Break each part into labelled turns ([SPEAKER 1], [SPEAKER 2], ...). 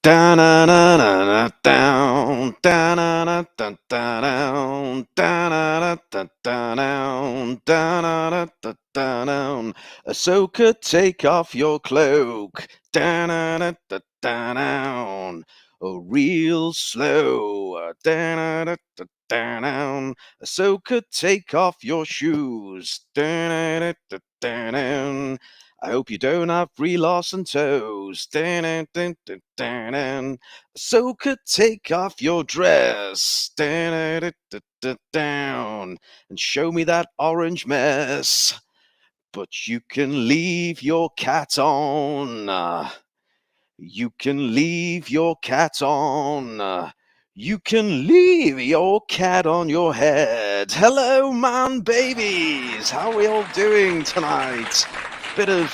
[SPEAKER 1] Da-na-na-na-na, down, da-na-na-da-da-down, da-na-na-da-da-down, da-na-na-da-da-down. Ahsoka, take off your cloak. Da-na-na-da-da-down. Oh, real slow. Da-na-na-da-da-down. Ahsoka, take off your shoes. Da-na-na-da-da-down. I hope you don't have Brie Larson toes. So could take off your dress. Down and show me that orange mess. But you can leave your cat on. You can leave your cat on. You can leave your cat on your head. Hello, man babies. How are we all doing tonight? Bit of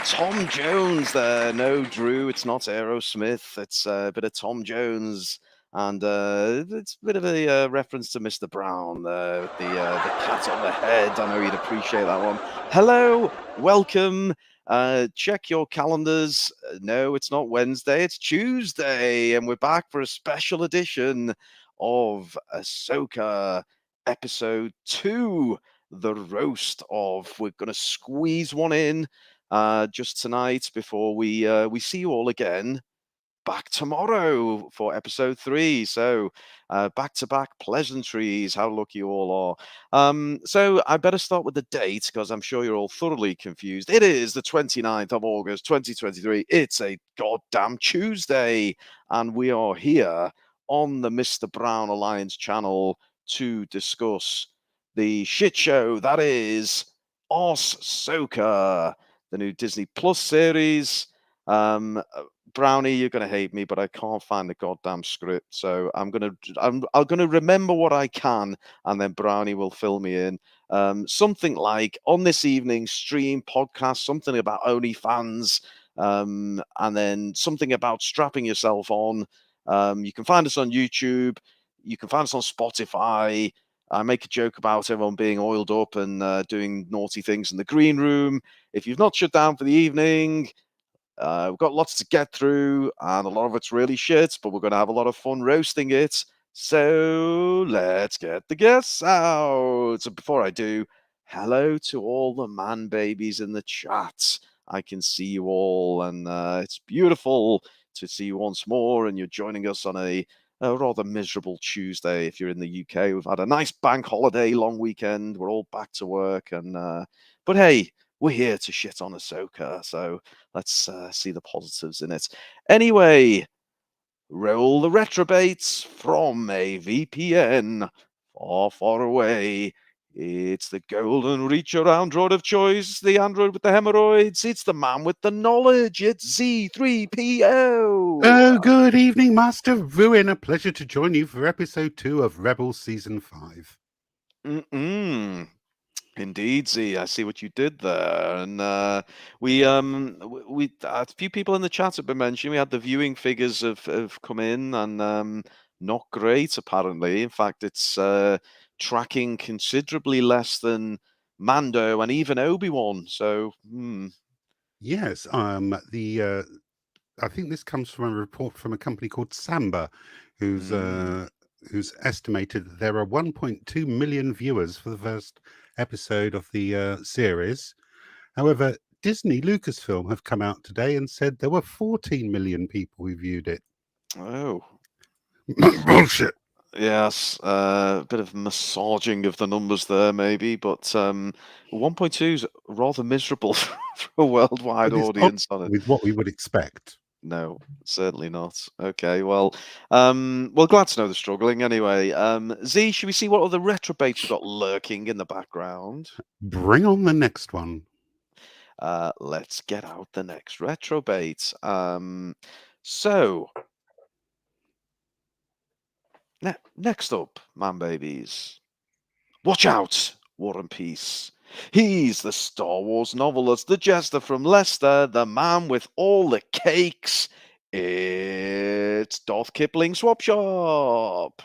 [SPEAKER 1] Tom Jones there. No, Drew, it's not Aerosmith. It's a bit of Tom Jones. And it's a bit of a reference to Mr. Brown there with the cat on the head. I know you'd appreciate that one. Hello, welcome. Check your calendars. No, it's not Wednesday, it's Tuesday, and we're back for a special edition of Ahsoka episode 2, the roast of. We're going to squeeze one in just tonight before we see you all again back tomorrow for episode 3. So back-to-back pleasantries. How lucky you all are. So I better start with the date because I'm sure you're all thoroughly confused. It is the 29th of August 2023. It's a goddamn Tuesday, and we are here on the Mr. Brown Alliance channel to discuss the shit show that is Ahsoka, the new Disney Plus series. Brownie, you're gonna hate me, but I can't find the goddamn script, so I'm gonna remember what I can, and then Brownie will fill me in. Something like on this evening's stream podcast, something about OnlyFans, and then something about strapping yourself on. You can find us on YouTube. You can find us on Spotify. I make a joke about everyone being oiled up and doing naughty things in the green room. If you've not shut down for the evening, we've got lots to get through, and a lot of it's really shit, but we're going to have a lot of fun roasting it. So let's get the guests out. So before I do, hello to all the man babies in the chat. I can see you all, and it's beautiful to see you once more, and you're joining us on a rather miserable Tuesday if you're in the UK. We've had a nice bank holiday, long weekend. We're all back to work, and but hey, we're here to shit on Ahsoka, so let's see the positives in it. Anyway, roll the retrobates from a VPN far, far away. It's the golden reach around droid of choice, the android with the hemorrhoids. It's the man with the knowledge. It's Zee-ThreePIO.
[SPEAKER 2] Oh, good evening, Master Ruin. A pleasure to join you for episode 2 of Rebels Season 5.
[SPEAKER 1] Indeed, Z. I see what you did there, and we a few people in the chat have been mentioning we had the viewing figures have come in, and not great apparently. In fact, it's tracking considerably less than Mando and even Obi-Wan. So,
[SPEAKER 2] Yes, I think this comes from a report from a company called Samba, who's estimated that there are 1.2 million viewers for the first episode of the series. However, Disney Lucasfilm have come out today and said there were 14 million people who viewed it.
[SPEAKER 1] Oh,
[SPEAKER 2] bullshit.
[SPEAKER 1] Yes, a bit of massaging of the numbers there, maybe, but 1.2 is rather miserable for a worldwide audience on it.
[SPEAKER 2] With what we would expect.
[SPEAKER 1] No, certainly not. Okay, well, glad to know they're struggling anyway. Z, should we see what other retrobates we've got lurking in the background?
[SPEAKER 2] Bring on the next one.
[SPEAKER 1] Let's get out the next retrobate. So, next up, man babies. Watch out, War and Peace. He's the Star Wars novelist, the jester from Leicester, the man with all the cakes. It's Darth Kipling Swap Shop.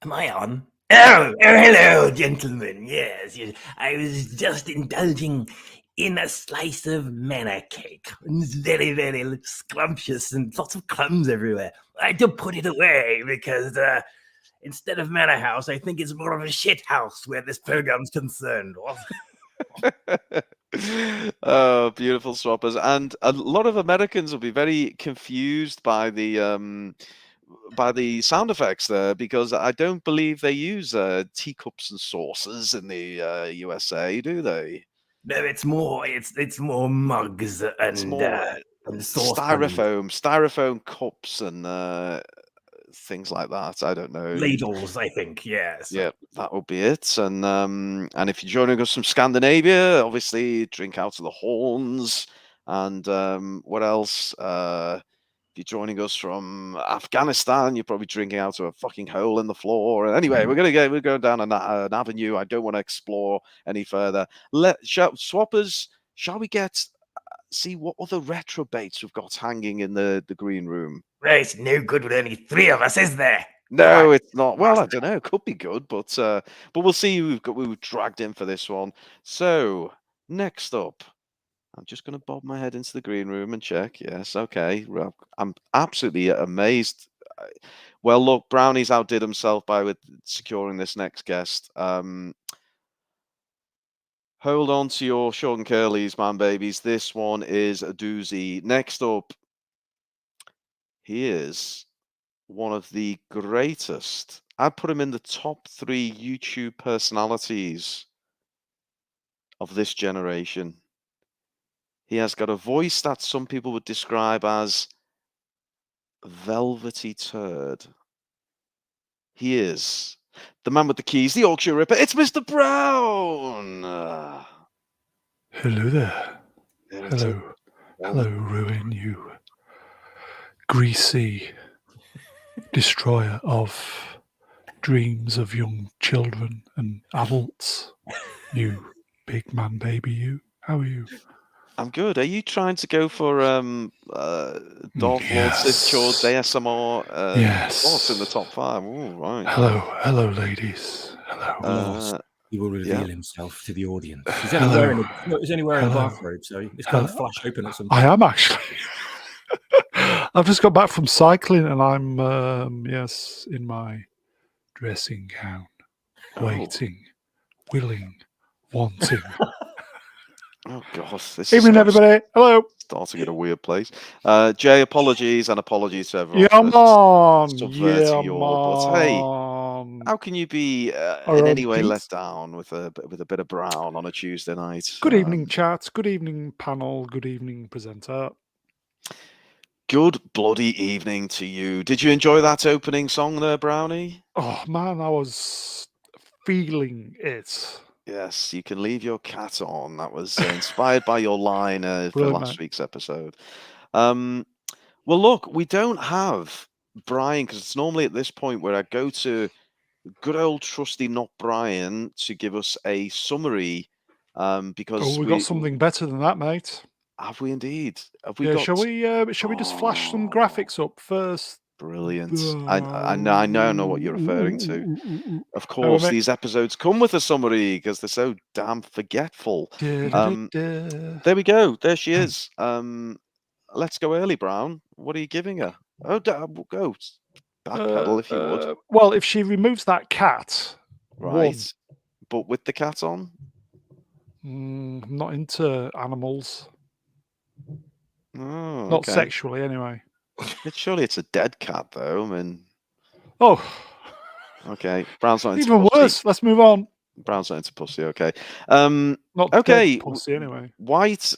[SPEAKER 3] Am I on? Oh, hello, gentlemen. Yes, I was just indulging in a slice of manna cake. It's very, very scrumptious and lots of crumbs everywhere. I had to put it away because instead of manor house, I think it's more of a shit house where this program's concerned.
[SPEAKER 1] Oh, beautiful swappers. And a lot of Americans will be very confused by the sound effects there, because I don't believe they use teacups and saucers in the USA, do they?
[SPEAKER 3] No, it's more mugs and
[SPEAKER 1] It's more
[SPEAKER 3] saucepans.
[SPEAKER 1] styrofoam cups and things like that. I don't know.
[SPEAKER 3] Ladles, I think. Yes.
[SPEAKER 1] Yeah, that would be it. And if you're joining us from Scandinavia, obviously drink out of the horns. And what else? If you're joining us from Afghanistan, you're probably drinking out of a fucking hole in the floor. Anyway, we're going down an avenue I don't want to explore any further. Swappers, shall we see what other retro baits we've got hanging in the green room?
[SPEAKER 3] Right, it's no good with only 3 of us, is there?
[SPEAKER 1] No, it's not. Well, I don't know. It could be good, but we'll see who we've dragged in for this one. So next up, I'm just going to bob my head into the green room and check. Yes, okay. Well, I'm absolutely amazed. Well, look, Brownie's outdid himself by securing this next guest. Hold on to your short and curlies, man, babies. This one is a doozy. Next up, he is one of the greatest. I'd put him in the top 3 YouTube personalities of this generation. He has got a voice that some people would describe as velvety turd. He is the man with the keys, the Yorkshire Ripper. It's Mr. Brown.
[SPEAKER 4] Hello there. Hello, Ruin, you greasy destroyer of dreams of young children and adults. You big man baby, you. How are you?
[SPEAKER 1] I'm good. Are you trying to go for Darth Lord Sith Chord's ASMR?
[SPEAKER 4] Yes.
[SPEAKER 1] What's in the top 5? Ooh, right.
[SPEAKER 4] Hello, ladies. Hello.
[SPEAKER 3] He will reveal himself to the audience. He's only wearing a bathrobe, so it's kind of flash open at some point.
[SPEAKER 4] I am actually. I've just got back from cycling, and I'm in my dressing gown, waiting, willing, wanting.
[SPEAKER 1] Oh gosh, this
[SPEAKER 4] evening, everybody. Hello.
[SPEAKER 1] Starting in a weird place. Jay, apologies and apologies to everyone. But hey, how can you be in any way let down with a bit of brown on a Tuesday night?
[SPEAKER 4] Good evening, chat. Good evening, panel. Good evening, presenter.
[SPEAKER 1] Good bloody evening to you. Did you enjoy that opening song there, Brownie?
[SPEAKER 4] Oh man, I was feeling it.
[SPEAKER 1] Yes, you can leave your cat on. That was inspired by your line for last week's episode. Well, look, we don't have Brian, because it's normally at this point where I go to good old trusty not Brian to give us a summary. Because
[SPEAKER 4] we got something better than that, mate.
[SPEAKER 1] Have we indeed? Have we got...
[SPEAKER 4] Shall we just flash some graphics up first?
[SPEAKER 1] Brilliant. I know what you're referring to. Of course, these episodes come with a summary because they're so damn forgetful. There we go. There she is. Let's go early, Brown. What are you giving her? Oh, go backpedal if you would.
[SPEAKER 4] Well, if she removes that cat,
[SPEAKER 1] right? But with the cat on.
[SPEAKER 4] I'm not into animals.
[SPEAKER 1] Oh,
[SPEAKER 4] not sexually, anyway.
[SPEAKER 1] Surely it's a dead cat, though. I mean, okay. Brown's not into
[SPEAKER 4] even
[SPEAKER 1] pussy.
[SPEAKER 4] Worse. Let's move on.
[SPEAKER 1] Brown's not into pussy. Okay.
[SPEAKER 4] Not
[SPEAKER 1] okay.
[SPEAKER 4] Pussy anyway.
[SPEAKER 1] White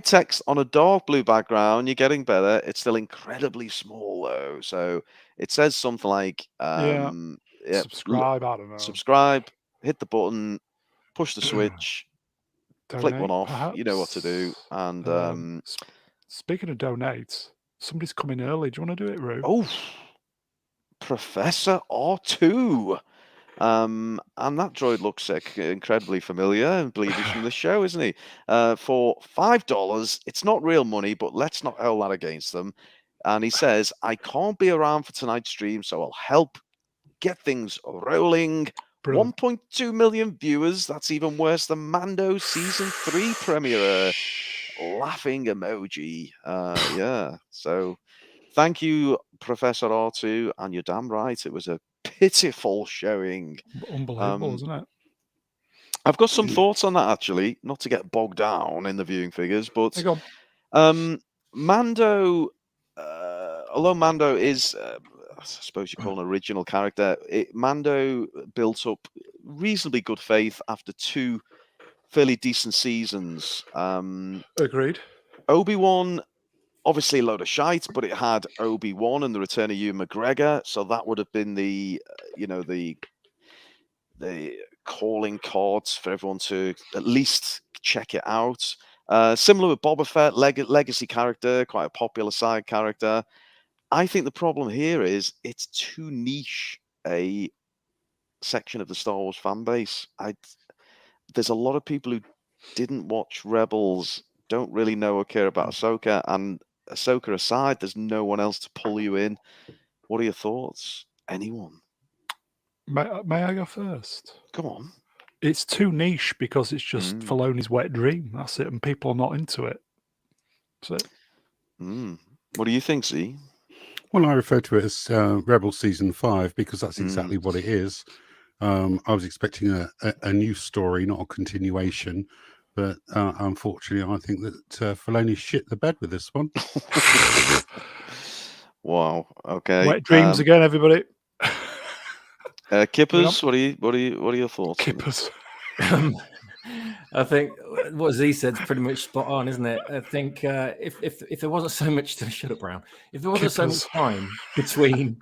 [SPEAKER 1] text on a dark blue background. You're getting better. It's still incredibly small though. So it says something like,
[SPEAKER 4] subscribe. I don't know.
[SPEAKER 1] Subscribe. Hit the button. Push the switch.
[SPEAKER 4] Donate,
[SPEAKER 1] flick one off.
[SPEAKER 4] Perhaps.
[SPEAKER 1] You know what to do. And
[SPEAKER 4] speaking of donates. Somebody's coming early. Do you want to do it, Roo?
[SPEAKER 1] Oh, Professor R2. And that droid looks incredibly familiar. I believe he's from the show, isn't he? For $5, it's not real money, but let's not hold that against them. And he says, I can't be around for tonight's stream, so I'll help get things rolling.
[SPEAKER 4] Brilliant.
[SPEAKER 1] 1.2 million viewers. That's even worse than Mando season 3 premiere. Laughing emoji. Yeah. So thank you, Professor R2, and you're damn right. It was a pitiful showing.
[SPEAKER 4] Unbelievable, isn't it?
[SPEAKER 1] I've got some thoughts on that actually, not to get bogged down in the viewing figures, but
[SPEAKER 4] Hey, go on.
[SPEAKER 1] Mando, although Mando is, I suppose you call an original character, Mando built up reasonably good faith after 2 fairly decent seasons.
[SPEAKER 4] Agreed.
[SPEAKER 1] Obi-Wan, obviously a load of shite, but it had Obi-Wan and the return of Ewan McGregor, so that would have been the calling cards for everyone to at least check it out. Similar with Boba Fett, legacy character, quite a popular side character. I think the problem here is it's too niche a section of the Star Wars fan base. There's a lot of people who didn't watch Rebels, don't really know or care about Ahsoka, and Ahsoka aside, there's no one else to pull you in. What are your thoughts? Anyone?
[SPEAKER 4] May I go first?
[SPEAKER 1] Come on.
[SPEAKER 4] It's too niche because it's just Filoni's wet dream. That's it, and people are not into it. That's it.
[SPEAKER 1] What do you think, Zee?
[SPEAKER 2] Well, I refer to it as Rebel Season 5 because that's exactly what it is. I was expecting a new story, not a continuation. But unfortunately, I think that Filoni shit the bed with this one.
[SPEAKER 1] Wow. Okay.
[SPEAKER 4] Wet dreams again, everybody.
[SPEAKER 1] Kippers, what are your thoughts?
[SPEAKER 4] Kippers.
[SPEAKER 3] I think what Z said's pretty much spot on, isn't it? I think if there wasn't so much to shut up, Brown. If there wasn't so much time between,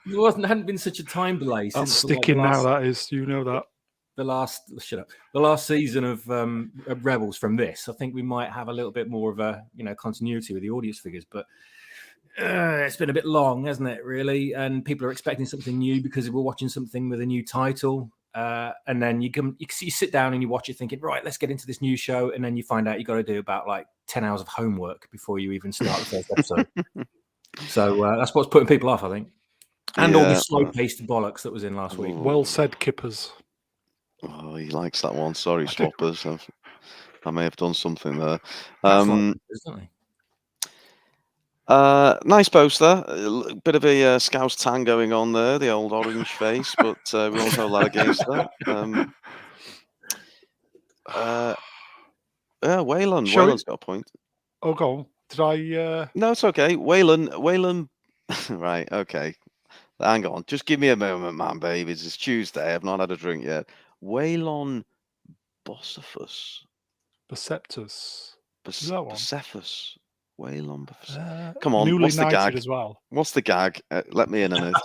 [SPEAKER 3] hadn't been such a time delay.
[SPEAKER 4] That's
[SPEAKER 3] since
[SPEAKER 4] sticking now. That is, you know that.
[SPEAKER 3] The last season of Rebels from this, I think we might have a little bit more of a continuity with the audience figures, but it's been a bit long, hasn't it? Really, and people are expecting something new because we're watching something with a new title, and then you sit down and you watch it, thinking, right, let's get into this new show, and then you find out you got to do about like 10 hours of homework before you even start the first episode. So that's what's putting people off, I think, and all the slow-paced bollocks that was in last week.
[SPEAKER 4] Well said, Kippers.
[SPEAKER 1] Oh, he likes that one. Sorry, Swappers. I may have done something there. Nice poster. A bit of a Scouse tan going on there, the old orange face, but we won't hold that against that. Wayland's got a point.
[SPEAKER 4] Oh, go on. Did I...
[SPEAKER 1] No, it's okay. Wayland... Right, okay. Hang on. Just give me a moment, man, babies. It's Tuesday. I've not had a drink yet. Waylon Bocephus.
[SPEAKER 4] Perceptus. Is that one?
[SPEAKER 1] Bocephus. Waylon Bocephus. Come on,
[SPEAKER 4] newly
[SPEAKER 1] what's the gag?
[SPEAKER 4] As well.
[SPEAKER 1] What's the gag? Let me in on it.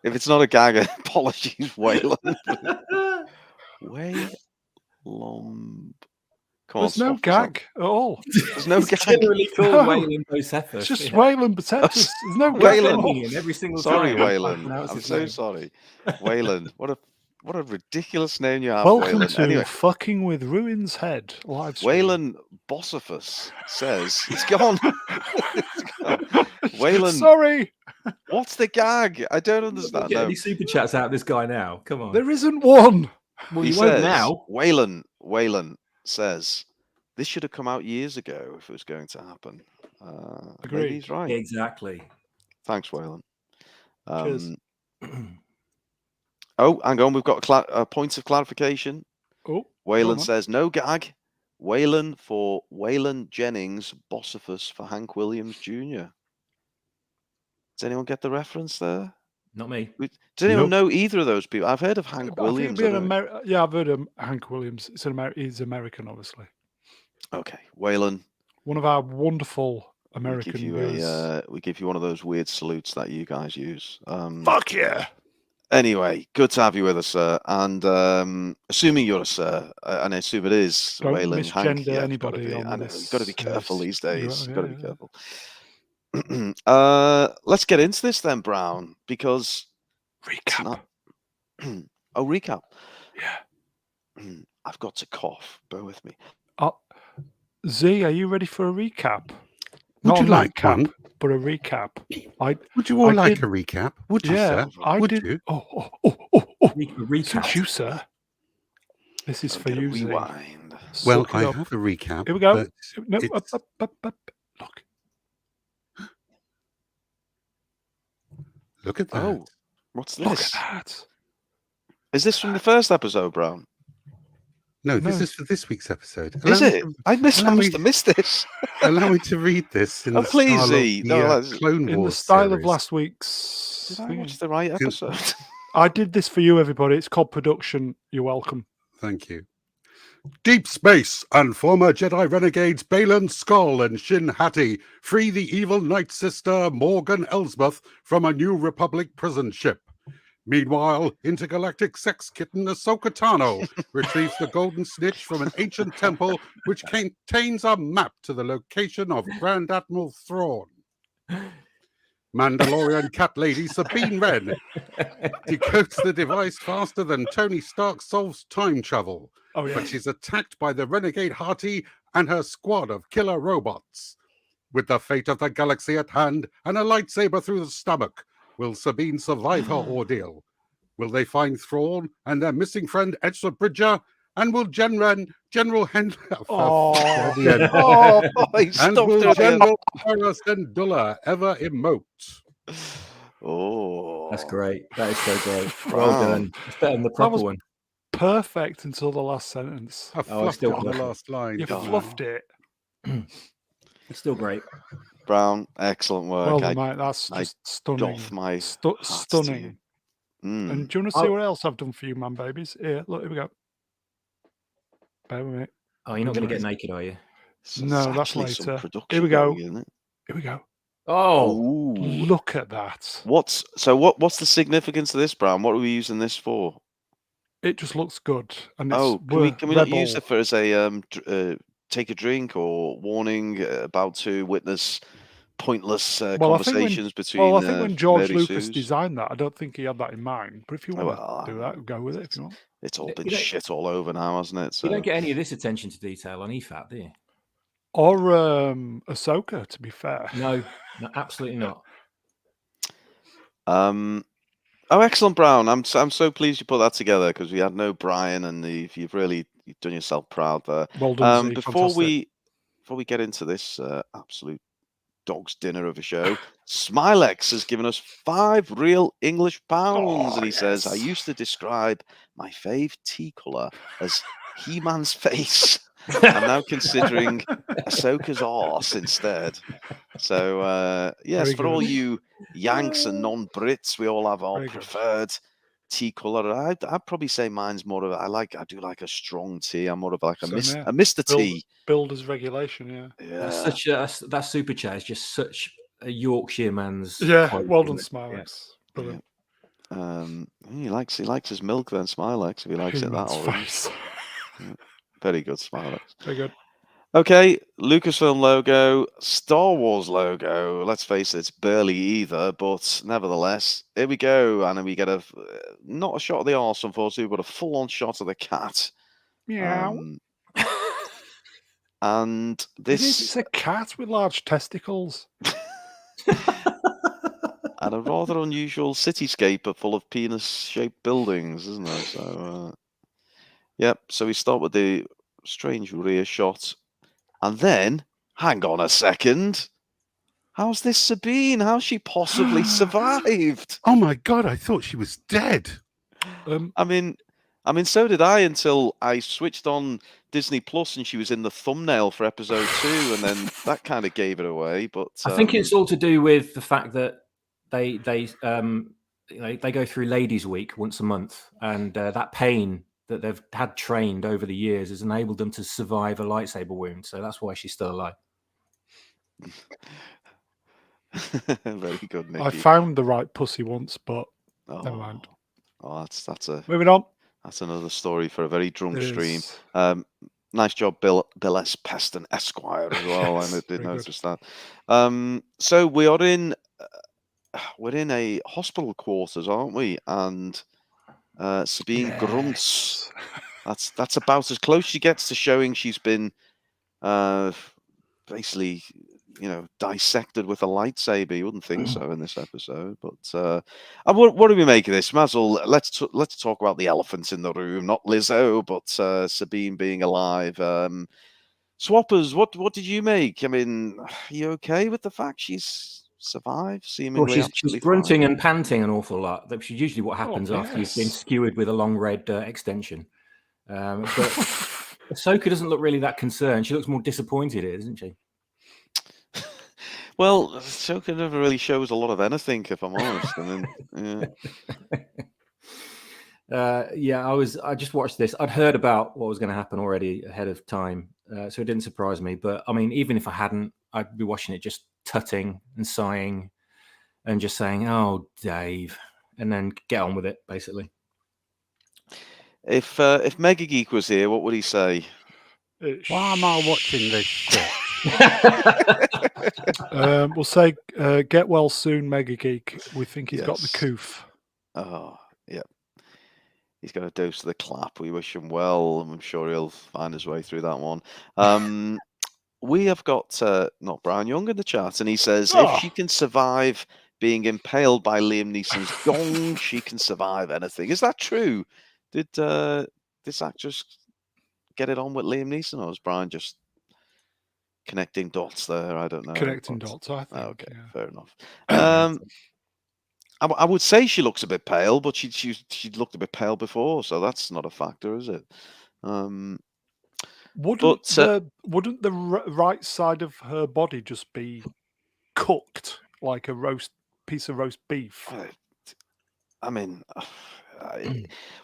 [SPEAKER 1] If it's not a gag, apologies, Waylon. Waylon.
[SPEAKER 4] There's no gag at all.
[SPEAKER 1] There's no gag.
[SPEAKER 3] Generally called Waylon Bocephus.
[SPEAKER 4] It's just Waylon Bocephus. There's no gag
[SPEAKER 1] Waylon.
[SPEAKER 3] Every single
[SPEAKER 1] sorry,
[SPEAKER 3] time.
[SPEAKER 1] Waylon. I'm so sorry. Waylon. What a ridiculous name you have.
[SPEAKER 4] Welcome
[SPEAKER 1] Waylon.
[SPEAKER 4] to
[SPEAKER 1] Anyway,
[SPEAKER 4] Fucking with Ruin's Head live stream.
[SPEAKER 1] Waylon Bocephus says it's gone. Waylon.
[SPEAKER 4] Sorry.
[SPEAKER 1] What's the gag? I don't understand.
[SPEAKER 3] Get any super chats out of this guy now? Come on.
[SPEAKER 4] There isn't one.
[SPEAKER 3] Well,
[SPEAKER 1] he
[SPEAKER 3] you
[SPEAKER 1] says,
[SPEAKER 3] won't now.
[SPEAKER 1] Waylon says this should have come out years ago if it was going to happen.
[SPEAKER 4] Agreed.
[SPEAKER 1] He's right.
[SPEAKER 3] Exactly.
[SPEAKER 1] Thanks, Waylon.
[SPEAKER 4] Cheers.
[SPEAKER 1] Oh, hang on. We've got a point of clarification.
[SPEAKER 4] Oh,
[SPEAKER 1] Waylon says no gag. Waylon for Waylon Jennings, Bocephus for Hank Williams Jr. Does anyone get the reference there?
[SPEAKER 3] Not me.
[SPEAKER 1] Does anyone know either of those people? I've heard of Hank Williams.
[SPEAKER 4] Yeah, I've heard of Hank Williams. He's American, obviously.
[SPEAKER 1] Okay, Waylon.
[SPEAKER 4] One of our wonderful American viewers.
[SPEAKER 1] We give you one of those weird salutes that you guys use.
[SPEAKER 4] Fuck yeah.
[SPEAKER 1] Anyway, good to have you with us, sir. And assuming you're a sir, and I assume it is,
[SPEAKER 4] Don't
[SPEAKER 1] Waylon, Hank,
[SPEAKER 4] misgender anybody
[SPEAKER 1] you've got to be careful these days.
[SPEAKER 4] You've
[SPEAKER 1] got to be careful. Let's get into this then, Brown, because
[SPEAKER 4] recap.
[SPEAKER 1] Recap.
[SPEAKER 4] Yeah.
[SPEAKER 1] I've got to cough. Bear with me.
[SPEAKER 4] Z, are you ready for a recap?
[SPEAKER 2] Would
[SPEAKER 4] Not
[SPEAKER 2] you
[SPEAKER 4] a
[SPEAKER 2] like
[SPEAKER 4] nightcap,
[SPEAKER 2] one?
[SPEAKER 4] but a recap.
[SPEAKER 2] Would you all
[SPEAKER 4] I
[SPEAKER 2] like
[SPEAKER 4] did-
[SPEAKER 2] a recap? Would you,
[SPEAKER 4] Yeah,
[SPEAKER 2] sir?
[SPEAKER 4] I
[SPEAKER 2] Would
[SPEAKER 4] did.
[SPEAKER 2] you?
[SPEAKER 4] Oh.
[SPEAKER 3] Recap.
[SPEAKER 4] Suits you, sir. This is
[SPEAKER 1] Gotta
[SPEAKER 4] for
[SPEAKER 1] get a
[SPEAKER 4] you, Zee.
[SPEAKER 1] rewind.
[SPEAKER 2] Well,
[SPEAKER 4] Suck it
[SPEAKER 2] I
[SPEAKER 4] up.
[SPEAKER 2] have a recap.
[SPEAKER 4] Here we go.
[SPEAKER 2] But
[SPEAKER 4] No,
[SPEAKER 2] it's-
[SPEAKER 4] up. Look.
[SPEAKER 2] Look at that.
[SPEAKER 1] Oh, what's
[SPEAKER 4] Look at
[SPEAKER 1] this?
[SPEAKER 4] that.
[SPEAKER 1] Is this from the first episode, Brown?
[SPEAKER 2] No,
[SPEAKER 4] No.
[SPEAKER 2] this is for this week's episode.
[SPEAKER 1] Is
[SPEAKER 2] Allow me
[SPEAKER 1] it?
[SPEAKER 2] to-
[SPEAKER 1] I must
[SPEAKER 2] allow me-
[SPEAKER 1] have missed this.
[SPEAKER 2] Allow me to read this in
[SPEAKER 1] Oh,
[SPEAKER 2] the
[SPEAKER 1] please,
[SPEAKER 2] style
[SPEAKER 1] Zee.
[SPEAKER 2] of
[SPEAKER 1] No,
[SPEAKER 2] the
[SPEAKER 1] that's-
[SPEAKER 2] Clone
[SPEAKER 4] In
[SPEAKER 2] Wars
[SPEAKER 4] the style of
[SPEAKER 2] series.
[SPEAKER 4] last week's.
[SPEAKER 1] Did I
[SPEAKER 4] thingy.
[SPEAKER 1] watch the right episode?
[SPEAKER 4] I did this for you, everybody. It's called production. You're welcome.
[SPEAKER 2] Thank you. Deep space and former Jedi renegades Baylan Skoll and Shin Hati free the evil Night Sister Morgan Elsbeth from a New Republic prison ship. Meanwhile, intergalactic sex kitten Ahsoka Tano retrieves the golden snitch from an ancient temple which contains a map to the location of Grand Admiral Thrawn. Mandalorian cat lady Sabine Wren decodes the device faster than Tony Stark solves time travel,
[SPEAKER 4] Oh, yeah.
[SPEAKER 2] but she's attacked by the renegade Hati and her squad of killer robots. With the fate of the galaxy at hand and a lightsaber through the stomach, will Sabine survive her ordeal? Will they find Thrawn and their missing friend Ezra Bridger? And will General Henry
[SPEAKER 4] Oh,
[SPEAKER 1] Oh, boy,
[SPEAKER 2] and
[SPEAKER 1] stop
[SPEAKER 2] will
[SPEAKER 1] doing it.
[SPEAKER 2] General Hera Syndulla ever emote?
[SPEAKER 1] Oh,
[SPEAKER 3] That's great. That is so great.
[SPEAKER 1] Wow.
[SPEAKER 3] Well done. It's better than the proper
[SPEAKER 4] was-
[SPEAKER 3] one.
[SPEAKER 4] perfect until the last sentence.
[SPEAKER 2] I
[SPEAKER 3] Oh, it's
[SPEAKER 2] fluffed
[SPEAKER 3] still
[SPEAKER 2] it on the
[SPEAKER 3] perfect.
[SPEAKER 2] last line.
[SPEAKER 4] You
[SPEAKER 2] didn't I?
[SPEAKER 4] fluffed it.
[SPEAKER 3] It's still great.
[SPEAKER 1] Brown, excellent work.
[SPEAKER 4] Well
[SPEAKER 1] I
[SPEAKER 4] done, mate. That's
[SPEAKER 1] I
[SPEAKER 4] just stunning.
[SPEAKER 1] doff my hats to
[SPEAKER 4] Stunning.
[SPEAKER 1] you. Mm.
[SPEAKER 4] And do you want to see
[SPEAKER 3] Oh.
[SPEAKER 4] what else I've done for you, man, babies? Here, look, here we go. Bear with me.
[SPEAKER 3] Oh, you're not going to get
[SPEAKER 4] Right.
[SPEAKER 3] naked, are you?
[SPEAKER 1] So
[SPEAKER 4] No,
[SPEAKER 1] there's
[SPEAKER 4] that's
[SPEAKER 1] actually some
[SPEAKER 4] later.
[SPEAKER 1] production
[SPEAKER 4] Here we go.
[SPEAKER 1] going, isn't it?
[SPEAKER 4] Here we go.
[SPEAKER 3] Oh,
[SPEAKER 1] Ooh.
[SPEAKER 4] Look at that.
[SPEAKER 1] What's the significance of this, Brown? What are we using this for?
[SPEAKER 4] It just looks good. And it's
[SPEAKER 1] Oh, can we
[SPEAKER 4] we're
[SPEAKER 1] not use
[SPEAKER 4] rebel.
[SPEAKER 1] it for as a take a drink or warning about to witness pointless
[SPEAKER 4] Well, I think when-
[SPEAKER 1] conversations between?
[SPEAKER 4] Well, I think when George
[SPEAKER 1] Mary
[SPEAKER 4] Lucas
[SPEAKER 1] Sues?
[SPEAKER 4] designed that, I don't think he had that in mind. But if you
[SPEAKER 1] Oh,
[SPEAKER 4] want
[SPEAKER 1] well,
[SPEAKER 4] to do that, go with it if you want.
[SPEAKER 1] It's all
[SPEAKER 3] You
[SPEAKER 1] been
[SPEAKER 3] don't-
[SPEAKER 1] shit all over now, hasn't it? So
[SPEAKER 3] you don't get any of this attention to detail on EFAT, do you?
[SPEAKER 4] Or Ahsoka, to be fair.
[SPEAKER 3] No, absolutely not.
[SPEAKER 1] Oh, excellent, Brown. I'm so pleased you put that together because we had no Brian, and you've really done yourself proud there.
[SPEAKER 4] Well done, Zee.
[SPEAKER 1] Before
[SPEAKER 4] Fantastic.
[SPEAKER 1] we get into this absolute dog's dinner of a show, Smilex has given us 5 real English pounds,
[SPEAKER 4] Oh,
[SPEAKER 1] and he says, "I
[SPEAKER 4] yes.
[SPEAKER 1] used to describe my fave tea colour as He-Man's face. I'm now considering Ahsoka's arse instead." So yes,
[SPEAKER 4] Very
[SPEAKER 1] for all
[SPEAKER 4] good.
[SPEAKER 1] you Yanks and non-Brits, we all have our
[SPEAKER 4] Very good.
[SPEAKER 1] preferred tea colour. I'd probably say mine's more of I do like a strong tea. I'm more of like a
[SPEAKER 4] Same here.
[SPEAKER 1] Mr.
[SPEAKER 4] Build-
[SPEAKER 1] Tea.
[SPEAKER 4] Builder's regulation, yeah.
[SPEAKER 1] Yeah.
[SPEAKER 3] That super chair is just such a Yorkshire man's.
[SPEAKER 4] Yeah,
[SPEAKER 3] quote,
[SPEAKER 4] well done,
[SPEAKER 3] isn't it? Yeah.
[SPEAKER 4] Smilex. Brilliant.
[SPEAKER 1] He likes his milk then, Smilex, if he likes it that
[SPEAKER 4] He-Man's
[SPEAKER 1] already.
[SPEAKER 4] face.
[SPEAKER 1] Very good, Smilex.
[SPEAKER 4] Very good.
[SPEAKER 1] Okay, Lucasfilm logo, Star Wars logo. Let's face it, it's barely either, but nevertheless, here we go. And we get not a shot of the arse, unfortunately, but a full-on shot of the cat.
[SPEAKER 4] Meow.
[SPEAKER 1] And
[SPEAKER 4] It is,
[SPEAKER 1] this,
[SPEAKER 4] it's a cat with large testicles.
[SPEAKER 1] and a rather unusual cityscape full of penis-shaped buildings, isn't there? So, yep. So we start with the strange rear shot, and then, hang on a second. How's this Sabine? How's she possibly survived?
[SPEAKER 2] Oh my God, I thought she was dead.
[SPEAKER 1] I mean, so did I until I switched on Disney Plus and she was in the thumbnail for episode 2, and then that kind of gave it away. But
[SPEAKER 3] I think it's all to do with the fact that they go through Ladies' Week once a month, and that pain that they've had trained over the years has enabled them to survive a lightsaber wound. So that's why she's still alive.
[SPEAKER 1] very good, Nicky.
[SPEAKER 4] I found the right pussy once, but never mind.
[SPEAKER 1] Oh, that's
[SPEAKER 4] Moving on.
[SPEAKER 1] That's another story for a very drunk
[SPEAKER 4] It
[SPEAKER 1] stream.
[SPEAKER 4] is.
[SPEAKER 1] Nice job, Bill S. Peston Esquire as well.
[SPEAKER 4] Yes,
[SPEAKER 1] I did
[SPEAKER 4] very good.
[SPEAKER 1] notice that. So we are in a hospital quarters, aren't we? And Sabine grunts. That's about as close she gets to showing she's been basically dissected with a lightsaber. You wouldn't think so in this episode. But what do we make of this? Might as well let's talk about the elephants in the room, not Lizzo, but Sabine being alive. Swappers, what did you make? I mean, are you okay with the fact she's survived, seemingly
[SPEAKER 3] Well, she's
[SPEAKER 1] absolutely
[SPEAKER 3] grunting
[SPEAKER 1] fine?
[SPEAKER 3] and panting an awful lot. That's usually what happens after you've been
[SPEAKER 4] yes.
[SPEAKER 3] skewered with a long red extension. But Ahsoka doesn't look really that concerned. She looks more disappointed, isn't she?
[SPEAKER 1] Well, Ahsoka never really shows a lot of anything, if I'm honest. I mean,
[SPEAKER 3] I just watched this. I'd heard about what was going to happen already ahead of time, so it didn't surprise me. But I mean, even if I hadn't, I'd be watching it just tutting and sighing and just saying, "Oh, Dave," and then get on with it, basically.
[SPEAKER 1] If Mega Geek was here, what would he say?
[SPEAKER 2] Why am I watching this shit?
[SPEAKER 4] We'll say, get well soon, Mega Geek. We think he's got the
[SPEAKER 1] Yes.
[SPEAKER 4] coof.
[SPEAKER 1] Oh, yeah. He's got a dose of the clap. We wish him well. I'm sure he'll find his way through that one. We have got not Brian Young in the chat, and he says if she can survive being impaled by Liam Neeson's gong, she can survive anything. Is that true? Did this actress get it on with Liam Neeson, or was Brian just connecting dots there? I don't know.
[SPEAKER 4] Connecting dots, I think.
[SPEAKER 1] Okay,
[SPEAKER 4] yeah.
[SPEAKER 1] fair enough. I would say she looks a bit pale, but she looked a bit pale before, so that's not a factor, is it?
[SPEAKER 4] Wouldn't the right side of her body just be cooked like a piece of roast beef?
[SPEAKER 1] I mean,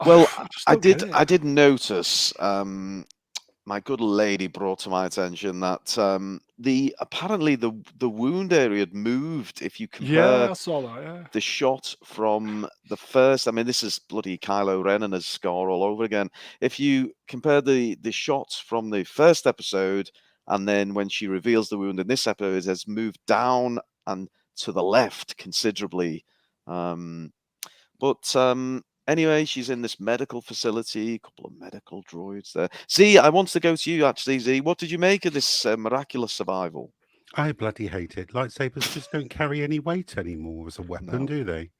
[SPEAKER 1] well, I
[SPEAKER 4] don't
[SPEAKER 1] did notice. My good lady brought to my attention that apparently the wound area had moved. If you compare
[SPEAKER 4] I saw that. Yeah.
[SPEAKER 1] the shot from the first, I mean, this is bloody Kylo Ren and his scar all over again. If you compare the shots from the first episode and then when she reveals the wound in this episode, it has moved down and to the left considerably. Anyway, she's in this medical facility, a couple of medical droids there. Zee, I want to go to you, actually, Zee. What did you make of this miraculous survival?
[SPEAKER 2] I bloody hate it. Lightsabers just don't carry any weight anymore as a weapon, do they?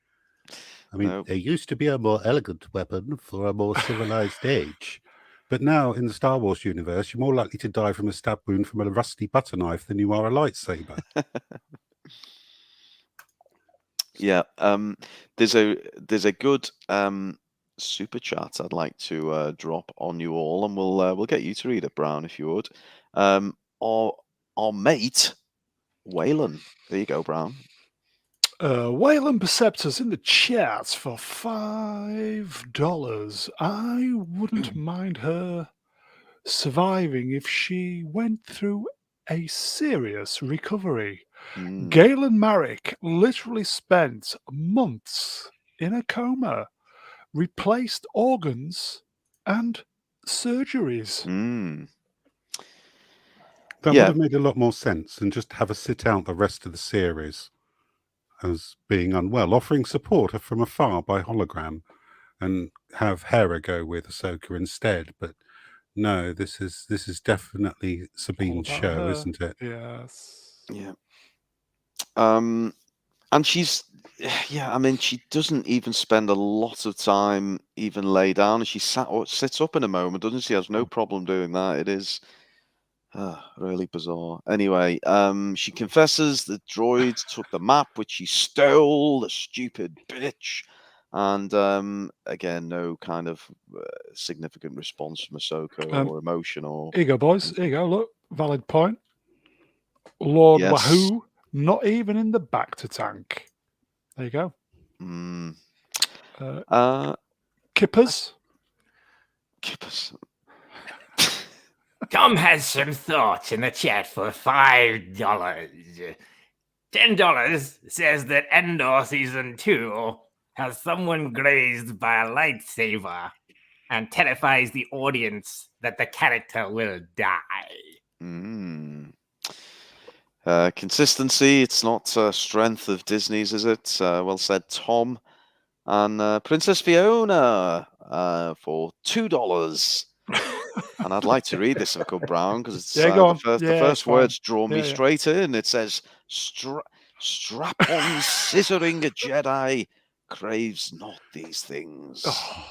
[SPEAKER 2] I mean, they used to be a more elegant weapon for a more civilized age. But now, in the Star Wars universe, you're more likely to die from a stab wound from a rusty butter knife than you are a lightsaber.
[SPEAKER 1] Yeah, there's a good super chat I'd like to drop on you all, and we'll get you to read it, Brown, if you would. Our mate Waylon, there you go, Brown.
[SPEAKER 4] Waylon Perceptors in the chats for $5. I wouldn't mind her surviving if she went through a serious recovery. Galen Marek literally spent months in a coma, replaced organs and surgeries.
[SPEAKER 2] That would have made a lot more sense than just have her sit out the rest of the series as being unwell, offering support from afar by hologram, and have Hera go with Ahsoka instead. But no, this is definitely Sabine's show, isn't it?
[SPEAKER 4] Yes.
[SPEAKER 1] Yeah. And she's, I mean, she doesn't even spend a lot of time even lay down. She sits up in a moment, doesn't she? Has no problem doing that. It is really bizarre. Anyway, she confesses the droids took the map, which she stole, the stupid bitch. And again, no kind of significant response from Ahsoka or emotion or.
[SPEAKER 4] Here you go, boys. Here you go. Look, valid point. Lord Wahoo, not even in the Bacta tank. There you go. Kippers.
[SPEAKER 3] Tom has some thoughts in the chat for $5. $10 says that Endor Season 2 has someone grazed by a lightsaber and terrifies the audience that the character will die.
[SPEAKER 1] Consistency, it's not strength of Disney's, is it? Well said, Tom. And Princess Fiona for $2. And I'd like to read this if I could, Brown, because it's
[SPEAKER 4] Yeah, go on.
[SPEAKER 1] the
[SPEAKER 4] Yeah,
[SPEAKER 1] first
[SPEAKER 4] it's fine.
[SPEAKER 1] words draw me
[SPEAKER 4] Yeah, yeah.
[SPEAKER 1] straight in. It says, strap-on scissoring a Jedi craves not these things.
[SPEAKER 4] Oh,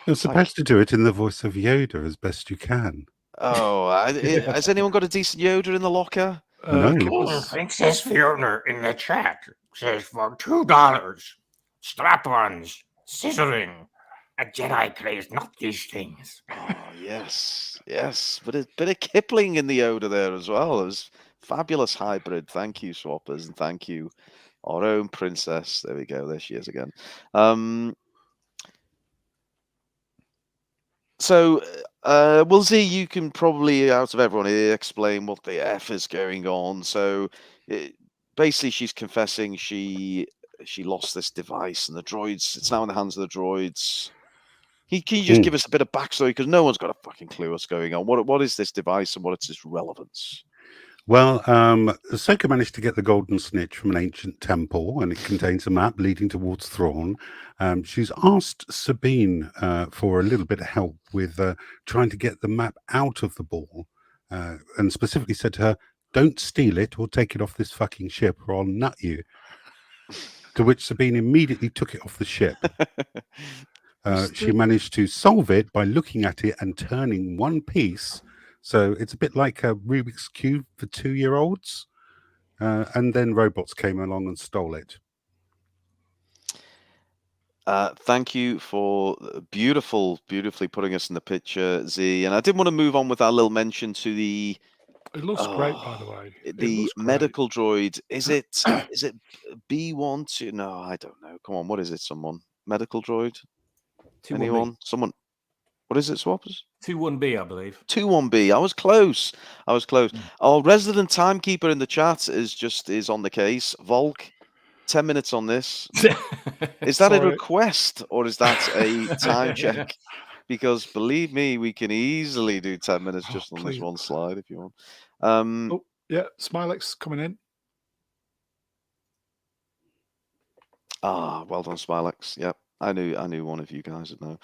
[SPEAKER 2] You're supposed to do it in the voice of Yoda as best you can.
[SPEAKER 1] Oh, has anyone got a decent Yoda in the locker?
[SPEAKER 2] No.
[SPEAKER 3] Princess Fiona in the chat says for $2, strap-ons, scissoring. A Jedi craves not these things.
[SPEAKER 1] Oh, yes. But a bit of Kipling in the Yoda there as well. It was fabulous hybrid. Thank you, swappers, and thank you, our own princess. There we go. There she is again. So, well, Z, you can probably, out of everyone here, explain what the F is going on. So, basically, she's confessing she lost this device, and the droids. It's now in the hands of the droids. Can you just give us a bit of backstory, because no one's got a fucking clue what's going on. What is this device, and what is its relevance?
[SPEAKER 2] Well, Ahsoka managed to get the golden snitch from an ancient temple, and it contains a map leading towards Thrawn. She's asked Sabine for a little bit of help with trying to get the map out of the ball, and specifically said to her, "Don't steal it or take it off this fucking ship, or I'll nut you." To which Sabine immediately took it off the ship. She managed to solve it by looking at it and turning one piece. So it's a bit like a Rubik's Cube for 2-year-olds. And then robots came along and stole it.
[SPEAKER 1] Thank you for beautifully putting us in the picture, Z. And I did want to move on with our little mention to the...
[SPEAKER 4] It looks great, by the way.
[SPEAKER 1] The medical droid. Is it B12? No, I don't know. Come on, what is it, someone? Medical droid?
[SPEAKER 3] 21B.
[SPEAKER 1] Anyone? Someone? What is it, swappers?
[SPEAKER 3] 21B, I believe.
[SPEAKER 1] 21B. I was close. Our resident timekeeper in the chat is on the case. Volk, 10 minutes on this. Is that a request, or is that a time check? Because believe me, we can easily do 10 minutes just on this one slide if you want.
[SPEAKER 4] Oh, yeah, Smilex coming in.
[SPEAKER 1] Well done, Smilex. Yep. I knew one of you guys would know.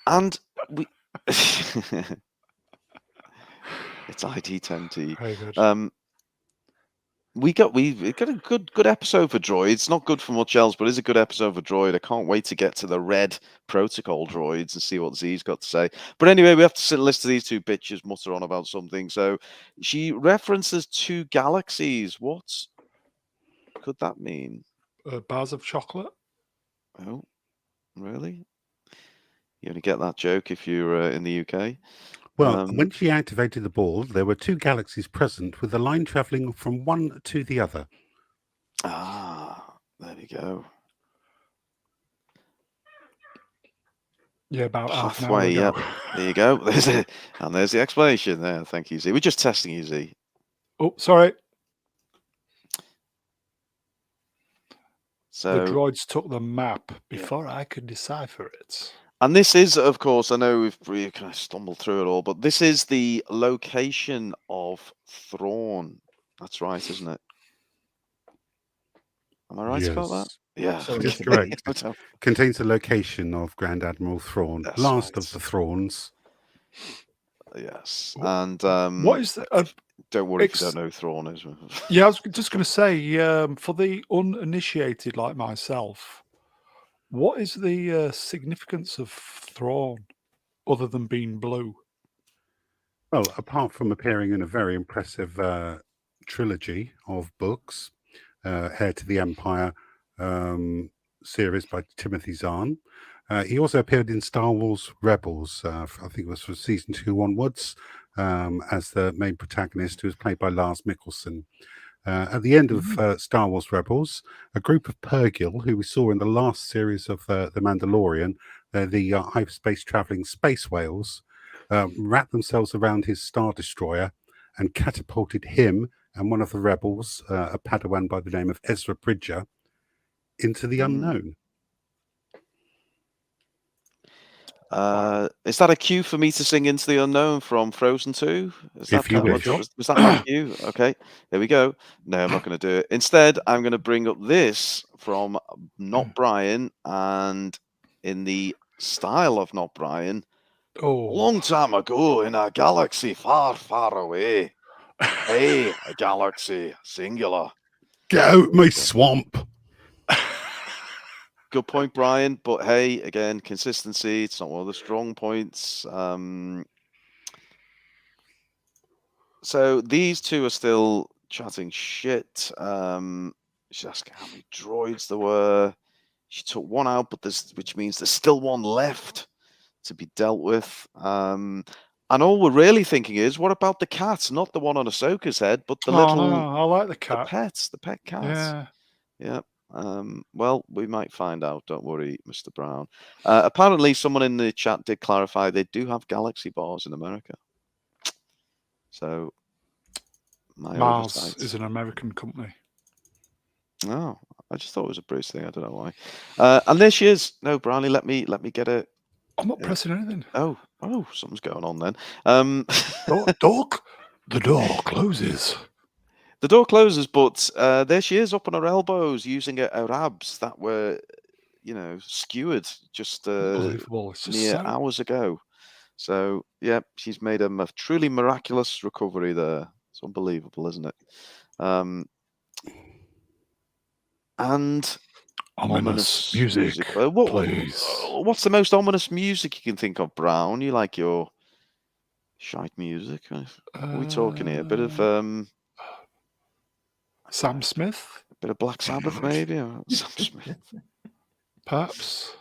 [SPEAKER 1] And we it's ID10T.
[SPEAKER 4] Very good.
[SPEAKER 1] We got a good episode for droids. Not good for much else, but it's a good episode for droid. I can't wait to get to the red protocol droids and see what Z's got to say. But anyway, we have to sit and listen to these two bitches mutter on about something. So she references 2 galaxies. What could that mean?
[SPEAKER 4] Bars of chocolate.
[SPEAKER 1] Oh, really? You only get that joke if you're in the UK.
[SPEAKER 2] Well, when she activated the ball, there were 2 galaxies present, with the line travelling from one to the other.
[SPEAKER 1] There we go.
[SPEAKER 4] Yeah, about
[SPEAKER 1] halfway. Yep. There you go. There's it, and there's the explanation there. Thank you, Z. We're just testing you, Z.
[SPEAKER 4] Oh, sorry.
[SPEAKER 1] So
[SPEAKER 4] the droids took the map before I could decipher it.
[SPEAKER 1] And this is, of course, I know we've kind of stumbled through it all, but this is the location of Thrawn. That's right, isn't it? Am I right about that? Yeah,
[SPEAKER 2] that's correct. Contains the location of Grand Admiral Thrawn,
[SPEAKER 1] That's
[SPEAKER 2] last
[SPEAKER 1] right.
[SPEAKER 2] of the Thrawns.
[SPEAKER 1] Yes, and
[SPEAKER 4] what is that?
[SPEAKER 1] Don't worry if you don't know who Thrawn is.
[SPEAKER 4] Yeah, I was just going to say, for the uninitiated like myself, what is the significance of Thrawn other than being blue?
[SPEAKER 2] Well, apart from appearing in a very impressive trilogy of books, Heir to the Empire series by Timothy Zahn. He also appeared in Star Wars Rebels, I think it was from season 2 onwards, as the main protagonist, who was played by Lars Mikkelsen. At the end of Star Wars Rebels, a group of Purgil, who we saw in the last series of The Mandalorian, the hyperspace traveling space whales, wrapped themselves around his Star Destroyer and catapulted him and one of the rebels, a Padawan by the name of Ezra Bridger, into the unknown.
[SPEAKER 1] Is that a cue for me to sing Into the Unknown from Frozen 2?
[SPEAKER 2] If you wish.
[SPEAKER 1] Was that my cue? Okay, there we go. No, I'm not going to do it. Instead, I'm going to bring up this from not Brian, and in the style of Not Brian. A
[SPEAKER 4] Oh,
[SPEAKER 1] long time ago in a galaxy far, far away. Hey, a galaxy, singular.
[SPEAKER 2] Get out my swamp.
[SPEAKER 1] Good point, Brian. But hey, again, consistency. It's not one of the strong points. So these two are still chatting shit. She's asking how many droids there were. She took one out, but which means there's still one left to be dealt with. And all we're really thinking is, what about the cat? Not the one on Ahsoka's head, but the little
[SPEAKER 4] no, I like the
[SPEAKER 1] the
[SPEAKER 4] cat.
[SPEAKER 1] pets, the pet cat.
[SPEAKER 4] Yeah.
[SPEAKER 1] Yeah. Well, we might find out. Don't worry, Mr. Brown. Apparently, someone in the chat did clarify they do have Galaxy bars in America. So, my
[SPEAKER 4] Mars
[SPEAKER 1] oversight.
[SPEAKER 4] is an American company.
[SPEAKER 1] Oh, I just thought it was a Bruce thing. I don't know why. And there she is. No, Brownie, let me get it.
[SPEAKER 4] I'm not pressing anything.
[SPEAKER 1] Oh, something's going on then.
[SPEAKER 4] The door closes.
[SPEAKER 1] The door closes, but there she is up on her elbows using her abs that were, skewered just
[SPEAKER 4] Unbelievable. It's just
[SPEAKER 1] hours ago. So, yeah, she's made a truly miraculous recovery there. It's unbelievable, isn't it? And
[SPEAKER 4] ominous music, please.
[SPEAKER 1] What's the most ominous music you can think of, Brown? You like your shite music? What are we talking here? A bit of
[SPEAKER 4] Sam Smith?
[SPEAKER 1] A bit of Black Sabbath, maybe? Or Sam Smith.
[SPEAKER 4] Perhaps.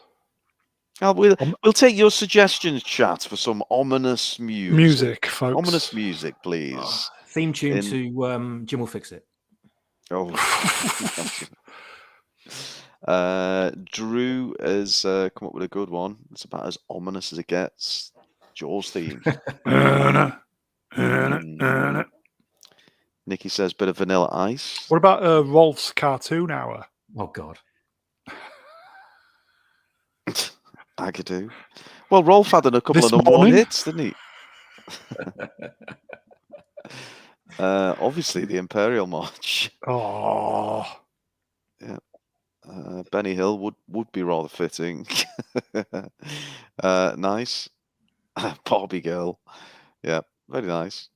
[SPEAKER 1] We'll take your suggestions, chat, for some ominous music.
[SPEAKER 4] Music, folks.
[SPEAKER 1] Ominous music, please.
[SPEAKER 3] Theme tune to Jim Will Fix It.
[SPEAKER 1] Oh. Drew has come up with a good one. It's about as ominous as it gets. Jaws theme. Nikki says bit of Vanilla Ice.
[SPEAKER 4] What about Rolf's cartoon hour?
[SPEAKER 3] Oh, God.
[SPEAKER 1] Agadoo. Well, Rolf had a couple
[SPEAKER 4] This
[SPEAKER 1] of number one
[SPEAKER 4] morning?
[SPEAKER 1] hits, didn't he? Obviously, the Imperial March.
[SPEAKER 4] Oh.
[SPEAKER 1] Yeah. Benny Hill would be rather fitting. Nice. Barbie Girl. Yeah, very nice.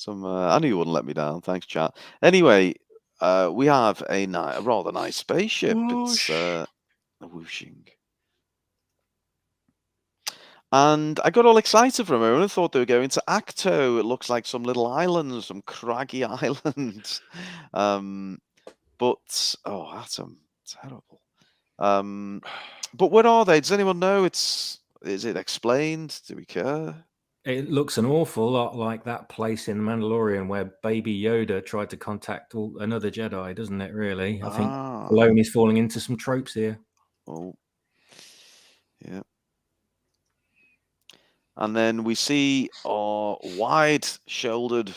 [SPEAKER 1] I knew you wouldn't let me down. Thanks, chat. Anyway, we have a rather nice spaceship.
[SPEAKER 4] Whoosh.
[SPEAKER 1] It's whooshing. And I got all excited for a moment. I thought they were going to Acto. It looks like some little islands, some craggy islands. But that's terrible. But where are they? Does anyone know? Is it explained? Do we care?
[SPEAKER 3] It looks an awful lot like that place in Mandalorian where Baby Yoda tried to contact another Jedi, doesn't it, really? I think Filoni's falling into some tropes here.
[SPEAKER 1] Oh, yeah. And then we see our wide-shouldered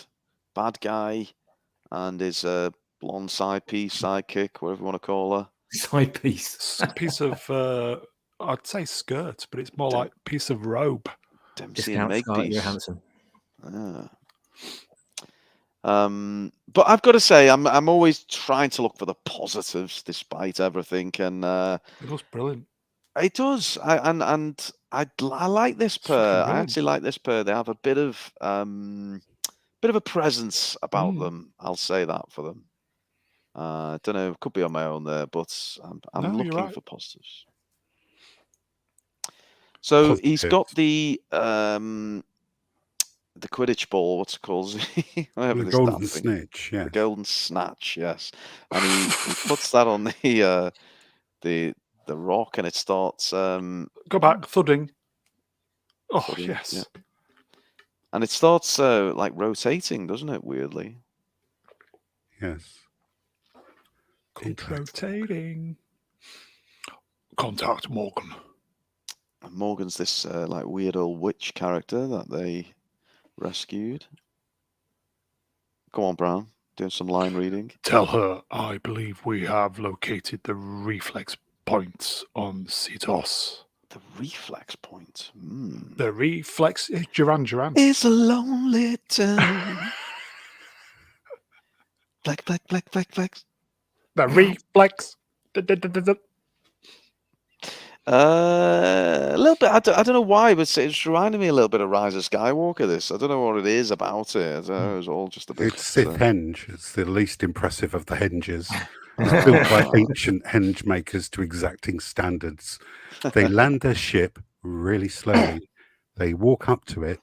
[SPEAKER 1] bad guy and his blonde sidekick, whatever you want to call her.
[SPEAKER 3] Side piece.
[SPEAKER 4] It's a piece of, I'd say skirt, but it's more like piece of robe.
[SPEAKER 1] Dempsey and Makepeace.
[SPEAKER 3] Johansson.
[SPEAKER 1] But I've got to say, I'm always trying to look for the positives despite everything, and
[SPEAKER 4] it looks brilliant.
[SPEAKER 1] It does, I like this pair. I actually like this pair. They have a bit of a presence about them. I'll say that for them. I don't know. Could be on my own there, but I'm looking for positives. So he's got the Quidditch ball. What's it called?
[SPEAKER 2] The golden snitch. Yeah.
[SPEAKER 1] The golden snatch. Yes, and he puts that on the rock, and it starts.
[SPEAKER 4] Go back, thudding. Oh, thudding, yes.
[SPEAKER 1] Yeah. And it starts like rotating, doesn't it? Weirdly.
[SPEAKER 2] Yes.
[SPEAKER 4] It's rotating. Contact Morgan.
[SPEAKER 1] And Morgan's this like weird old witch character that they rescued. Come on, Brown. Doing some line reading.
[SPEAKER 4] Tell her I believe we have located the reflex points on Cetos.
[SPEAKER 1] The reflex point.
[SPEAKER 4] The reflex. Duran.
[SPEAKER 1] It's a lonely town. Flex.
[SPEAKER 4] The reflex.
[SPEAKER 1] A little bit. I don't know why, but it's reminding me a little bit of Rise of Skywalker. This. I don't know what it is about it. I don't know, it's all just a bit.
[SPEAKER 2] It's Sith Henge. It's the least impressive of the henges. It's built by ancient henge makers to exacting standards. They land their ship really slowly. They walk up to it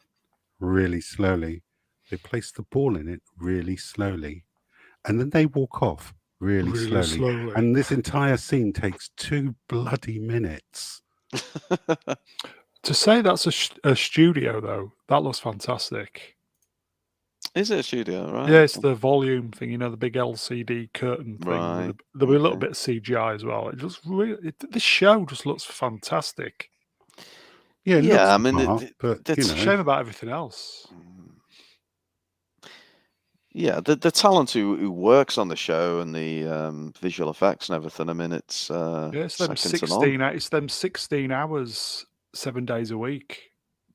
[SPEAKER 2] really slowly. They place the ball in it really slowly. And then they walk off really slowly. And this entire scene takes 2 bloody minutes.
[SPEAKER 4] To say that's a studio, though, that looks fantastic.
[SPEAKER 1] Is it a studio, right?
[SPEAKER 4] Yeah, it's the volume thing, the big LCD curtain thing.
[SPEAKER 1] Right.
[SPEAKER 4] There'll be a little bit of CGI as well. It just really, this show just looks fantastic.
[SPEAKER 2] Yeah, it
[SPEAKER 1] Yeah,
[SPEAKER 2] looks
[SPEAKER 1] I mean,
[SPEAKER 2] smart, but
[SPEAKER 4] It's a shame about everything else.
[SPEAKER 1] Yeah, the talent who works on the show and the visual effects and everything. I mean, it's
[SPEAKER 4] It's them
[SPEAKER 1] second to none.
[SPEAKER 4] 16. It's them 16 hours, 7 days a week.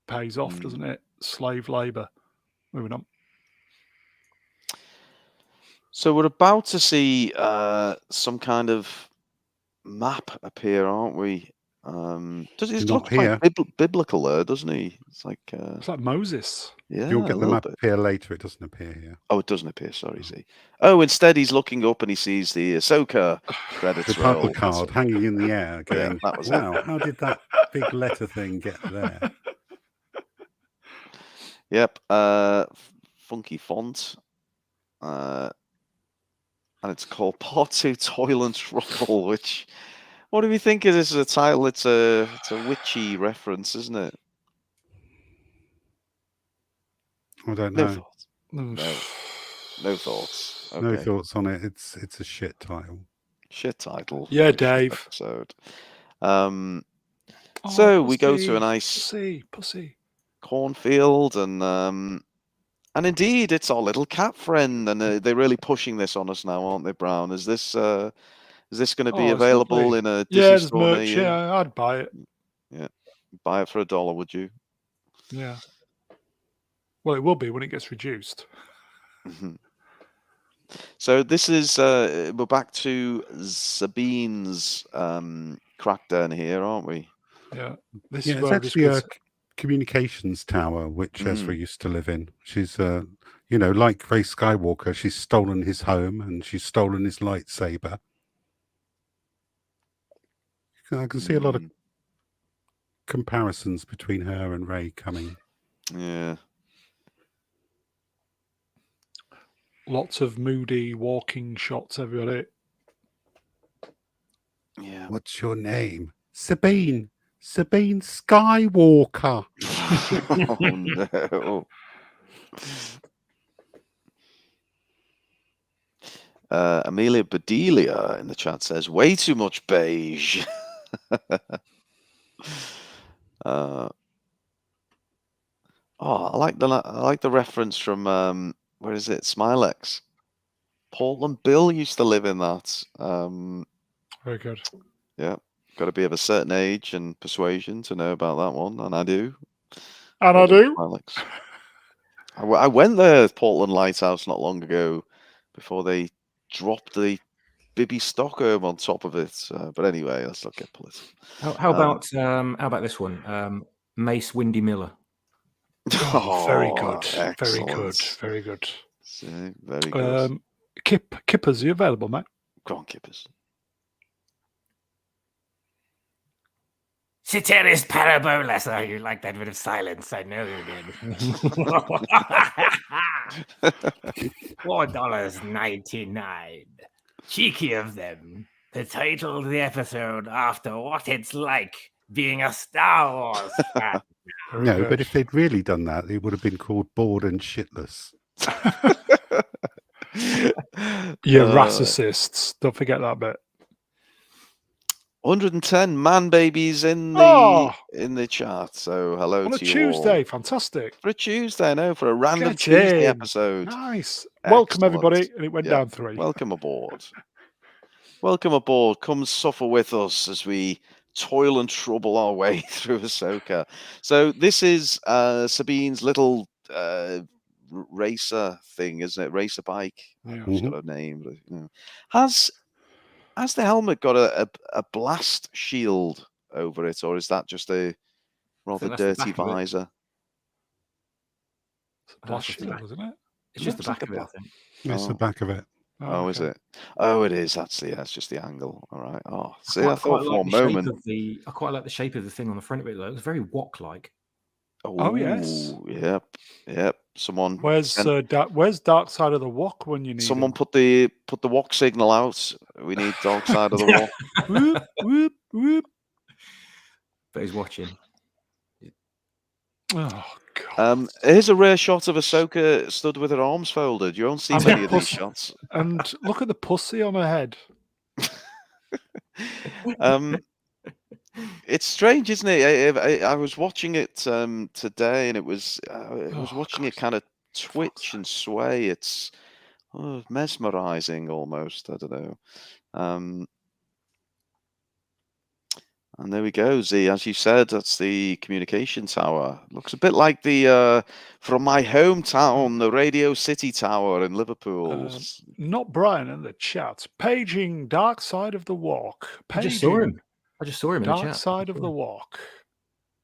[SPEAKER 4] Pays off, doesn't it? Slave labor. Moving on.
[SPEAKER 1] So we're about to see some kind of map appear, aren't we? It looks quite biblical there, doesn't he? It's like
[SPEAKER 4] Moses.
[SPEAKER 1] Yeah,
[SPEAKER 2] you'll get the map appear later. It doesn't appear here.
[SPEAKER 1] Oh, it doesn't appear. Sorry, Z. Oh, instead he's looking up and he sees the Ahsoka credits
[SPEAKER 2] The title
[SPEAKER 1] roll.
[SPEAKER 2] card hanging in the air, going,
[SPEAKER 1] that was
[SPEAKER 2] "Wow, how did that big letter thing get there?"
[SPEAKER 1] Yep. Funky font. And it's called Part 2 Toil and Trouble, which, what do we think of this as a title? It's a witchy reference, isn't it?
[SPEAKER 2] I don't know.
[SPEAKER 1] No thoughts. No thoughts. Okay.
[SPEAKER 2] No thoughts on it. It's a shit title.
[SPEAKER 1] Shit title.
[SPEAKER 4] Yeah, Dave.
[SPEAKER 1] Episode. So we go to a nice
[SPEAKER 4] pussy
[SPEAKER 1] cornfield, and indeed it's our little cat friend, and they're really pushing this on us now, aren't they, Brown? Is this going to be available in a Disney store
[SPEAKER 4] merch,
[SPEAKER 1] near you?
[SPEAKER 4] Yeah, I'd buy it.
[SPEAKER 1] Yeah, buy it for $1, would you?
[SPEAKER 4] Yeah. Well, it will be when it gets reduced.
[SPEAKER 1] So this is we're back to Sabine's crackdown here, aren't we?
[SPEAKER 4] Yeah.
[SPEAKER 2] It's actually a communications tower which Ezra used to live in. She's like Rey Skywalker, she's stolen his home and she's stolen his lightsaber. I can see a lot of comparisons between her and Rey coming.
[SPEAKER 1] Yeah.
[SPEAKER 4] Lots of moody walking shots, everybody.
[SPEAKER 1] Yeah.
[SPEAKER 2] What's your name? Sabine. Sabine Skywalker.
[SPEAKER 1] Oh no. Amelia Bedelia in the chat says, way too much beige. I like the reference from where is it? Smilex. Portland Bill used to live in that.
[SPEAKER 4] Very good.
[SPEAKER 1] Yeah, got to be of a certain age and persuasion to know about that one, and I do.
[SPEAKER 4] And I do.
[SPEAKER 1] Smilex. I went there, Portland Lighthouse, not long ago, before they dropped the Bibby Stockholm on top of it. But anyway, let's not get political.
[SPEAKER 5] How about this one? Mace Windy Miller.
[SPEAKER 4] Very good.
[SPEAKER 1] Excellent.
[SPEAKER 4] Very good.
[SPEAKER 1] See, very good.
[SPEAKER 4] Kippers, are you available, mate?
[SPEAKER 1] Go on, Kippers.
[SPEAKER 3] Ceteris Parabolas. Oh, you like that bit of silence. I know you did. $4.99. Cheeky of them to title the episode after what it's like being a Star Wars fan.
[SPEAKER 2] No, but if they'd really done that, it would have been called Bored and Shitless.
[SPEAKER 4] Racists. Don't forget that bit.
[SPEAKER 1] 110 man babies in the chat. So hello
[SPEAKER 4] on
[SPEAKER 1] to
[SPEAKER 4] a
[SPEAKER 1] you
[SPEAKER 4] Tuesday.
[SPEAKER 1] all.
[SPEAKER 4] Fantastic.
[SPEAKER 1] For a Tuesday, no, for a random
[SPEAKER 4] Get
[SPEAKER 1] Tuesday
[SPEAKER 4] in.
[SPEAKER 1] episode.
[SPEAKER 4] Nice.
[SPEAKER 1] Excellent.
[SPEAKER 4] Welcome everybody, and it went down 3.
[SPEAKER 1] Welcome aboard. Welcome aboard. Come suffer with us as we toil and trouble our way through Ahsoka. So this is Sabine's little racer thing, isn't it? Racer bike.
[SPEAKER 4] Yeah.
[SPEAKER 1] It's got a name. But, Has the helmet got a blast shield over it, or is that just a rather
[SPEAKER 5] that's the
[SPEAKER 1] dirty
[SPEAKER 5] back of it.
[SPEAKER 1] visor?
[SPEAKER 4] It's a
[SPEAKER 5] That's
[SPEAKER 4] blast
[SPEAKER 5] just the
[SPEAKER 4] shield,
[SPEAKER 5] back.
[SPEAKER 4] isn't it?
[SPEAKER 5] It's just the
[SPEAKER 1] Looks like
[SPEAKER 5] back of
[SPEAKER 1] a
[SPEAKER 5] it, I
[SPEAKER 1] bit.
[SPEAKER 5] think.
[SPEAKER 2] It's the
[SPEAKER 1] Oh.
[SPEAKER 2] back of it.
[SPEAKER 1] Oh, is
[SPEAKER 4] okay.
[SPEAKER 1] it? Oh, it is actually. Yeah, it's just the angle. All right. Oh, see, I
[SPEAKER 5] quite
[SPEAKER 1] thought for
[SPEAKER 5] like
[SPEAKER 1] one
[SPEAKER 5] the shape
[SPEAKER 1] moment.
[SPEAKER 5] of the. I quite like the shape of the thing on the front of it. Though. It was very wok-like.
[SPEAKER 4] Oh, yes.
[SPEAKER 1] Yep, yep. Someone
[SPEAKER 4] Where's
[SPEAKER 1] sent,
[SPEAKER 4] where's Dark Side of the Wok when you need
[SPEAKER 1] someone
[SPEAKER 4] him?
[SPEAKER 1] put the walk signal out. We need dark side of the walk.
[SPEAKER 4] Whoop, whoop, whoop.
[SPEAKER 5] But he's watching.
[SPEAKER 4] Oh, God.
[SPEAKER 1] Here's a rare shot of Ahsoka stood with her arms folded. You won't see
[SPEAKER 4] And
[SPEAKER 1] many
[SPEAKER 4] the
[SPEAKER 1] of these
[SPEAKER 4] pussy-
[SPEAKER 1] shots.
[SPEAKER 4] And look at the pussy on her head.
[SPEAKER 1] It's strange, isn't it? I was watching it today, and it was I was
[SPEAKER 4] Oh,
[SPEAKER 1] watching it
[SPEAKER 4] God.
[SPEAKER 1] kind of twitch and sway. It's mesmerizing almost. I don't know. And there we go, Z. As you said, that's the communication tower. Looks a bit like the from my hometown, the Radio City Tower in Liverpool.
[SPEAKER 4] Not Brian in the chat. Paging Dark Side of the Walk.
[SPEAKER 5] I just saw
[SPEAKER 4] Paging
[SPEAKER 5] him. I just saw him in the
[SPEAKER 4] Dark
[SPEAKER 5] chat.
[SPEAKER 4] Side of the Walk.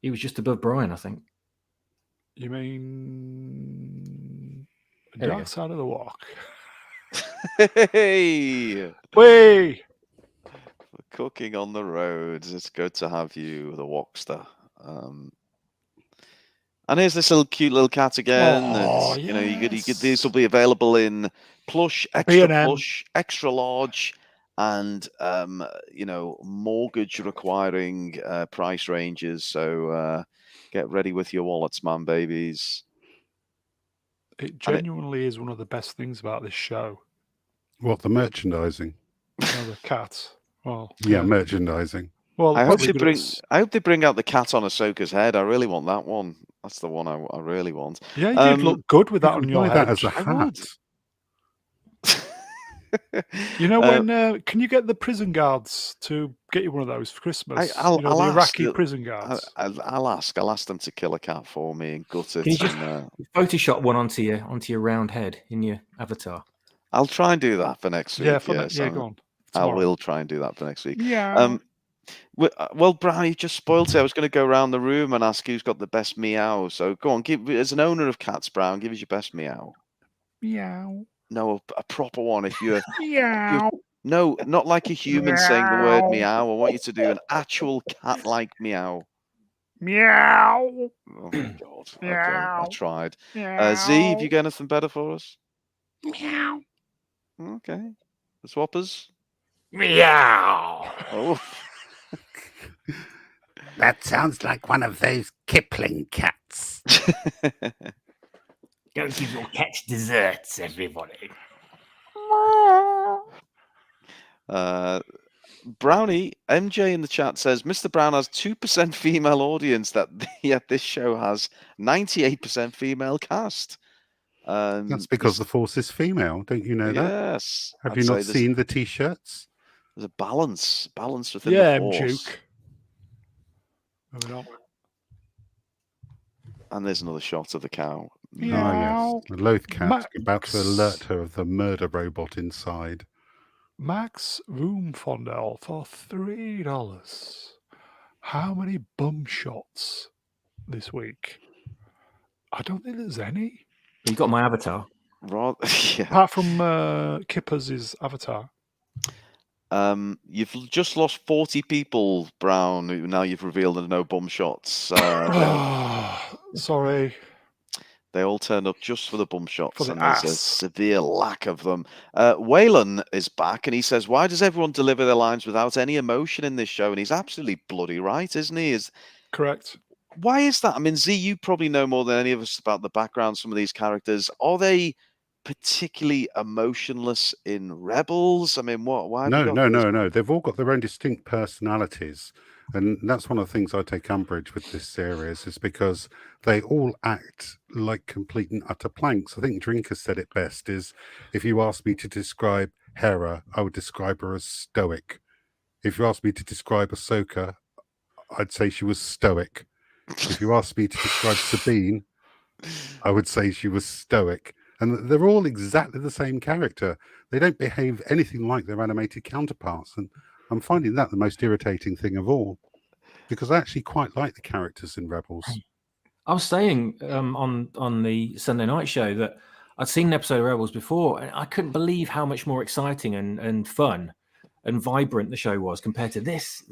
[SPEAKER 5] He was just above Brian, I think.
[SPEAKER 4] You mean
[SPEAKER 5] There we
[SPEAKER 4] Dark
[SPEAKER 5] go.
[SPEAKER 4] Side of the Walk?
[SPEAKER 1] Hey,
[SPEAKER 4] Way!
[SPEAKER 1] cooking on the roads. It's good to have you, the Walkster. And here's this cute little cat again.
[SPEAKER 4] Oh,
[SPEAKER 1] You know, you could
[SPEAKER 4] yes.
[SPEAKER 1] these will be available in plush, extra
[SPEAKER 4] B&M.
[SPEAKER 1] plush, extra large, and you know, mortgage requiring price ranges. So get ready with your wallets, man, babies.
[SPEAKER 4] It genuinely is one of the best things about this show.
[SPEAKER 2] What, the merchandising?
[SPEAKER 4] No, the cat. Well,
[SPEAKER 2] Yeah, merchandising.
[SPEAKER 4] Well,
[SPEAKER 1] I hope
[SPEAKER 4] probably
[SPEAKER 1] they
[SPEAKER 4] good
[SPEAKER 1] bring.
[SPEAKER 4] at
[SPEAKER 1] I hope they bring out the cat on Ahsoka's head. I really want that one. That's the one I really want.
[SPEAKER 4] Yeah, you'd look good with that
[SPEAKER 2] You
[SPEAKER 4] on
[SPEAKER 2] could
[SPEAKER 4] your
[SPEAKER 2] buy
[SPEAKER 4] head.
[SPEAKER 2] that as a
[SPEAKER 1] I would.
[SPEAKER 2] hat.
[SPEAKER 4] You know when? Can you get the prison guards to get you one of those for Christmas?
[SPEAKER 1] I'll
[SPEAKER 4] the
[SPEAKER 1] ask.
[SPEAKER 4] Iraqi prison guards.
[SPEAKER 1] I'll ask. I'll ask them to kill a cat for me and gut it.
[SPEAKER 5] Can you just
[SPEAKER 1] and,
[SPEAKER 5] Photoshop one onto your round head in your avatar?
[SPEAKER 1] I'll try and do that for next week.
[SPEAKER 4] Yeah,
[SPEAKER 1] Go
[SPEAKER 4] on.
[SPEAKER 1] I
[SPEAKER 4] Tomorrow.
[SPEAKER 1] will try and do that for next week.
[SPEAKER 4] Yeah.
[SPEAKER 1] Well, Brian, you just spoiled it. I was going to go around the room and ask who's got the best meow. So go on, as an owner of cats, Brown, give us your best meow.
[SPEAKER 4] Meow.
[SPEAKER 1] No, a proper one. If you're
[SPEAKER 4] Meow.
[SPEAKER 1] no, not like a human saying the word meow. I want you to do an actual cat-like meow.
[SPEAKER 4] Meow.
[SPEAKER 1] Oh my god. Okay, I
[SPEAKER 4] Meow.
[SPEAKER 1] tried.
[SPEAKER 4] Meow.
[SPEAKER 1] Z, have you got anything better for us?
[SPEAKER 4] Meow.
[SPEAKER 1] Okay. The swappers.
[SPEAKER 3] Meow.
[SPEAKER 1] Oh.
[SPEAKER 2] That sounds like one of those Kipling cats.
[SPEAKER 3] Go give your cats desserts, everybody.
[SPEAKER 1] Brownie, MJ in the chat says Mr. Brown has 2% female audience, yet this show has 98% female cast.
[SPEAKER 2] That's because the Force is female. Don't you know that?
[SPEAKER 1] Yes.
[SPEAKER 2] Have you not seen the T-shirts?
[SPEAKER 1] There's a balance within the Force.
[SPEAKER 4] Duke. Moving on.
[SPEAKER 1] And there's another shot of the cow.
[SPEAKER 4] Meow.
[SPEAKER 2] Oh, yes. The loath cat about to
[SPEAKER 4] Max.
[SPEAKER 2] alert her of the murder robot inside.
[SPEAKER 4] Max Roomfondel for $3. How many bum shots this week? I don't think there's any.
[SPEAKER 5] You got my avatar.
[SPEAKER 1] Yeah.
[SPEAKER 4] Apart from Kipper's avatar.
[SPEAKER 1] You've just lost 40 people, Brown. Now you've revealed there are no bum shots.
[SPEAKER 4] Sorry.
[SPEAKER 1] They all turned up just for the bum shots,
[SPEAKER 4] For the
[SPEAKER 1] and there's a
[SPEAKER 4] ass.
[SPEAKER 1] severe lack of them. Waylon is back, and he says, "Why does everyone deliver their lines without any emotion in this show?" And he's absolutely bloody right, isn't he?
[SPEAKER 4] Correct.
[SPEAKER 1] Why is that? I mean, Z, you probably know more than any of us about the background of some of these characters. Are they particularly emotionless in Rebels? I mean, why?
[SPEAKER 2] No. They've all got their own distinct personalities. And that's one of the things I take umbrage with this series, is because they all act like complete and utter planks. I think Drinker said it best, is if you asked me to describe Hera, I would describe her as stoic. If you asked me to describe Ahsoka, I'd say she was stoic. If you asked me to describe Sabine, I would say she was stoic. And they're all exactly the same character. They don't behave anything like their animated counterparts. And I'm finding that the most irritating thing of all. because I actually quite like the characters in Rebels.
[SPEAKER 5] I was saying on the Sunday night show that I'd seen an episode of Rebels before, and I couldn't believe how much more exciting and fun and vibrant the show was compared to this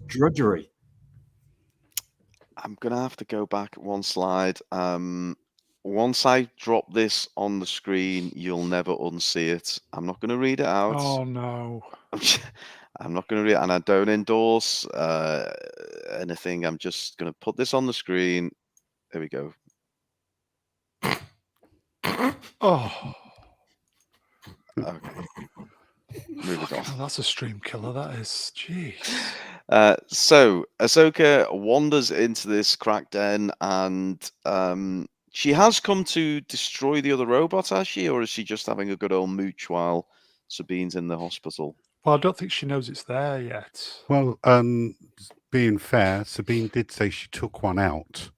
[SPEAKER 5] drudgery.
[SPEAKER 1] I'm gonna have to go back one slide. Once I drop this on the screen, you'll never unsee it. I'm not going to read it out.
[SPEAKER 4] Oh no!
[SPEAKER 1] I'm not going to read it, and I don't endorse anything. I'm just going to put this on the screen. There we go.
[SPEAKER 4] Oh,
[SPEAKER 1] Okay. Moving on.
[SPEAKER 4] oh, that's a stream killer. That is, jeez.
[SPEAKER 1] So Ahsoka wanders into this crack den, and she has come to destroy the other robots, has she, or is she just having a good old mooch while Sabine's in the hospital?
[SPEAKER 4] Well, I don't think she knows it's there yet.
[SPEAKER 2] Well, being fair, Sabine did say she took one out.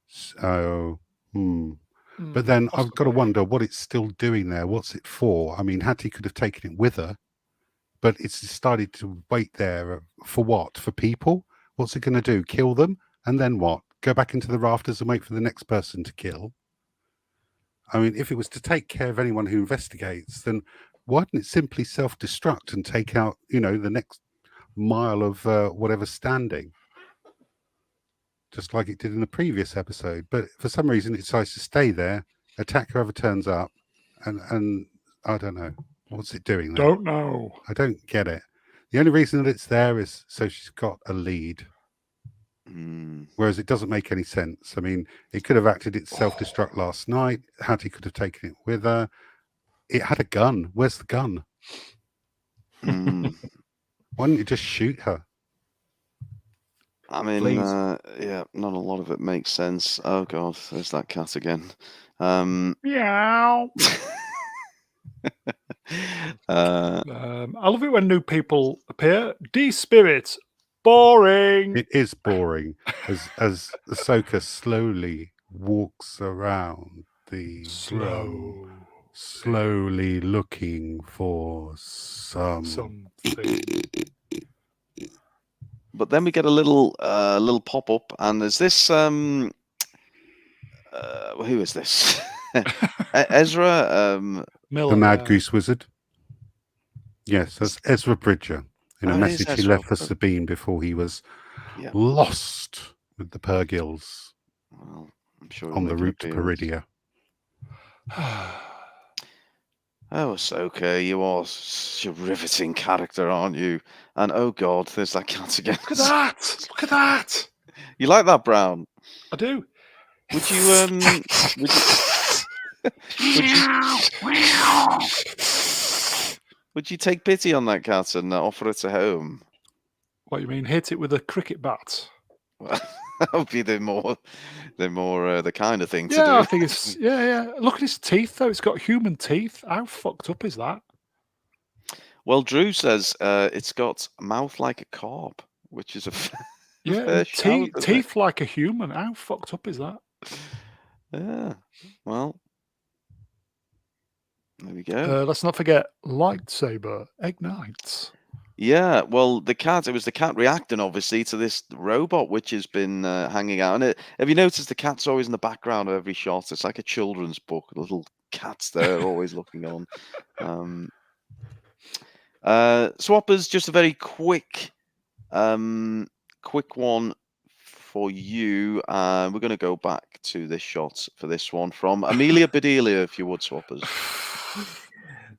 [SPEAKER 2] So, but then I've got to wonder what it's still doing there. What's it for? I mean, Hattie could have taken it with her, but it's decided to wait there for what? For people? What's it going to do? Kill them? And then what? Go back into the rafters and wait for the next person to kill? I mean, if it was to take care of anyone who investigates, then why didn't it simply self-destruct and take out, the next mile of whatever's standing? Just like it did in the previous episode. But for some reason, it decides to stay there, attack whoever turns up, and I don't know. What's it doing there?
[SPEAKER 4] Don't know.
[SPEAKER 2] I don't get it. The only reason that it's there is so she's got a lead. Whereas it doesn't make any sense. I mean, it could have acted its self-destruct last night. Hattie could have taken it with her. It had a gun. Where's the gun? Why didn't you just shoot her?
[SPEAKER 1] I mean, yeah, not a lot of it makes sense. Oh God, there's that cat again.
[SPEAKER 4] Meow. I love it when new people appear. D-Spirit. Boring.
[SPEAKER 2] It is boring as Ahsoka slowly walks around the room, slowly looking for
[SPEAKER 4] something.
[SPEAKER 1] But then we get a little pop up, and there's this who is this? Ezra
[SPEAKER 4] Miller,
[SPEAKER 2] the Mad Goose Wizard. Yes, that's Ezra Bridger. In a message he left for Sabine before he was lost with the Purgils
[SPEAKER 1] I'm sure
[SPEAKER 2] on the route to Peridia.
[SPEAKER 1] Oh, Ahsoka, you are such a riveting character, aren't you? And oh God, there's that cat again.
[SPEAKER 4] Look at that! Look at that!
[SPEAKER 1] You like that, Brown?
[SPEAKER 4] I do.
[SPEAKER 1] Would you would you take pity on that cat and offer it a home?
[SPEAKER 4] What you mean? Hit it with a cricket bat?
[SPEAKER 1] Well, that would be the kind of thing to
[SPEAKER 4] do. I think it's yeah. Look at his teeth, though. It's got human teeth. How fucked up is that?
[SPEAKER 1] Well, Drew says it's got a mouth like a carp, which is a fair shout,
[SPEAKER 4] teeth like a human. How fucked up is that?
[SPEAKER 1] Yeah. Well, there we go.
[SPEAKER 4] Let's not forget lightsaber ignites.
[SPEAKER 1] Yeah, well, it was the cat reacting, obviously, to this robot which has been hanging out. And have you noticed the cat's always in the background of every shot? It's like a children's book. Little cats there always looking on. Swappers, just a very quick one for you. We're going to go back to this shot for this one from Amelia Bedelia, if you would, Swappers.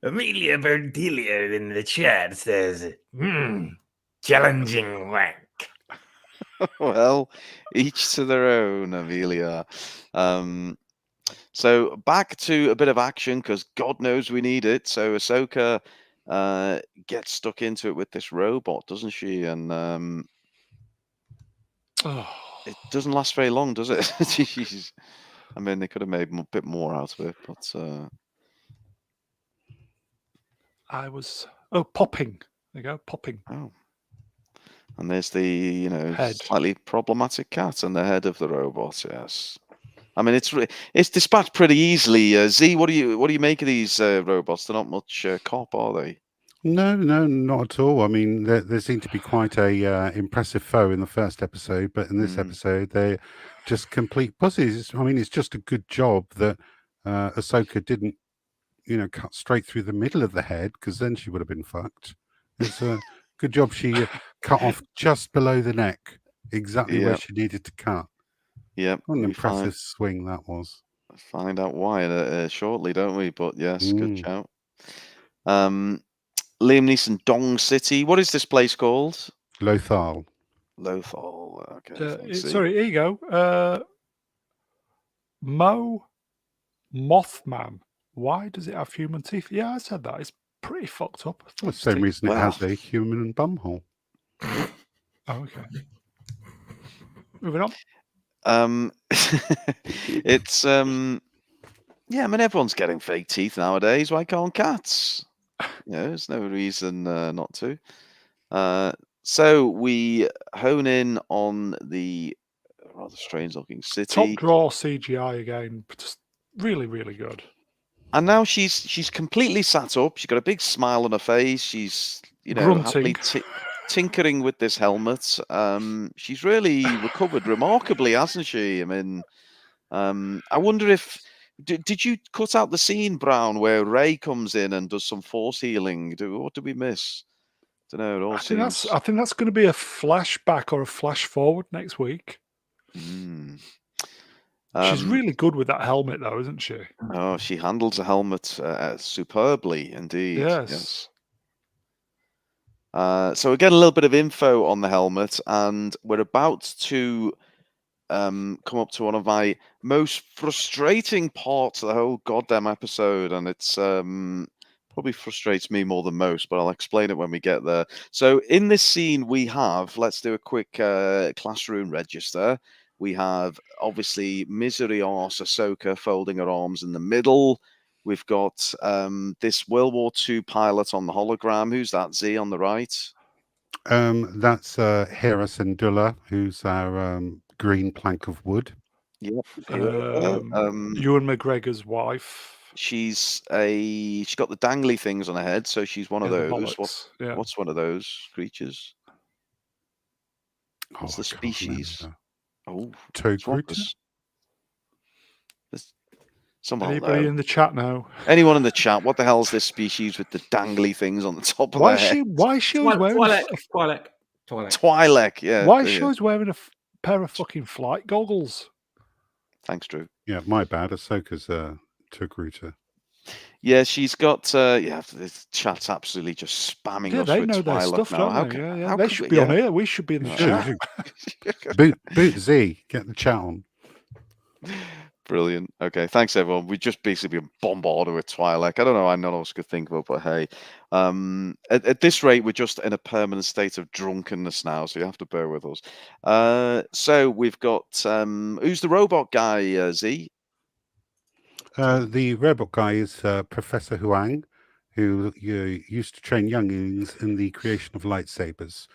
[SPEAKER 3] Amelia Bedelia in the chat says, challenging wank.
[SPEAKER 1] Well, each to their own, Amelia. So back to a bit of action, because God knows we need it. So Ahsoka gets stuck into it with this robot, doesn't she? And it doesn't last very long, does it? Jeez. I mean, they could have made a bit more out of it, but
[SPEAKER 4] I was popping. There you go, popping.
[SPEAKER 1] Oh, and there's the
[SPEAKER 4] head.
[SPEAKER 1] Slightly problematic cat and the head of the robot. Yes, I mean it's dispatched pretty easily. Z, what do you make of these robots? They're not much cop, are they?
[SPEAKER 2] No, not at all. I mean, there seemed to be quite a impressive foe in the first episode, but in this episode, they're just complete pussies. I mean, it's just a good job that Ahsoka didn't, cut straight through the middle of the head, because then she would have been fucked. It's a good job she cut off just below the neck, exactly where she needed to cut.
[SPEAKER 1] Yep.
[SPEAKER 2] What an impressive swing that was.
[SPEAKER 1] Find out why shortly, don't we? But yes, good shout. Liam Neeson, Dong City. What is this place called?
[SPEAKER 2] Lothal.
[SPEAKER 1] Okay.
[SPEAKER 4] Sorry, here you go. Mothman. Why does it have human teeth? Yeah, I said that. It's pretty fucked up.
[SPEAKER 2] Well, the same reason it has a human bumhole.
[SPEAKER 4] Oh, okay. Moving on.
[SPEAKER 1] It's yeah, I mean, everyone's getting fake teeth nowadays. Why can't cats? There's no reason not to. So we hone in on the rather strange looking city.
[SPEAKER 4] Top draw CGI again. Just really, really good.
[SPEAKER 1] And now she's completely sat up. She's got a big smile on her face. She's happily tinkering with this helmet. She's really recovered remarkably, hasn't she? I mean, I wonder if did you cut out the scene, Brown, where Rey comes in and does some force healing? What did we miss? I don't know. It all seems.
[SPEAKER 4] I think that's going to be a flashback or a flash forward next week. She's really good with that helmet, though, isn't she?
[SPEAKER 1] Oh, she handles a helmet superbly, indeed. Yes. So we get a little bit of info on the helmet, and we're about to come up to one of my most frustrating parts of the whole goddamn episode, and it's probably frustrates me more than most, but I'll explain it when we get there. So in this scene we have, let's do a quick classroom register. We have obviously misery arse Ahsoka folding her arms in the middle. We've got this World War II pilot on the hologram. Who's that, Z, on the right?
[SPEAKER 2] That's Hera Syndulla, who's our green plank of wood.
[SPEAKER 1] Yep.
[SPEAKER 4] Ewan McGregor's wife.
[SPEAKER 1] She's got the dangly things on her head, so she's one of those. What's one of those creatures? What's the species?
[SPEAKER 2] Togruta?
[SPEAKER 4] Anybody in the chat now?
[SPEAKER 1] Anyone in the chat? What the hell is this species with the dangly things on the top of their head?
[SPEAKER 4] Why is she always wearing
[SPEAKER 5] Twi'lek?
[SPEAKER 1] Yeah.
[SPEAKER 4] Why is she always wearing a pair of fucking flight goggles?
[SPEAKER 1] Thanks, Drew.
[SPEAKER 2] Yeah, my bad. Ahsoka's Togruta.
[SPEAKER 1] Yeah, she's got. The chat's absolutely just spamming us.
[SPEAKER 4] They know
[SPEAKER 1] their
[SPEAKER 4] stuff,
[SPEAKER 1] now.
[SPEAKER 4] don't they? They should be on here. We should be in the chat.
[SPEAKER 2] Boot Z, get the chat on.
[SPEAKER 1] Brilliant. Okay, thanks everyone. We just basically been bombarded with Twi'lek. I don't know. I none of us could think of it, but hey, at this rate, we're just in a permanent state of drunkenness now, so you have to bear with us. So we've got who's the robot guy? Z.
[SPEAKER 2] The robot guy is Professor Huang, who used to train younglings in the creation of lightsabers,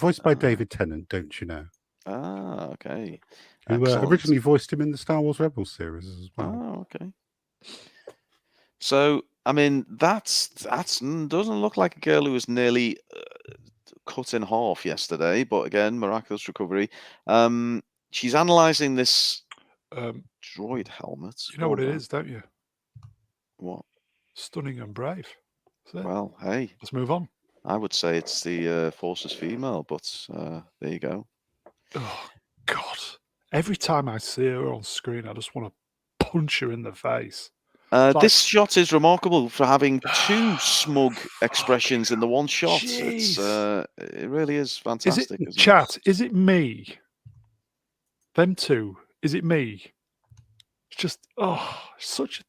[SPEAKER 2] voiced by David Tennant, don't you know?
[SPEAKER 1] Ah, okay.
[SPEAKER 2] Who originally voiced him in the Star Wars Rebels series as well.
[SPEAKER 1] Oh, okay. So, I mean, that's doesn't look like a girl who was nearly cut in half yesterday, but again, miraculous recovery. She's analysing this droid helmet.
[SPEAKER 4] You know what it is, don't you?
[SPEAKER 1] What?
[SPEAKER 4] Stunning and brave.
[SPEAKER 1] Well, hey.
[SPEAKER 4] Let's move on.
[SPEAKER 1] I would say it's the Force's female, but there you go.
[SPEAKER 4] Oh, God. Every time I see her on screen, I just want to punch her in the face.
[SPEAKER 1] This shot is remarkable for having two smug expressions in the one shot. It's, it really is fantastic.
[SPEAKER 4] Is it me? Them two. Is it me? It's just, such a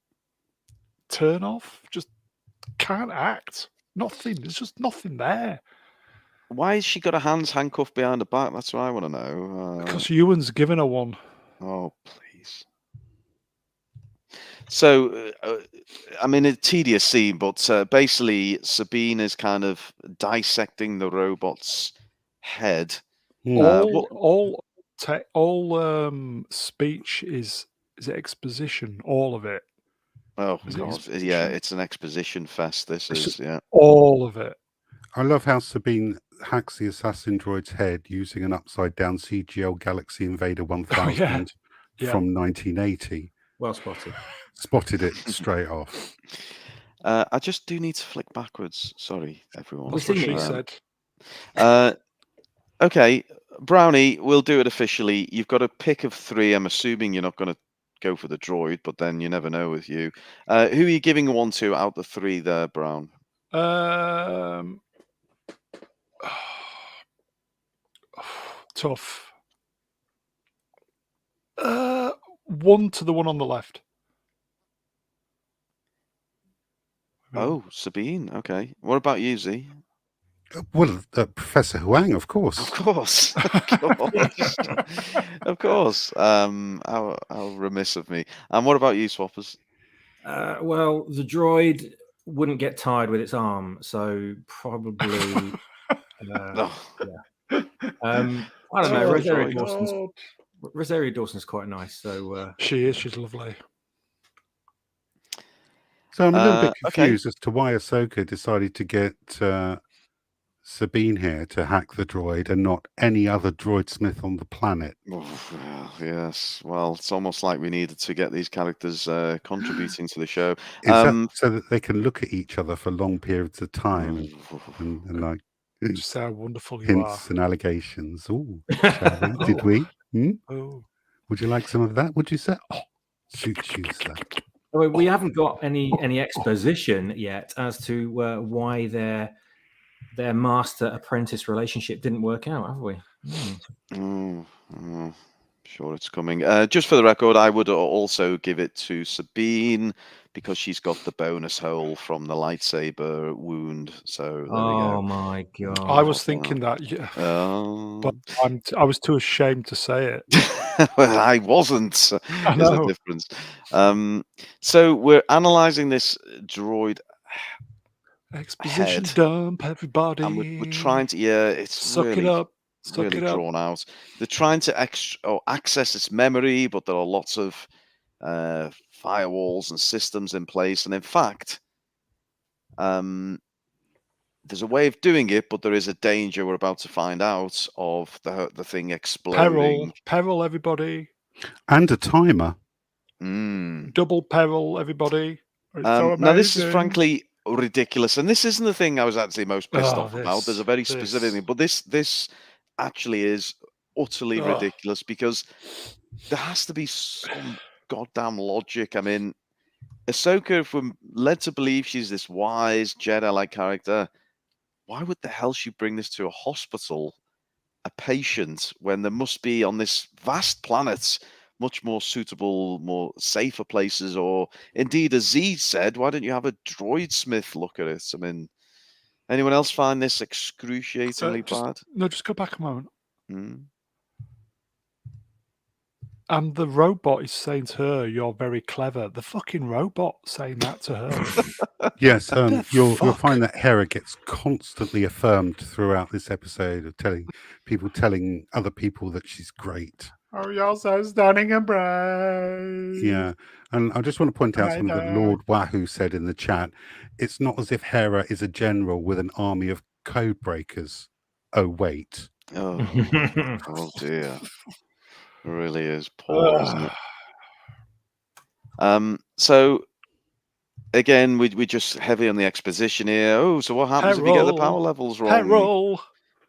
[SPEAKER 4] turn off. Just can't act. Nothing. There's just nothing there.
[SPEAKER 1] Why has she got her hands handcuffed behind her back? That's what I want to know.
[SPEAKER 4] Because Ewan's given her one.
[SPEAKER 1] Oh, please. So, I mean, a tedious scene, but basically Sabine is kind of dissecting the robot's head.
[SPEAKER 4] All speech is exposition, all of it.
[SPEAKER 1] Oh
[SPEAKER 4] Is it
[SPEAKER 1] god,
[SPEAKER 4] Exposition?
[SPEAKER 1] yeah, it's an exposition fest. This
[SPEAKER 4] It's
[SPEAKER 1] is,
[SPEAKER 4] just
[SPEAKER 1] yeah.
[SPEAKER 4] all of it.
[SPEAKER 2] I love how Sabine hacks the assassin droid's head using an upside-down CGL Galaxy Invader 1000
[SPEAKER 4] Yeah.
[SPEAKER 2] from 1980.
[SPEAKER 5] Well spotted.
[SPEAKER 2] Spotted it straight off.
[SPEAKER 1] I just do need to flick backwards. Sorry, everyone.
[SPEAKER 4] That's what
[SPEAKER 5] seen
[SPEAKER 4] she
[SPEAKER 5] it.
[SPEAKER 4] said.
[SPEAKER 1] Okay, Brownie, we'll do it officially. You've got a pick of 3. I'm assuming you're not going to go for the droid, but then you never know with you. Who are you giving one to out the 3 there, Brown?
[SPEAKER 4] Tough. One to the one on the left.
[SPEAKER 1] Oh, Sabine. Okay. What about you, Z?
[SPEAKER 2] Well, Professor Huang, of course.
[SPEAKER 1] Of course. Of course. Of course. How remiss of me. And what about you, Swappers?
[SPEAKER 5] Well, the droid wouldn't get tired with its arm, so probably.
[SPEAKER 1] Oh,
[SPEAKER 5] I don't know.
[SPEAKER 1] Oh,
[SPEAKER 5] Rosario
[SPEAKER 1] droid.
[SPEAKER 5] Dawson's quite nice. So
[SPEAKER 4] She is. She's lovely.
[SPEAKER 2] So I'm a little bit
[SPEAKER 1] okay.
[SPEAKER 2] confused as to why Ahsoka decided to get Sabine here to hack the droid and not any other droid smith on the planet.
[SPEAKER 1] Oh, yes. Well, it's almost like we needed to get these characters contributing to the show.
[SPEAKER 2] Is that so that they can look at each other for long periods of time and like
[SPEAKER 4] Just how wonderful you
[SPEAKER 2] hints and allegations? Oh, shall we? Did we?
[SPEAKER 4] Oh.
[SPEAKER 2] Would you like some of that? Would you say? Oh, choose that.
[SPEAKER 5] we haven't got any exposition yet as to why their master apprentice relationship didn't work out, have we?
[SPEAKER 1] Sure, it's coming. Just for the record, I would also give it to Sabine because she's got the bonus hole from the lightsaber wound. So there we go.
[SPEAKER 5] Oh my god!
[SPEAKER 4] I was thinking that, yeah, but I was too ashamed to say it.
[SPEAKER 1] Well, I wasn't.
[SPEAKER 4] I
[SPEAKER 1] There's a
[SPEAKER 4] know.
[SPEAKER 1] difference. So we're analyzing this droid.
[SPEAKER 4] Exposition
[SPEAKER 1] head.
[SPEAKER 4] dump, everybody.
[SPEAKER 1] And we're trying to, it's
[SPEAKER 4] Suck
[SPEAKER 1] really,
[SPEAKER 4] it up. Suck
[SPEAKER 1] really
[SPEAKER 4] it up.
[SPEAKER 1] drawn out. They're trying to access its memory, but there are lots of firewalls and systems in place. And in fact, there's a way of doing it, but there is a danger we're about to find out of the thing exploding.
[SPEAKER 4] Peril, everybody.
[SPEAKER 2] And a timer.
[SPEAKER 4] Double peril, everybody.
[SPEAKER 1] Now, this is frankly ridiculous, and this isn't the thing I was actually most pissed off about. There's a very specific thing, but this actually is utterly ridiculous because there has to be some goddamn logic. I mean, Ahsoka, if we're led to believe she's this wise Jedi-like character, why would the hell she bring this to a hospital, a patient, when there must be on this vast planet much more suitable, more safer places, or indeed, as Z said, why don't you have a droid smith look at it? I mean, anyone else find this excruciatingly bad?
[SPEAKER 4] No, just go back a moment. And the robot is saying to her, "You're very clever." The fucking robot saying that to her.
[SPEAKER 2] Yes, you'll find that Hera gets constantly affirmed throughout this episode of telling other people that she's great.
[SPEAKER 4] Oh, you're so stunning and brave.
[SPEAKER 2] Yeah, and I just want to point out something that Lord Wahoo said in the chat. It's not as if Hera is a general with an army of code breakers. Oh, wait.
[SPEAKER 1] Oh, oh dear. It really is poor, isn't it? So, again, we're just heavy on the exposition here. Oh, so what happens if you get the power levels wrong?
[SPEAKER 4] Peril.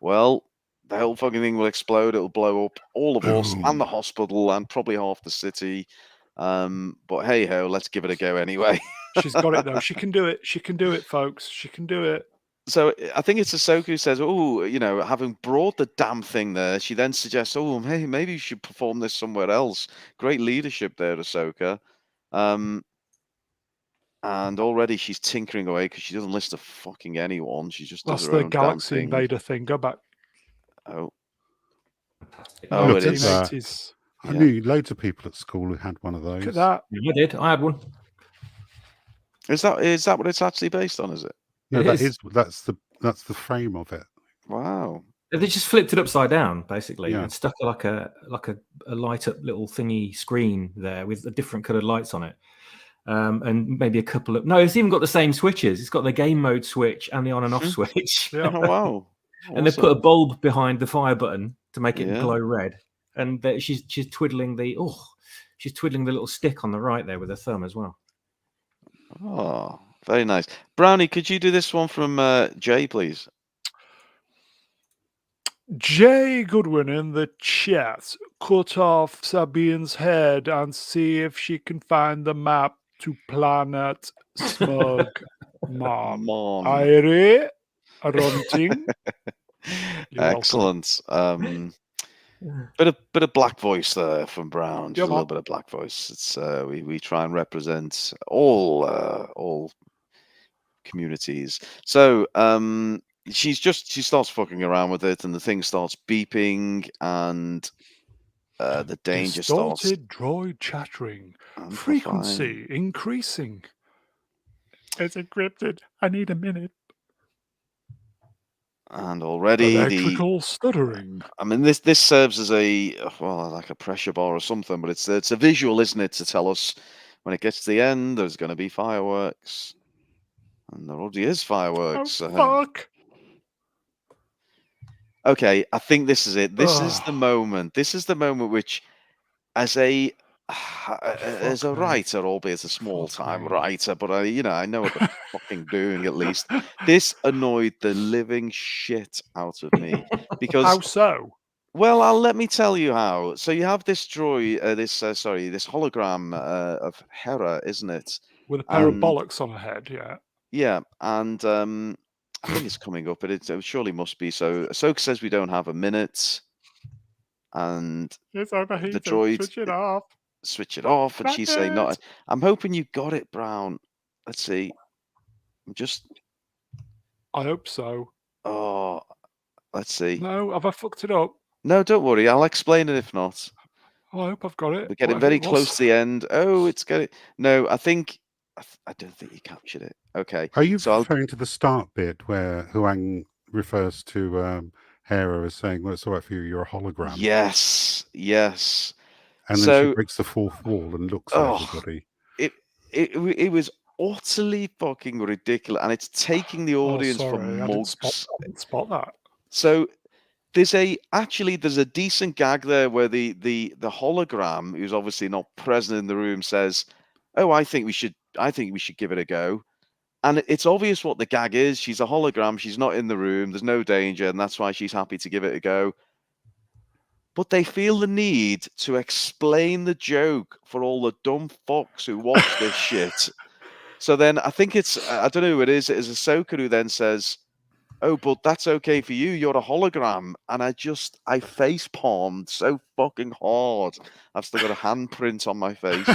[SPEAKER 1] Well, the whole fucking thing will explode. It'll blow up all of us and the hospital and probably half the city. But hey ho, let's give it a go anyway.
[SPEAKER 4] She's got it though. She can do it. She can do it, folks. She can do it.
[SPEAKER 1] So I think it's Ahsoka who says, "Oh, having brought the damn thing there," she then suggests, "Oh, hey, maybe you should perform this somewhere else." Great leadership there, Ahsoka. And already she's tinkering away because she doesn't listen to fucking anyone. She just does
[SPEAKER 4] That's
[SPEAKER 1] her
[SPEAKER 4] the
[SPEAKER 1] own
[SPEAKER 4] Galaxy
[SPEAKER 1] damn thing.
[SPEAKER 4] Invader thing. Go back.
[SPEAKER 1] Oh,
[SPEAKER 2] Look
[SPEAKER 1] it
[SPEAKER 2] at
[SPEAKER 1] is.
[SPEAKER 2] that.
[SPEAKER 4] 1980s.
[SPEAKER 2] I knew loads of people at school who had one of those.
[SPEAKER 4] Look at that.
[SPEAKER 5] I did. I had one.
[SPEAKER 1] Is that what it's actually based on? Is it?
[SPEAKER 2] No,
[SPEAKER 5] It is.
[SPEAKER 2] that's the frame of it.
[SPEAKER 1] Wow.
[SPEAKER 5] They just flipped it upside down, basically,
[SPEAKER 2] Yeah.
[SPEAKER 5] and stuck like a light up little thingy screen there with the different coloured lights on it. and maybe a couple of. No, it's even got the same switches. It's got the game mode switch and the on and off switch.
[SPEAKER 4] Yeah.
[SPEAKER 1] Oh, wow.
[SPEAKER 5] And they put a
[SPEAKER 1] Awesome.
[SPEAKER 5] bulb behind the fire button to make it
[SPEAKER 1] Yeah.
[SPEAKER 5] glow red. And she's twiddling the little stick on the right there with her thumb as well.
[SPEAKER 1] Oh, very nice. Brownie, could you do this one from Jay, please?
[SPEAKER 4] Jay Goodwin in the chat. Cut off Sabine's head and see if she can find the map to planet Smug Mom.
[SPEAKER 1] Mom.
[SPEAKER 4] Irie, Runting. You're
[SPEAKER 1] Excellent. Bit of black voice there from Brown. Just a little bit of black voice. It's we try and represent all communities. So she starts fucking around with it, and the thing starts beeping, and the danger starts.
[SPEAKER 4] Distorted droid chattering. Frequency increasing. It's encrypted. I need a minute.
[SPEAKER 1] And already
[SPEAKER 4] Electrical stuttering.
[SPEAKER 1] I mean, this serves as like a pressure bar or something, but it's a visual, isn't it, to tell us when it gets to the end, there's going to be fireworks, and there already is fireworks.
[SPEAKER 4] Oh, fuck.
[SPEAKER 1] Okay, I think this is it. This is the moment. This is the moment which, as a writer, albeit a small-time writer, but I know what they're fucking doing at least. This annoyed the living shit out of me because.
[SPEAKER 4] How so?
[SPEAKER 1] Well, let me tell you how. So you have this droid, this hologram of Hera, isn't it?
[SPEAKER 4] With a pair of bollocks on her head, yeah.
[SPEAKER 1] Yeah, and I think it's coming up, but it surely must be. So Ahsoka says we don't have a minute, and
[SPEAKER 4] It's overheated.
[SPEAKER 1] the droid
[SPEAKER 4] Switch it off.
[SPEAKER 1] and she's saying no. I'm hoping you got it, Brown. Let's see.
[SPEAKER 4] I hope so.
[SPEAKER 1] Oh, let's see.
[SPEAKER 4] No, have I fucked it up?
[SPEAKER 1] No, don't worry. I'll explain it if not.
[SPEAKER 4] Oh, I hope I've got it.
[SPEAKER 1] We're getting very close to the end. Oh, it's getting. No, I think. I don't think you captured it. Okay.
[SPEAKER 2] Are you referring to the start bit where Huang refers to Hera as saying, "Well, it's all right for you. You're a hologram."
[SPEAKER 1] Yes.
[SPEAKER 2] And then she breaks the fourth wall and looks at everybody.
[SPEAKER 1] It was utterly fucking ridiculous, and it's taking the audience for mugs.
[SPEAKER 4] I didn't spot that.
[SPEAKER 1] So there's a decent gag there where the hologram, who's obviously not present in the room, says, "Oh, I think we should give it a go." And it's obvious what the gag is. She's a hologram. She's not in the room. There's no danger, and that's why she's happy to give it a go. But they feel the need to explain the joke for all the dumb fucks who watch this shit. So then I think I don't know who it is. It is Ahsoka who then says, "Oh, but that's okay for you. You're a hologram." And I face palmed so fucking hard. I've still got a handprint on my face.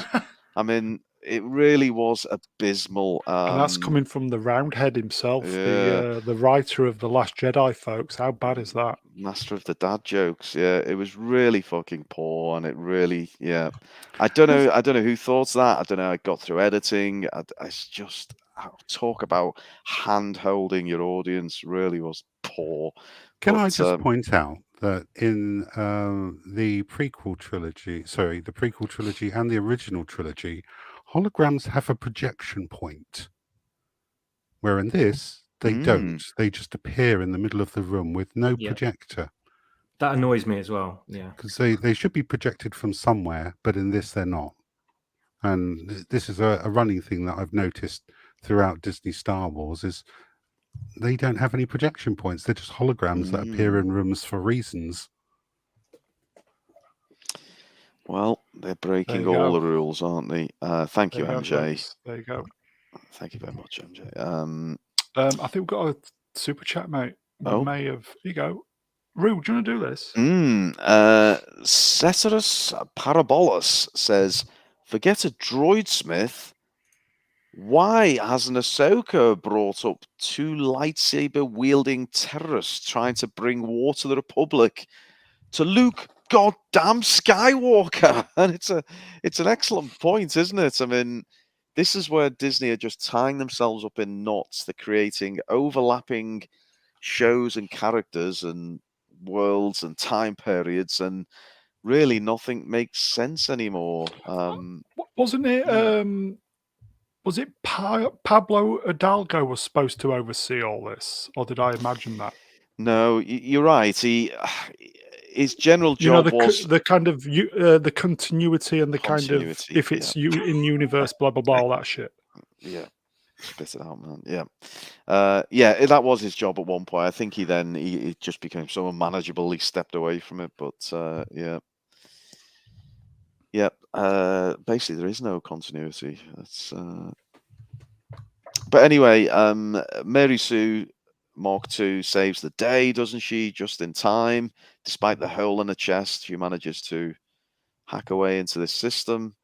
[SPEAKER 1] I mean, it really was abysmal.
[SPEAKER 4] And that's coming from the Roundhead himself,
[SPEAKER 1] Yeah.
[SPEAKER 4] the writer of The Last Jedi, folks. How bad is that?
[SPEAKER 1] Master of the dad jokes. Yeah, it was really fucking poor, and it really, yeah. I don't know who thought that. I don't know. I got through editing. Talk about hand holding your audience really was poor.
[SPEAKER 2] Can I just point out that in the prequel trilogy and the original trilogy, holograms have a projection point, where in this they don't. They just appear in the middle of the room with no projector.
[SPEAKER 5] That annoys me as well. Yeah,
[SPEAKER 2] because they should be projected from somewhere, but in this they're not. And this is a running thing that I've noticed throughout Disney Star Wars is they don't have any projection points. They're just holograms that appear in rooms for reasons.
[SPEAKER 1] Well, they're breaking all the rules, aren't they? Thank you, MJ.
[SPEAKER 4] There you go.
[SPEAKER 1] Thank you very much, MJ.
[SPEAKER 4] I think we've got a super chat, mate. Here you go. Rue, do you want to do this?
[SPEAKER 1] Ceterus Parabolus says, "Forget a droid smith. Why hasn't Ahsoka brought up two lightsaber-wielding terrorists trying to bring war to the Republic to Luke goddamn Skywalker?" And it's an excellent point, isn't it? I mean, this is where Disney are just tying themselves up in knots. They're creating overlapping shows and characters and worlds and time periods, and really nothing makes sense anymore.
[SPEAKER 4] Wasn't it Was it Pablo Hidalgo was supposed to oversee all this, or did I imagine that?
[SPEAKER 1] No, you're right. His general
[SPEAKER 4] You know,
[SPEAKER 1] job was
[SPEAKER 4] the kind of the continuity and the kind of
[SPEAKER 1] continuity.
[SPEAKER 4] if it's in universe, blah blah blah, all that shit.
[SPEAKER 1] Yeah, spit it out, man. Yeah, that was his job at one point. I think he just became so unmanageable. He stepped away from it. But basically there is no continuity. That's. But anyway, Mary Sue Mark II saves the day, doesn't she? Just in time, despite the hole in her chest, she manages to hack away into this system.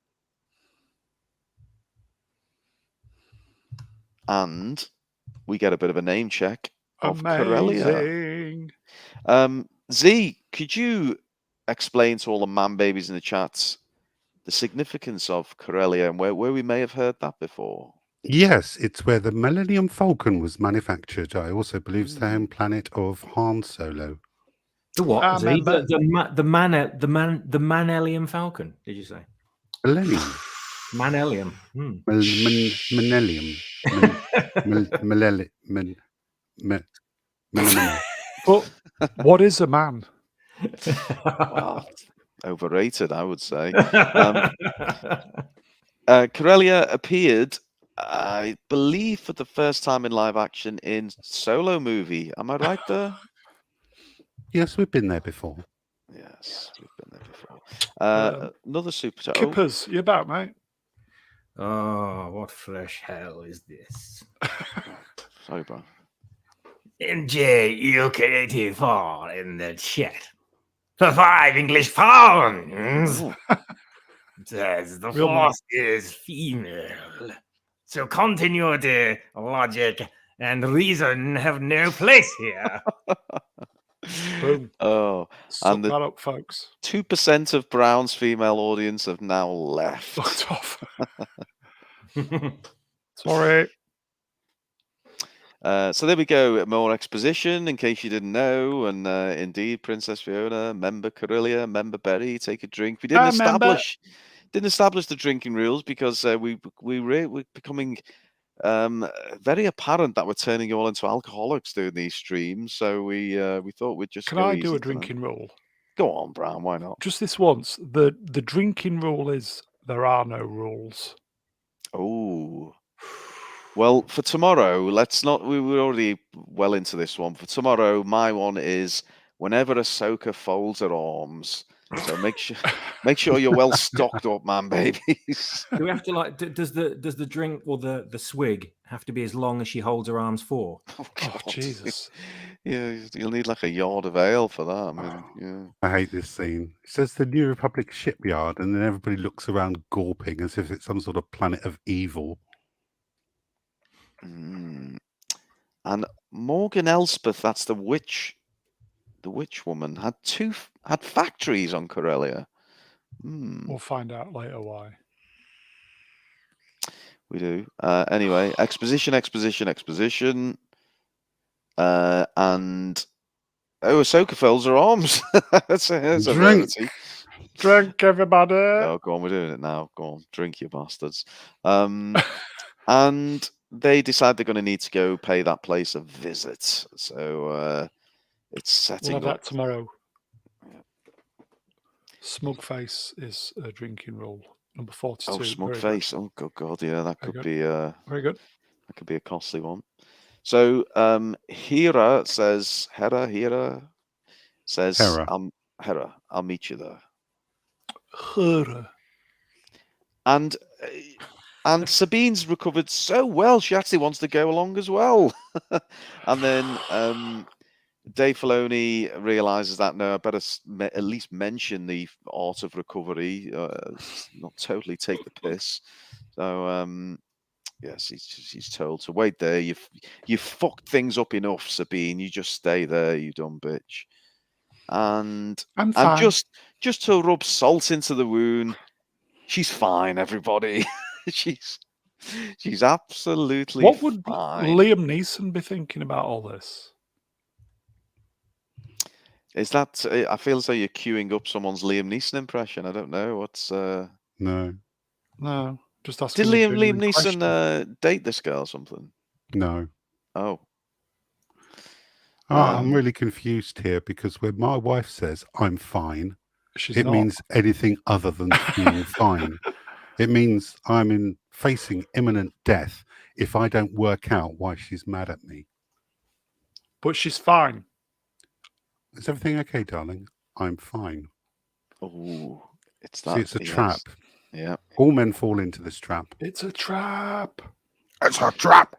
[SPEAKER 1] And we get a bit of a name check of Corellia. Z, could you explain to all the man babies in the chats the significance of Corellia and where we may have heard that before?
[SPEAKER 2] Yes, it's where the Millennium Falcon was manufactured. I also believe it's the home planet of Han Solo.
[SPEAKER 5] The what? Z? The Manelium Falcon? Did you say?
[SPEAKER 2] Millennium.
[SPEAKER 5] Manelium.
[SPEAKER 2] Millennium.
[SPEAKER 4] But what is a man?
[SPEAKER 1] Wow, overrated, I would say. Corellia appeared, I believe, for the first time in live action in Solo movie. Am I right there?
[SPEAKER 2] Yes, we've been there before.
[SPEAKER 1] Yes, we've been there before. Another super chat.
[SPEAKER 4] Kippers, you about, mate?
[SPEAKER 3] Oh, what fresh hell is this?
[SPEAKER 1] Sorry, bro.
[SPEAKER 3] NJUK84 in the chat. For 5 English pounds. Says the
[SPEAKER 4] Real
[SPEAKER 3] force is female. So continuity, logic, and reason have no place here.
[SPEAKER 4] Boom.
[SPEAKER 1] Oh,
[SPEAKER 4] Suck
[SPEAKER 1] and
[SPEAKER 4] that up, folks.
[SPEAKER 1] 2% of Brown's female audience have now left.
[SPEAKER 4] Fucked off. Sorry.
[SPEAKER 1] So there we go. More exposition, in case you didn't know. And indeed, Princess Fiona, member Corellia, member Berry, take a drink. We didn't establish the drinking rules because we're becoming very apparent that we're turning you all into alcoholics doing these streams. So we thought we'd just.
[SPEAKER 4] Can I do a drinking rule?
[SPEAKER 1] Go on, Brown. Why not?
[SPEAKER 4] Just this once. The drinking rule is there are no rules.
[SPEAKER 1] Oh. Well, for tomorrow, let's not. We were already well into this one. For tomorrow, my one is whenever Ahsoka folds her arms. So make sure you're well stocked up, man, babies.
[SPEAKER 5] Do we have to does the drink or the swig have to be as long as she holds her arms for?
[SPEAKER 1] Oh, God.
[SPEAKER 4] Jesus.
[SPEAKER 1] Yeah, you'll need like a yard of ale for that. I mean, yeah.
[SPEAKER 2] I hate this scene. It says the New Republic shipyard, and then everybody looks around gawping as if it's some sort of planet of evil.
[SPEAKER 1] And Morgan Elspeth, that's the witch woman, had factories on Corellia.
[SPEAKER 4] We'll find out later why.
[SPEAKER 1] We do. Anyway, exposition. And Ahsoka folds her arms. That's a rarity.
[SPEAKER 4] Drink, everybody.
[SPEAKER 1] Oh, go on, we're doing it now. Go on, drink, you bastards. And they decide they're going to need to go pay that place a visit. So it's setting
[SPEAKER 4] we'll have
[SPEAKER 1] up
[SPEAKER 4] that tomorrow. Smug face is a drinking rule. Number 42.
[SPEAKER 1] Oh, smug face. Good. Oh, God, yeah, that could be
[SPEAKER 4] very good.
[SPEAKER 1] That could be a costly one. So Hera says, Hera, I'll meet you there.
[SPEAKER 4] Hera.
[SPEAKER 1] And Sabine's recovered so well, she actually wants to go along as well. And then Dave Filoni realizes that, no, I better at least mention the art of recovery, not totally take the piss. So, yes, he's told to wait there. You fucked things up enough, Sabine. You just stay there, you dumb bitch. And just to rub salt into the wound, she's fine, everybody. she's absolutely
[SPEAKER 4] What would
[SPEAKER 1] fine.
[SPEAKER 4] Liam Neeson be thinking about all this?
[SPEAKER 1] Is that? I feel as though you're queuing up someone's Liam Neeson impression. I don't know what's.
[SPEAKER 2] No.
[SPEAKER 4] Just ask
[SPEAKER 1] Did
[SPEAKER 4] him a
[SPEAKER 1] Liam
[SPEAKER 4] genuine question.
[SPEAKER 1] Neeson date this girl or something?
[SPEAKER 2] No.
[SPEAKER 1] Oh.
[SPEAKER 2] I'm really confused here because when my wife says I'm fine,
[SPEAKER 4] She's
[SPEAKER 2] it
[SPEAKER 4] not.
[SPEAKER 2] means anything other than being fine. It means I'm facing imminent death if I don't work out why she's mad at me.
[SPEAKER 4] But she's fine.
[SPEAKER 2] Is everything okay, darling? I'm fine.
[SPEAKER 1] Oh, it's that.
[SPEAKER 2] See, it's a
[SPEAKER 1] yes.
[SPEAKER 2] trap.
[SPEAKER 1] Yeah.
[SPEAKER 2] All men fall into this trap.
[SPEAKER 4] It's a trap.
[SPEAKER 2] It's a trap.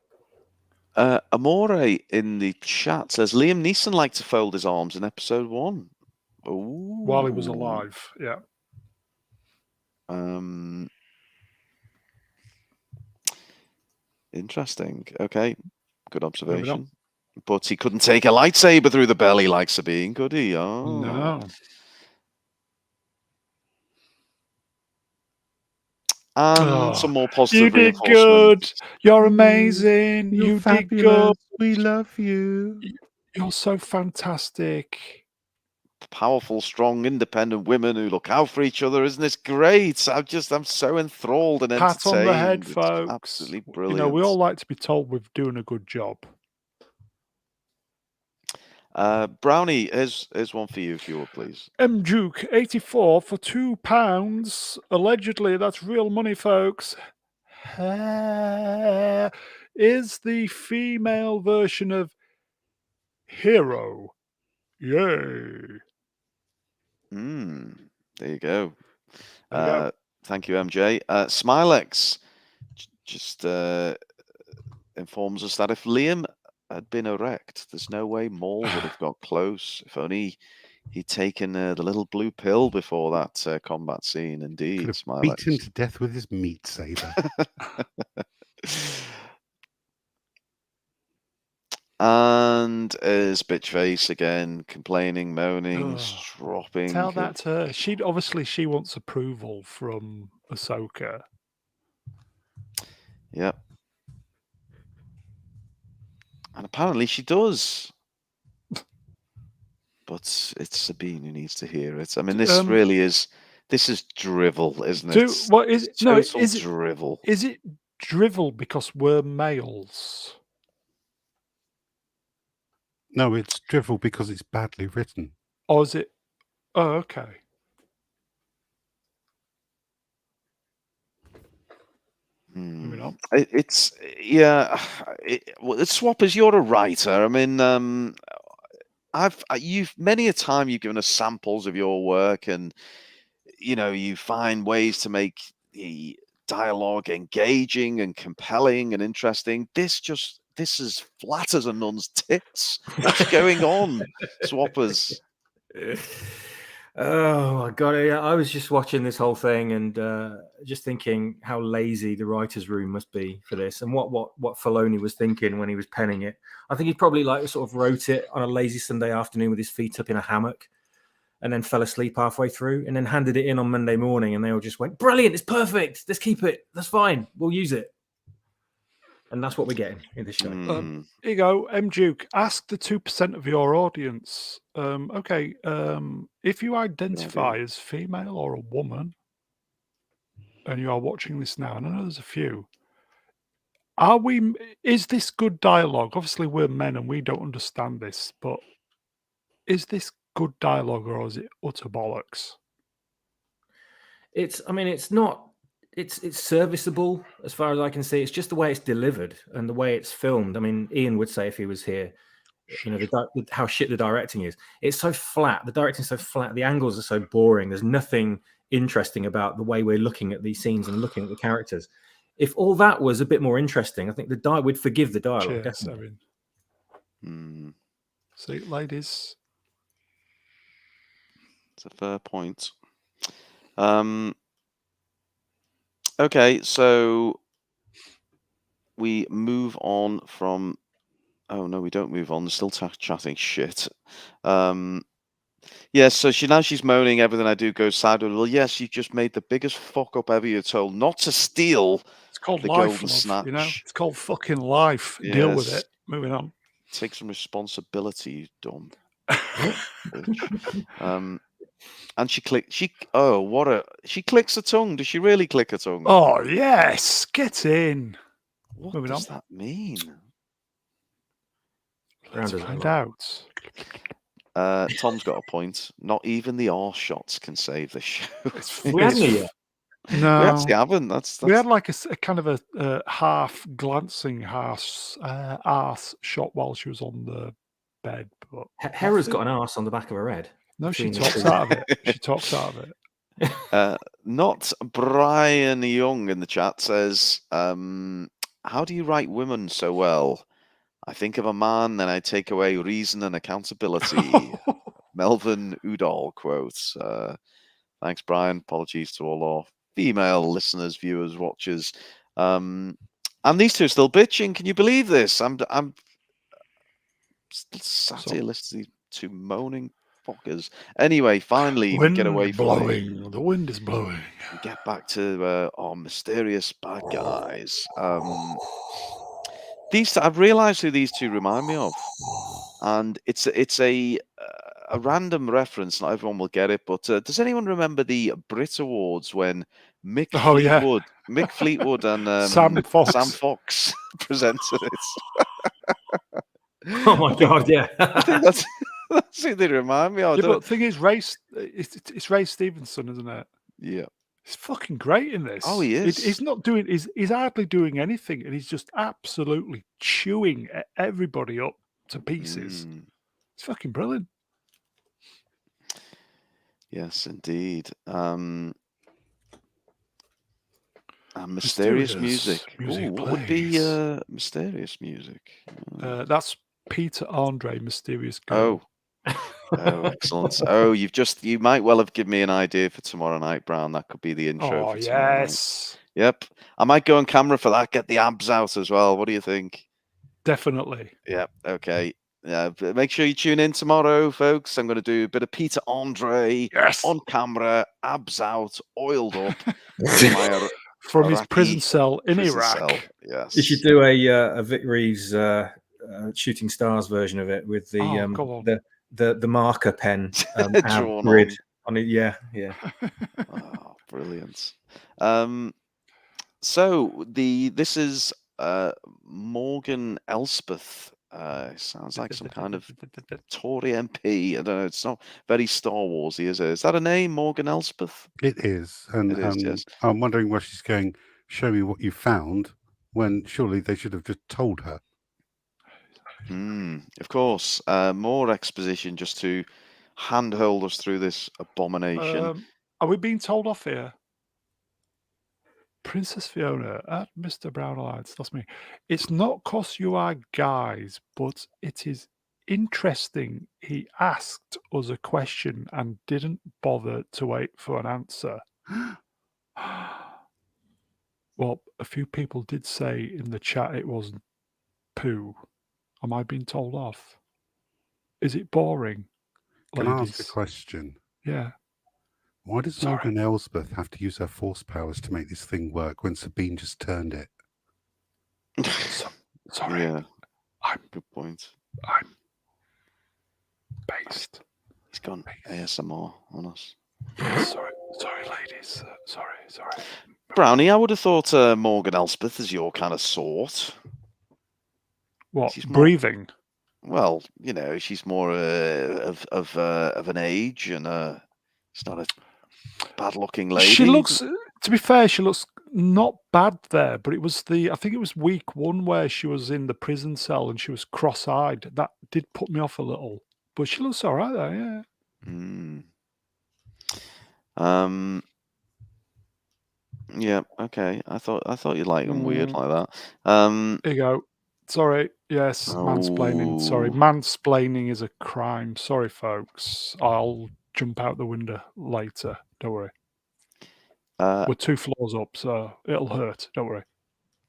[SPEAKER 1] Amore in the chat says Liam Neeson liked to fold his arms in episode 1. Ooh.
[SPEAKER 4] While he was alive. Yeah.
[SPEAKER 1] Interesting. Okay. Good
[SPEAKER 4] Moving
[SPEAKER 1] observation. But he couldn't take a lightsaber through the belly like Sabine, could he? Oh.
[SPEAKER 4] No.
[SPEAKER 1] And some more positive
[SPEAKER 4] You did
[SPEAKER 1] reinforcement.
[SPEAKER 4] good. You're amazing.
[SPEAKER 2] You're
[SPEAKER 4] You
[SPEAKER 2] fabulous.
[SPEAKER 4] did good.
[SPEAKER 2] We love you.
[SPEAKER 4] You're so fantastic.
[SPEAKER 1] Powerful, strong, independent women who look out for each other. Isn't this great? I'm so enthralled and entertained.
[SPEAKER 4] Pat on the head,
[SPEAKER 1] It's
[SPEAKER 4] folks.
[SPEAKER 1] absolutely
[SPEAKER 4] You
[SPEAKER 1] brilliant.
[SPEAKER 4] know, we all like to be told we're doing a good job.
[SPEAKER 1] Brownie, here's one for you, if you would, please.
[SPEAKER 4] M Duke 84 for £2. Allegedly, that's real money, folks. Is the female version of Hero. Yay.
[SPEAKER 1] There you go.
[SPEAKER 4] There you go.
[SPEAKER 1] Thank you, MJ. Smilex just informs us that if Liam had been erect, there's no way Maul would have got close. If only he'd taken the little blue pill before that combat scene. Indeed,
[SPEAKER 2] Could have
[SPEAKER 1] Smilex.
[SPEAKER 2] beat him to death with his meat saber.
[SPEAKER 1] And is Bitchface again complaining, moaning, dropping.
[SPEAKER 4] Tell that to her. She wants approval from Ahsoka.
[SPEAKER 1] Yep. And apparently she does. But it's Sabine who needs to hear it. I mean, this really is. This is drivel, isn't it?
[SPEAKER 4] What is it? No,
[SPEAKER 1] Total
[SPEAKER 4] is it
[SPEAKER 1] drivel?
[SPEAKER 4] Is it drivel because we're males?
[SPEAKER 2] No, it's drivel because it's badly written.
[SPEAKER 4] Or is it? Oh, okay.
[SPEAKER 1] It's Swappers, you're a writer. I mean, you've many a time you've given us samples of your work, and you find ways to make the dialogue engaging and compelling and interesting. This is flat as a nun's tits. What's going on, Swappers?
[SPEAKER 5] Oh my god! I was just watching this whole thing and just thinking how lazy the writers' room must be for this, and what Filoni was thinking when he was penning it. I think he probably sort of wrote it on a lazy Sunday afternoon with his feet up in a hammock, and then fell asleep halfway through, and then handed it in on Monday morning, and they all just went, "Brilliant! It's perfect. Let's keep it. That's fine. We'll use it." And that's what we're getting in this show.
[SPEAKER 4] Here you go, M Duke. Ask the 2% of your audience. Okay, if you identify as female or a woman, and you are watching this now, and I know there's a few, is this good dialogue? Obviously, we're men and we don't understand this, but is this good dialogue or is it utter bollocks?
[SPEAKER 5] It's not. It's serviceable as far as I can see. It's just the way it's delivered and the way it's filmed. I mean, Ian would say if he was here, how shit the directing is. It's so flat. The directing's so flat. The angles are so boring. There's nothing interesting about the way we're looking at these scenes and looking at the characters. If all that was a bit more interesting, I think we'd forgive the dialogue.
[SPEAKER 4] Cheers,
[SPEAKER 5] definitely.
[SPEAKER 4] See, ladies.
[SPEAKER 1] It's a fair point. Okay, so we move on from. Oh no, we don't move on. They're still chatting shit. Yeah, so she's moaning. Everything I do goes sideways. Well, yes, you just made the biggest fuck up ever. You're told not to steal.
[SPEAKER 4] It's called
[SPEAKER 1] the
[SPEAKER 4] life,
[SPEAKER 1] golden
[SPEAKER 4] love,
[SPEAKER 1] snatch.
[SPEAKER 4] It's called fucking life.
[SPEAKER 1] Yes.
[SPEAKER 4] Deal with it. Moving on.
[SPEAKER 1] Take some responsibility, you dumb bitch. And she clicks her tongue. Does she really click her tongue?
[SPEAKER 4] Oh, yes. Get in.
[SPEAKER 1] What
[SPEAKER 4] moving
[SPEAKER 1] does
[SPEAKER 4] on.
[SPEAKER 1] that mean?
[SPEAKER 4] Let's
[SPEAKER 5] Round
[SPEAKER 4] find
[SPEAKER 5] as
[SPEAKER 4] out.
[SPEAKER 1] Tom's got a point. Not even the arse shots can save the show.
[SPEAKER 5] We hadn't yet.
[SPEAKER 1] We
[SPEAKER 4] No.
[SPEAKER 1] actually haven't. That's
[SPEAKER 4] We had like a kind of a half glancing arse shot while she was on the bed. But
[SPEAKER 5] Hera's got an arse on the back of her head.
[SPEAKER 4] no, she
[SPEAKER 5] between the
[SPEAKER 4] talks
[SPEAKER 5] two.
[SPEAKER 4] out of it. She talks out of it.
[SPEAKER 1] Not Brian Young in the chat says, how do you write women so well? I think of a man, then I take away reason and accountability. Melvin Udall quotes. Thanks, Brian. Apologies to all our female listeners, viewers, watchers. And these two are still bitching. Can you believe this? I'm still sat here listening to these two moaning fuckers. Anyway, finally, we get away from
[SPEAKER 4] blowing. The wind is blowing.
[SPEAKER 1] we get back to our mysterious bad guys. I've realised who these two remind me of, and it's a random reference. Not everyone will get it, but does anyone remember the Brit Awards when Mick Fleetwood and
[SPEAKER 4] Sam
[SPEAKER 1] Fox presented it?
[SPEAKER 5] Oh my god, yeah.
[SPEAKER 1] I think that's who they remind me of.
[SPEAKER 4] Yeah, but the thing is, it's Ray Stevenson, isn't it?
[SPEAKER 1] Yeah.
[SPEAKER 4] He's fucking great in this.
[SPEAKER 1] Oh, he is.
[SPEAKER 4] He's not doing. He's hardly doing anything, and he's just absolutely chewing everybody up to pieces. It's fucking brilliant.
[SPEAKER 1] Yes, indeed. Mysterious music.
[SPEAKER 4] Music
[SPEAKER 1] what would be mysterious music?
[SPEAKER 4] That's Peter Andre, Mysterious Girl.
[SPEAKER 1] Oh, excellent. Oh, you might well have given me an idea for tomorrow night, Brown. That could be the intro.
[SPEAKER 4] Oh,
[SPEAKER 1] for tomorrow
[SPEAKER 4] yes.
[SPEAKER 1] night. Yep. I might go on camera for that. Get the abs out as well. What do you think?
[SPEAKER 4] Definitely.
[SPEAKER 1] Yeah. Okay. Yeah. Make sure you tune in tomorrow, folks. I'm going to do a bit of Peter Andre on camera, abs out, oiled up.
[SPEAKER 4] From his prison cell in Iraq.
[SPEAKER 1] Yes.
[SPEAKER 5] You should do a Vic Reeves Shooting Stars version of it with the marker pen grid on it. Yeah.
[SPEAKER 1] Oh, brilliant. So this is Morgan Elspeth. Sounds like some kind of Tory MP. I don't know. It's not very Star Warsy, is it? Is that a name, Morgan Elspeth?
[SPEAKER 2] It is. And
[SPEAKER 1] yes.
[SPEAKER 2] I'm wondering why she's going, show me what you found, when surely they should have just told her.
[SPEAKER 1] Of course. More exposition just to handhold us through this abomination.
[SPEAKER 4] Are we being told off here? Princess Fiona at Mr. Brown Alliance. That's me. It's not 'cause you are guys, but it is interesting. He asked us a question and didn't bother to wait for an answer. Well, a few people did say in the chat it wasn't poo. Am I being told off? Is it boring?
[SPEAKER 2] Can I
[SPEAKER 4] ladies?
[SPEAKER 2] ask a question?
[SPEAKER 4] Yeah.
[SPEAKER 2] Why does Morgan Elsbeth have to use her force powers to make this thing work when Sabine just turned it?
[SPEAKER 4] Sorry.
[SPEAKER 1] Yeah. Good point.
[SPEAKER 4] I'm based.
[SPEAKER 1] He's gone ASMR on us.
[SPEAKER 4] Sorry, ladies. Sorry.
[SPEAKER 1] Brownie, I would have thought Morgan Elspeth is your kind of sort.
[SPEAKER 4] What?
[SPEAKER 1] She's
[SPEAKER 4] breathing?
[SPEAKER 1] Well, she's more of an age, and she's not a bad-looking lady.
[SPEAKER 4] She looks, to be fair, she looks not bad there, but I think it was week 1 where she was in the prison cell and she was cross-eyed. That did put me off a little, but she looks all right there, yeah.
[SPEAKER 1] Yeah, okay. I thought you'd like them weird like that.
[SPEAKER 4] Here you go. Sorry, yes, mansplaining. Sorry, mansplaining is a crime. Sorry, folks. I'll jump out the window later. Don't worry. We're 2 floors up, so it'll hurt. Don't worry.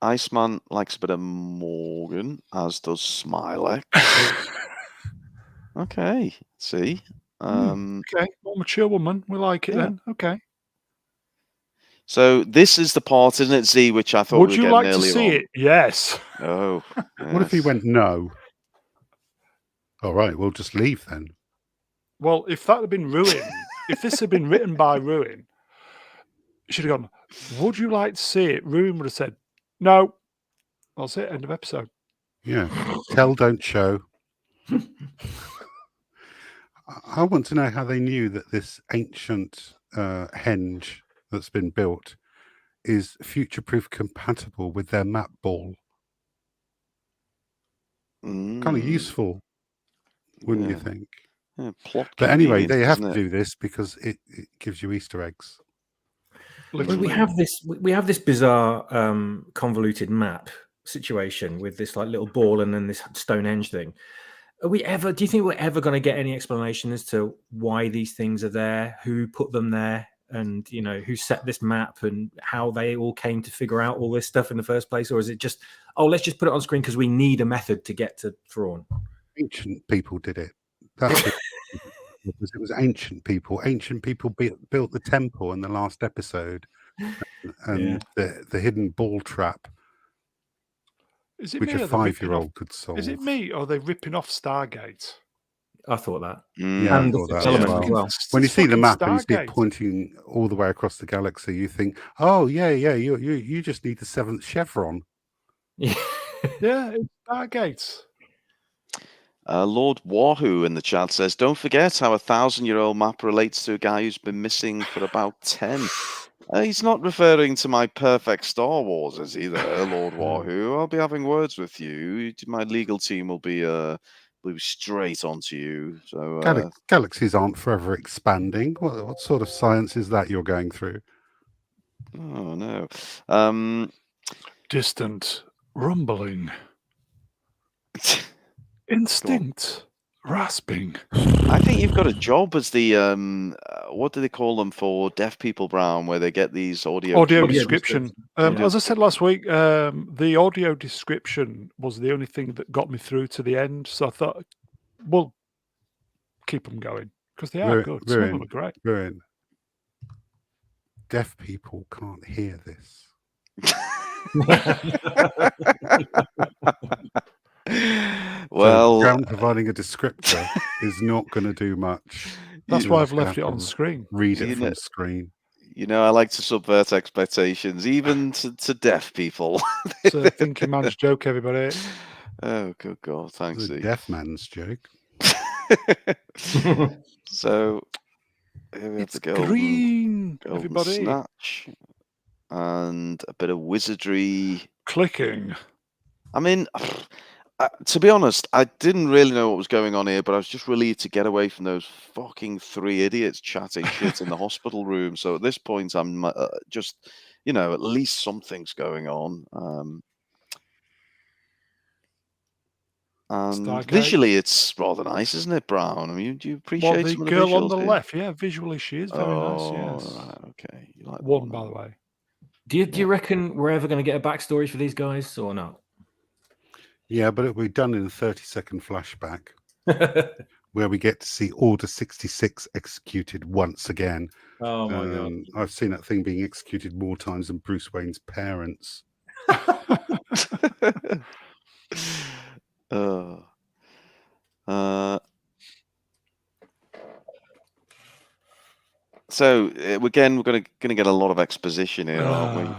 [SPEAKER 1] Iceman likes a bit of Morgan, as does Smilex. Okay, see.
[SPEAKER 4] Okay, more mature woman. We like it then. Okay.
[SPEAKER 1] So this is the part, isn't it, Z, which I thought
[SPEAKER 4] Would
[SPEAKER 1] we
[SPEAKER 4] you
[SPEAKER 1] were
[SPEAKER 4] like
[SPEAKER 1] getting
[SPEAKER 4] to
[SPEAKER 1] earlier
[SPEAKER 4] see
[SPEAKER 1] on.
[SPEAKER 4] it? Yes.
[SPEAKER 1] Oh.
[SPEAKER 2] What if he went no? All right, we'll just leave then.
[SPEAKER 4] Well, if that had been ruined, if this had been written by Ruin, should have gone, would you like to see it? Ruin would have said, no. That's it, end of episode.
[SPEAKER 2] Yeah. Tell, don't show. I want to know how they knew that this ancient henge that's been built is future-proof compatible with their map ball. Kind of useful, wouldn't you think?
[SPEAKER 1] Yeah, plot
[SPEAKER 2] But anyway,
[SPEAKER 1] convenience,
[SPEAKER 2] they have
[SPEAKER 1] isn't
[SPEAKER 2] to
[SPEAKER 1] it?
[SPEAKER 2] do this because it gives you Easter eggs.
[SPEAKER 5] Well,
[SPEAKER 4] Literally.
[SPEAKER 5] we have this bizarre convoluted map situation with this like little ball and then this Stonehenge thing. Do you think we're ever going to get any explanation as to why these things are there, who put them there, and who set this map and how they all came to figure out all this stuff in the first place? Or is it just, let's just put it on screen because we need a method to get to Thrawn?
[SPEAKER 2] Ancient people did it. That's it. It was ancient people. Ancient people built the temple in the last episode, and the hidden ball trap,
[SPEAKER 4] Is it
[SPEAKER 2] which
[SPEAKER 4] me
[SPEAKER 2] a
[SPEAKER 4] or they're ripping
[SPEAKER 2] 5-year-old
[SPEAKER 4] off-
[SPEAKER 2] could solve.
[SPEAKER 4] Is it me or are they ripping off Stargate?
[SPEAKER 5] I thought that.
[SPEAKER 2] Yeah, I
[SPEAKER 5] And
[SPEAKER 2] thought
[SPEAKER 5] the
[SPEAKER 2] that
[SPEAKER 5] element
[SPEAKER 2] as
[SPEAKER 5] as
[SPEAKER 2] well.
[SPEAKER 5] well.
[SPEAKER 2] When you
[SPEAKER 4] It's
[SPEAKER 2] see the
[SPEAKER 4] fucking
[SPEAKER 2] map and you see it
[SPEAKER 4] Stargate.
[SPEAKER 2] pointing all the way across the galaxy, you think, "Oh yeah, you just need the 7th chevron."
[SPEAKER 5] Yeah.
[SPEAKER 4] Yeah, it's Stargate.
[SPEAKER 1] Lord Wahoo in the chat says, don't forget how a 1,000-year-old map relates to a guy who's been missing for about 10. He's not referring to my perfect Star Wars, is he there, Lord Wahoo? I'll be having words with you. My legal team will be straight onto you. So
[SPEAKER 2] Galaxies aren't forever expanding. What sort of science is that you're going through?
[SPEAKER 1] Oh no.
[SPEAKER 4] Distant rumbling. Instinct. Rasping.
[SPEAKER 1] I think you've got a job as the what do they call them for deaf people, Brown, where they get these audio
[SPEAKER 4] description. As I said last week, the audio description was the only thing that got me through to the end. So I thought, well, keep them going because they are good. Some of them are great.
[SPEAKER 2] Ruin. Deaf people can't hear this.
[SPEAKER 1] Well,
[SPEAKER 2] so Brown providing a descriptor is not going to do much.
[SPEAKER 4] That's why I've left it on screen.
[SPEAKER 2] Read it from screen.
[SPEAKER 1] I like to subvert expectations, even to deaf people.
[SPEAKER 4] It's a thinking man's joke, everybody.
[SPEAKER 1] Oh, good God. Thanks,
[SPEAKER 2] It's a
[SPEAKER 1] Zee.
[SPEAKER 2] deaf man's joke.
[SPEAKER 1] So, here we have
[SPEAKER 4] It's
[SPEAKER 1] the
[SPEAKER 4] green,
[SPEAKER 1] golden
[SPEAKER 4] everybody.
[SPEAKER 1] snatch. And a bit of wizardry.
[SPEAKER 4] Clicking.
[SPEAKER 1] I mean, to be honest, I didn't really know what was going on here, but I was just relieved to get away from those fucking 3 idiots chatting shit in the hospital room. So at this point, I'm just, at least something's going on. And
[SPEAKER 4] Stargate.
[SPEAKER 1] visually, it's rather nice, isn't it, Brown? I mean, do you appreciate
[SPEAKER 4] the
[SPEAKER 1] some of the
[SPEAKER 4] girl
[SPEAKER 1] visuals
[SPEAKER 4] on the
[SPEAKER 1] here?
[SPEAKER 4] left, yeah, visually she is very nice. Yes.
[SPEAKER 1] Right, okay. You like
[SPEAKER 4] One, by the way.
[SPEAKER 5] Do you reckon we're ever going to get a backstory for these guys or not?
[SPEAKER 2] Yeah, but it'll be done in a 30-second flashback where we get to see Order 66 executed once again.
[SPEAKER 5] Oh my God.
[SPEAKER 2] I've seen that thing being executed more times than Bruce Wayne's parents.
[SPEAKER 1] So again, we're going to get a lot of exposition here, aren't we?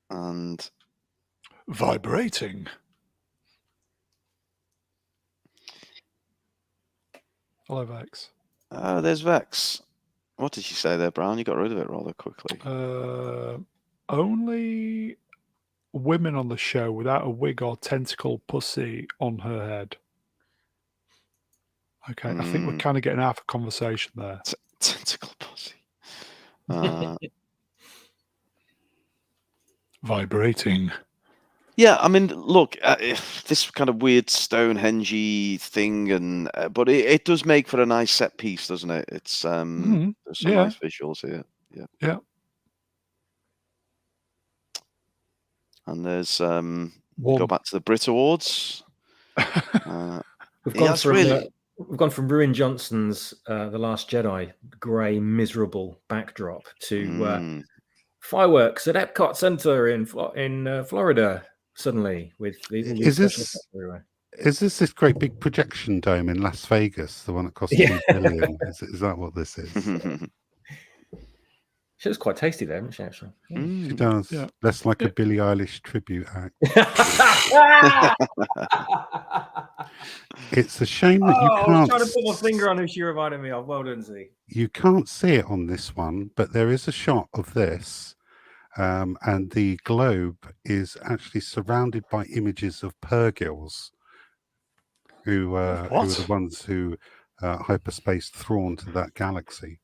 [SPEAKER 1] And
[SPEAKER 4] vibrating. Hello, Vex.
[SPEAKER 1] There's Vex. What did she say there, Brown? You got rid of it rather quickly.
[SPEAKER 4] Only women on the show without a wig or tentacle pussy on her head. Okay, I think we're kind of getting out of conversation there.
[SPEAKER 1] Tentacle pussy.
[SPEAKER 4] Vibrating.
[SPEAKER 1] Yeah, I mean, look, this kind of weird Stonehenge thing, and but it does make for a nice set piece, doesn't it? It's there's some nice visuals here. Yeah. And there's go back to the Brit Awards.
[SPEAKER 5] We've gone from Ruin Johnson's The Last Jedi grey, miserable backdrop to fireworks at Epcot Center in Florida. Suddenly, with these
[SPEAKER 2] Is this Is this great big projection dome in Las Vegas, the one that cost
[SPEAKER 5] Yeah.
[SPEAKER 2] $2 billion? Is that what this is?
[SPEAKER 5] She was quite tasty there, wasn't she? Actually,
[SPEAKER 2] She does.
[SPEAKER 4] Yeah.
[SPEAKER 2] Less like a Billie Eilish tribute act. It's a shame that you
[SPEAKER 5] I was
[SPEAKER 2] can't.
[SPEAKER 5] trying to put my finger on who she reminded me of. Well done, Z.
[SPEAKER 2] You can't see it on this one, but there is a shot of this, and the globe is actually surrounded by images of Purgils, who are the ones who hyperspace Thrawn to that galaxy.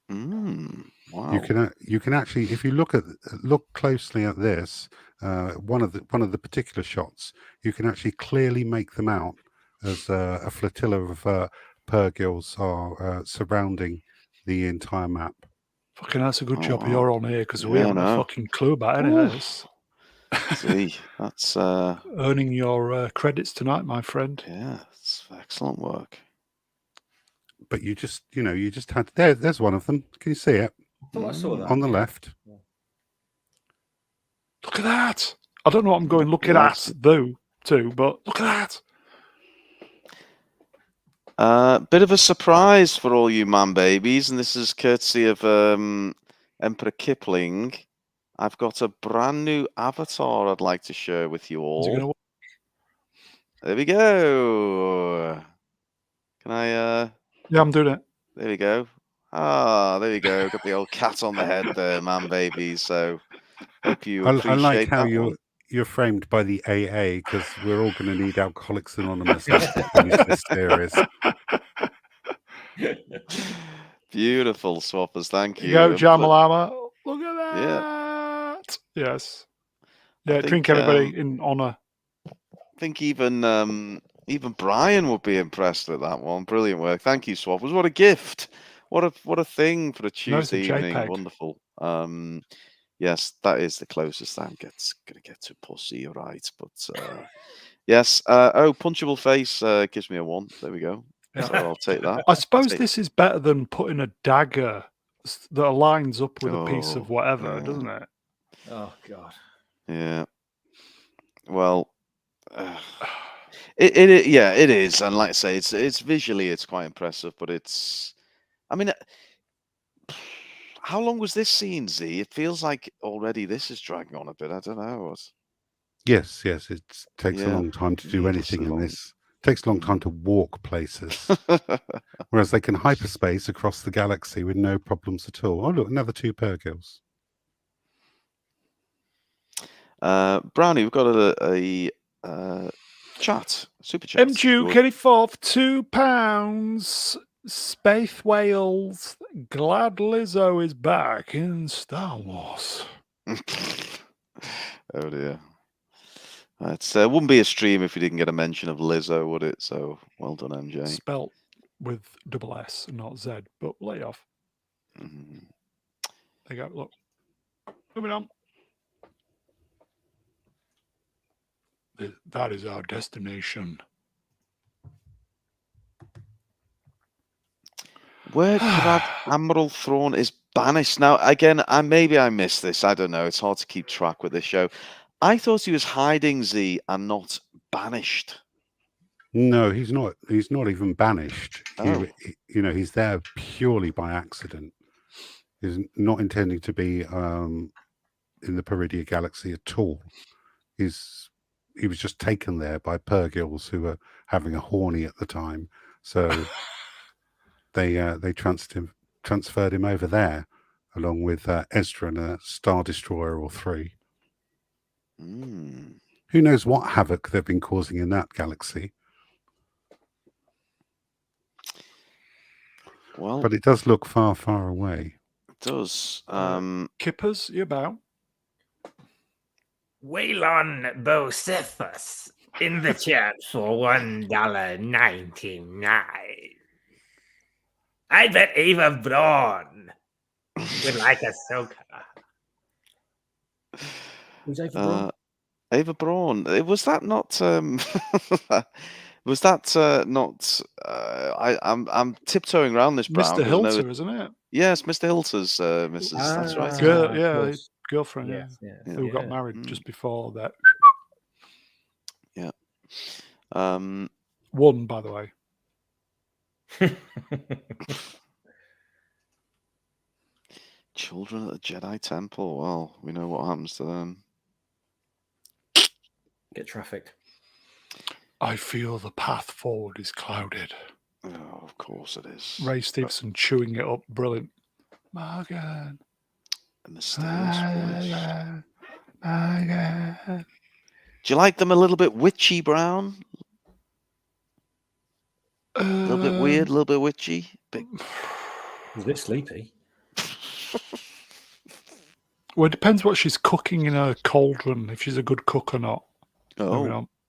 [SPEAKER 1] Wow.
[SPEAKER 2] You can actually, if you look closely at this, one of the particular shots, you can actually clearly make them out as a flotilla of Purgils are surrounding the entire map.
[SPEAKER 4] Fucking, that's a good job
[SPEAKER 1] wow.
[SPEAKER 4] you're on here because we
[SPEAKER 1] Yeah,
[SPEAKER 4] haven't a fucking clue about any of this.
[SPEAKER 1] See, that's
[SPEAKER 4] Earning your credits tonight, my friend.
[SPEAKER 1] yeah, it's excellent work.
[SPEAKER 2] But you just had there's one of them. Can you see it
[SPEAKER 5] I thought I saw that
[SPEAKER 2] on the left?
[SPEAKER 4] Look at that. I don't know what I'm going looking
[SPEAKER 1] Yes.
[SPEAKER 4] at, though, too, but look at that.
[SPEAKER 1] Bit of a surprise for all you man babies, and this is courtesy of Emperor Kipling. I've got a brand new avatar I'd like to share with you
[SPEAKER 4] Is it
[SPEAKER 1] all.
[SPEAKER 4] gonna...
[SPEAKER 1] There we go. Can I?
[SPEAKER 4] Yeah, I'm doing it.
[SPEAKER 1] There we go. Ah, there we go. Got the old cat on the head there, man babies. So hope you appreciate
[SPEAKER 2] I like how
[SPEAKER 1] that one.
[SPEAKER 2] you're framed by the AA, because we're all going to need Alcoholics Anonymous after finish this series.
[SPEAKER 1] Beautiful swappers, thank you.
[SPEAKER 4] Go,
[SPEAKER 1] And
[SPEAKER 4] Jamalama. Look at that.
[SPEAKER 1] Yeah.
[SPEAKER 4] Yes. Yeah,
[SPEAKER 1] think,
[SPEAKER 4] drink everybody in honour.
[SPEAKER 1] I think even Brian would be impressed with that one. Brilliant work. Thank you, swappers. What a gift. What a thing for a Tuesday evening.
[SPEAKER 4] JPEG.
[SPEAKER 1] Wonderful. Yes, that is the closest I'm gonna get to pussy, you're right. But yes. Punchable face gives me a 1. There we go.
[SPEAKER 4] Yeah.
[SPEAKER 1] So I'll take that.
[SPEAKER 4] I suppose this is better than putting a dagger that aligns up with a piece
[SPEAKER 1] Oh,
[SPEAKER 4] of whatever,
[SPEAKER 1] yeah.
[SPEAKER 4] doesn't it?
[SPEAKER 5] Oh God.
[SPEAKER 1] Yeah. Well, it is, and like I say, it's visually it's quite impressive, but I mean, how long was this scene, Z? It feels like already this is dragging on a bit. I don't know.
[SPEAKER 2] Yes, it takes a
[SPEAKER 1] Yeah,
[SPEAKER 2] long time to do
[SPEAKER 1] needlessly
[SPEAKER 2] anything in
[SPEAKER 1] long.
[SPEAKER 2] this. It takes a long time to walk places, whereas they can hyperspace across the galaxy with no problems at all. Oh, look, another 2 Purgils.
[SPEAKER 1] Brownie, we've got a chat, super chat.
[SPEAKER 4] MQ Kenny Forth, £2. Space Whales. Glad Lizzo is back in Star Wars.
[SPEAKER 1] Oh dear. It wouldn't be a stream if you didn't get a mention of Lizzo, would it? So well done, MJ.
[SPEAKER 4] Spelt with double S, not Z, but lay off.
[SPEAKER 1] Mm-hmm.
[SPEAKER 4] There you go. Look. Moving on. That is our destination.
[SPEAKER 1] Where Admiral Thrawn is banished now. Again, maybe I missed this. I don't know. It's hard to keep track with this show. I thought he was hiding Z and not banished.
[SPEAKER 2] No, he's not. He's not even banished.
[SPEAKER 1] Oh.
[SPEAKER 2] He's there purely by accident. He's not intending to be in the Peridia Galaxy at all. He was just taken there by Purgils, who were having a horny at the time. So they transferred him over there, along with Ezra and a Star Destroyer or 3. Who knows what havoc they've been causing in that galaxy?
[SPEAKER 1] Well,
[SPEAKER 2] but it does look far, far away.
[SPEAKER 1] It does.
[SPEAKER 4] Kippers, you about?
[SPEAKER 3] Waylon Bocephus in the chat for $1.99. I bet Ava Braun would like Ahsoka.
[SPEAKER 5] Who's Ava Braun?
[SPEAKER 1] Ava Braun. Was that not? Was that not? I'm tiptoeing around this. Brown,
[SPEAKER 4] Mr. Hilter, isn't it?
[SPEAKER 1] Yes, Mr. Hilter's Mrs. That's right.
[SPEAKER 4] Girlfriend.
[SPEAKER 5] Yes,
[SPEAKER 4] who got married just before that.
[SPEAKER 1] Yeah. Um,
[SPEAKER 4] 1, by the way.
[SPEAKER 1] Children at the Jedi Temple. Well, we know what happens to them.
[SPEAKER 5] Get trafficked.
[SPEAKER 4] I feel the path forward is clouded.
[SPEAKER 1] Oh, of course it is.
[SPEAKER 4] Ray Stevenson chewing it up. Brilliant. Morgan.
[SPEAKER 1] A mysterious voice.
[SPEAKER 4] Morgan.
[SPEAKER 1] Do you like them a little bit witchy, Brown? A little bit weird, a little bit witchy. Bit...
[SPEAKER 5] He's a bit sleepy.
[SPEAKER 4] Well, it depends what she's cooking in her cauldron, if she's a good cook or not.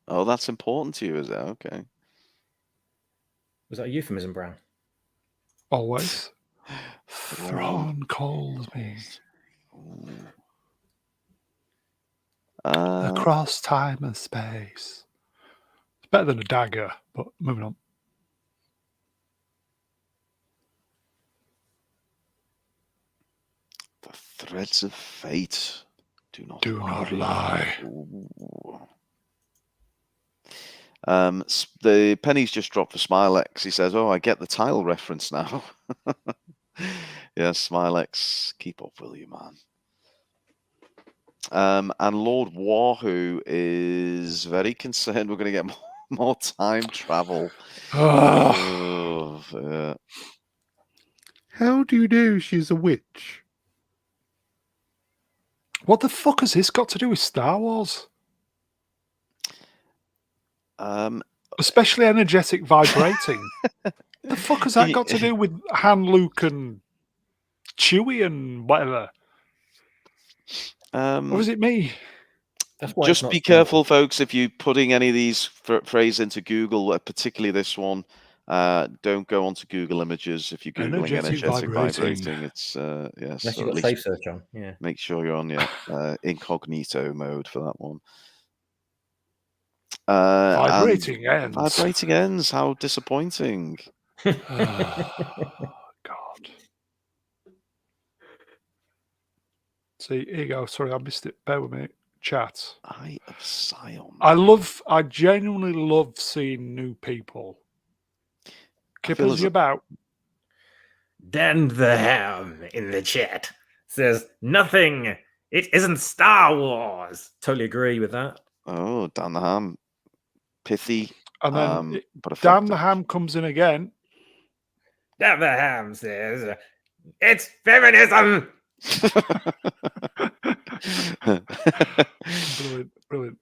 [SPEAKER 1] Oh, that's important to you, is it? Okay.
[SPEAKER 5] Was that a euphemism, Brown?
[SPEAKER 4] Always. Thrawn calls me. Across time and space. It's better than a dagger, but moving on.
[SPEAKER 1] The threads of fate do not
[SPEAKER 4] lie.
[SPEAKER 1] The pennies just dropped for Smilex. He says, "Oh, I get the title reference now." Yeah, Smilex, keep up, will you, man? And Lord Wahoo is very concerned we're going to get more time travel. Yeah.
[SPEAKER 2] How do you know she's a witch?
[SPEAKER 4] What the fuck has this got to do with Star Wars? Especially energetic vibrating. The fuck has that got to do with Han, Luke, and Chewie and whatever? Or is it me?
[SPEAKER 5] That's why
[SPEAKER 1] just be careful, folks, if you're putting any of these phrases into Google, particularly this one. Don't go onto Google Images if you're Googling energetic vibrating. It's yes.
[SPEAKER 5] Unless you've got safe search on. Yeah.
[SPEAKER 1] Make sure you're on your incognito mode for that one.
[SPEAKER 4] Vibrating ends.
[SPEAKER 1] Vibrating ends. How disappointing.
[SPEAKER 4] God. See, here you go. Sorry, I missed it. Bear with me. Chat.
[SPEAKER 1] Eye of Sion.
[SPEAKER 4] I genuinely love seeing new people. Kiplin, you about?
[SPEAKER 3] Dan the Ham in the chat says, nothing. It isn't Star Wars.
[SPEAKER 5] Totally agree with that.
[SPEAKER 1] Oh, Dan the Ham. Pithy.
[SPEAKER 4] And then
[SPEAKER 1] but
[SPEAKER 4] Dan the Ham comes in again.
[SPEAKER 3] Dan the Ham says, it's feminism.
[SPEAKER 4] Brilliant.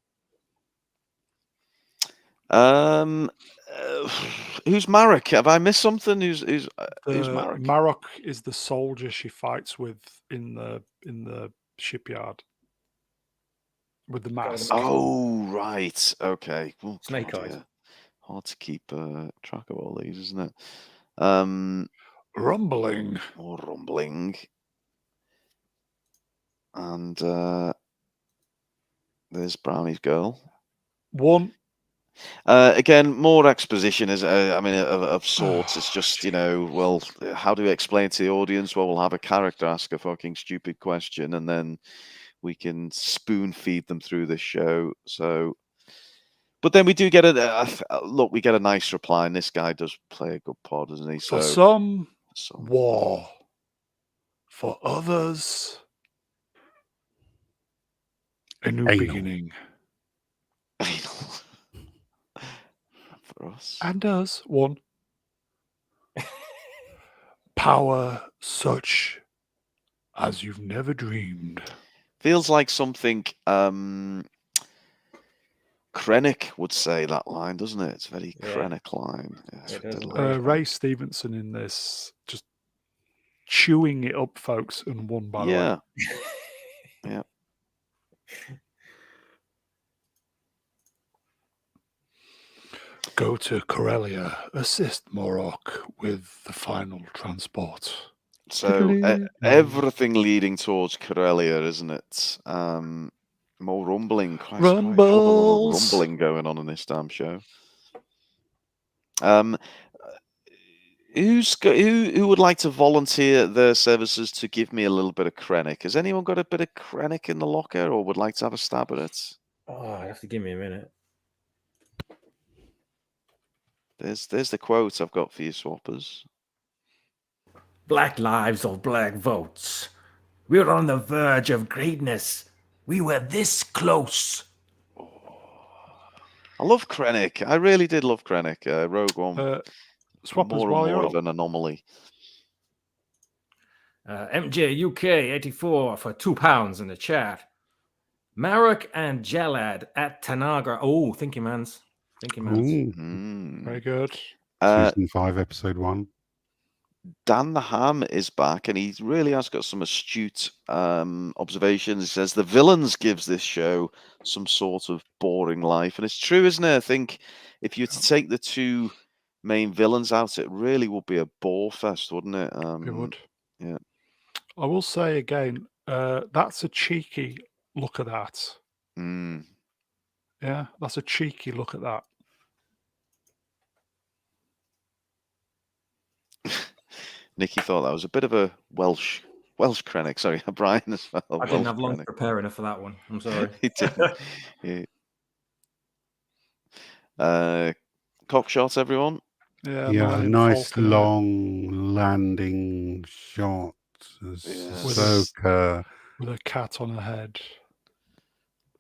[SPEAKER 1] Who's Marek? Have I missed something? Who's Marek?
[SPEAKER 4] Marek is the soldier she fights with in the shipyard with the mask.
[SPEAKER 1] Oh, right. Okay. Oh,
[SPEAKER 5] Snake Eyes.
[SPEAKER 1] Yeah. Hard to keep track of all these, isn't it?
[SPEAKER 4] Rumbling.
[SPEAKER 1] More rumbling. And there's Brownie's girl.
[SPEAKER 4] 1.
[SPEAKER 1] Again, more exposition is, of sorts. It's just, well, how do we explain to the audience? Well, we'll have a character ask a fucking stupid question, and then we can spoon feed them through the show. So, but then we do get look. We get a nice reply, and this guy does play a good part, doesn't he? So,
[SPEAKER 4] for some war, for others, a new beginning.
[SPEAKER 1] For us.
[SPEAKER 4] And us. 1. Power such as you've never dreamed.
[SPEAKER 1] Feels like something Krennic would say, that line, doesn't it? It's a very Krennic line. Yeah,
[SPEAKER 4] Ray Stevenson in this, just chewing it up, folks, and 1 by the way.
[SPEAKER 1] Yeah.
[SPEAKER 4] Go to Corellia, assist Morok with the final transport.
[SPEAKER 1] So everything leading towards Corellia, isn't it? More rumbling.
[SPEAKER 4] Rumbles.
[SPEAKER 1] Rumbling going on in this damn show. Who would like to volunteer their services to give me a little bit of Krennic? Has anyone got a bit of Krennic in the locker, or would like to have a stab at it?
[SPEAKER 5] Oh, you have to give me a minute.
[SPEAKER 1] There's the quote I've got for you, swappers.
[SPEAKER 3] Black lives or black votes. We're on the verge of greatness. We were this close.
[SPEAKER 1] I love Krennic. I really did love Krennic. Rogue One.
[SPEAKER 4] Swappers,
[SPEAKER 1] more
[SPEAKER 4] while
[SPEAKER 1] and
[SPEAKER 4] you're
[SPEAKER 1] more
[SPEAKER 4] up.
[SPEAKER 1] of an anomaly.
[SPEAKER 3] MJ UK 84 for £2 in the chat. Marek and Jalad at Tanagra. Oh, thank you, mans. Thank you, mans.
[SPEAKER 2] Ooh,
[SPEAKER 4] Very good.
[SPEAKER 2] Season 5, Episode 1.
[SPEAKER 1] Dan the Ham is back, and he really has got some astute observations. He says the villains gives this show some sort of boring life, and it's true, isn't it? I think if you were to take the two main villains out, it really would be a bore fest, wouldn't it?
[SPEAKER 4] It would.
[SPEAKER 1] Yeah.
[SPEAKER 4] I will say again, that's a cheeky look at that.
[SPEAKER 1] Mm.
[SPEAKER 4] Yeah, that's a cheeky look at that.
[SPEAKER 1] Nikki thought that was a bit of a Welsh Krennic. Sorry, Brian as well.
[SPEAKER 3] I didn't
[SPEAKER 1] Welsh
[SPEAKER 3] have long to
[SPEAKER 1] Krennic.
[SPEAKER 3] prepare enough for that one. I'm sorry.
[SPEAKER 1] He didn't. Cock shots, everyone.
[SPEAKER 2] Yeah,
[SPEAKER 4] Millennium
[SPEAKER 2] nice
[SPEAKER 4] Falcon, isn't it?
[SPEAKER 2] long landing shot. Ahsoka,
[SPEAKER 4] with a cat on her head.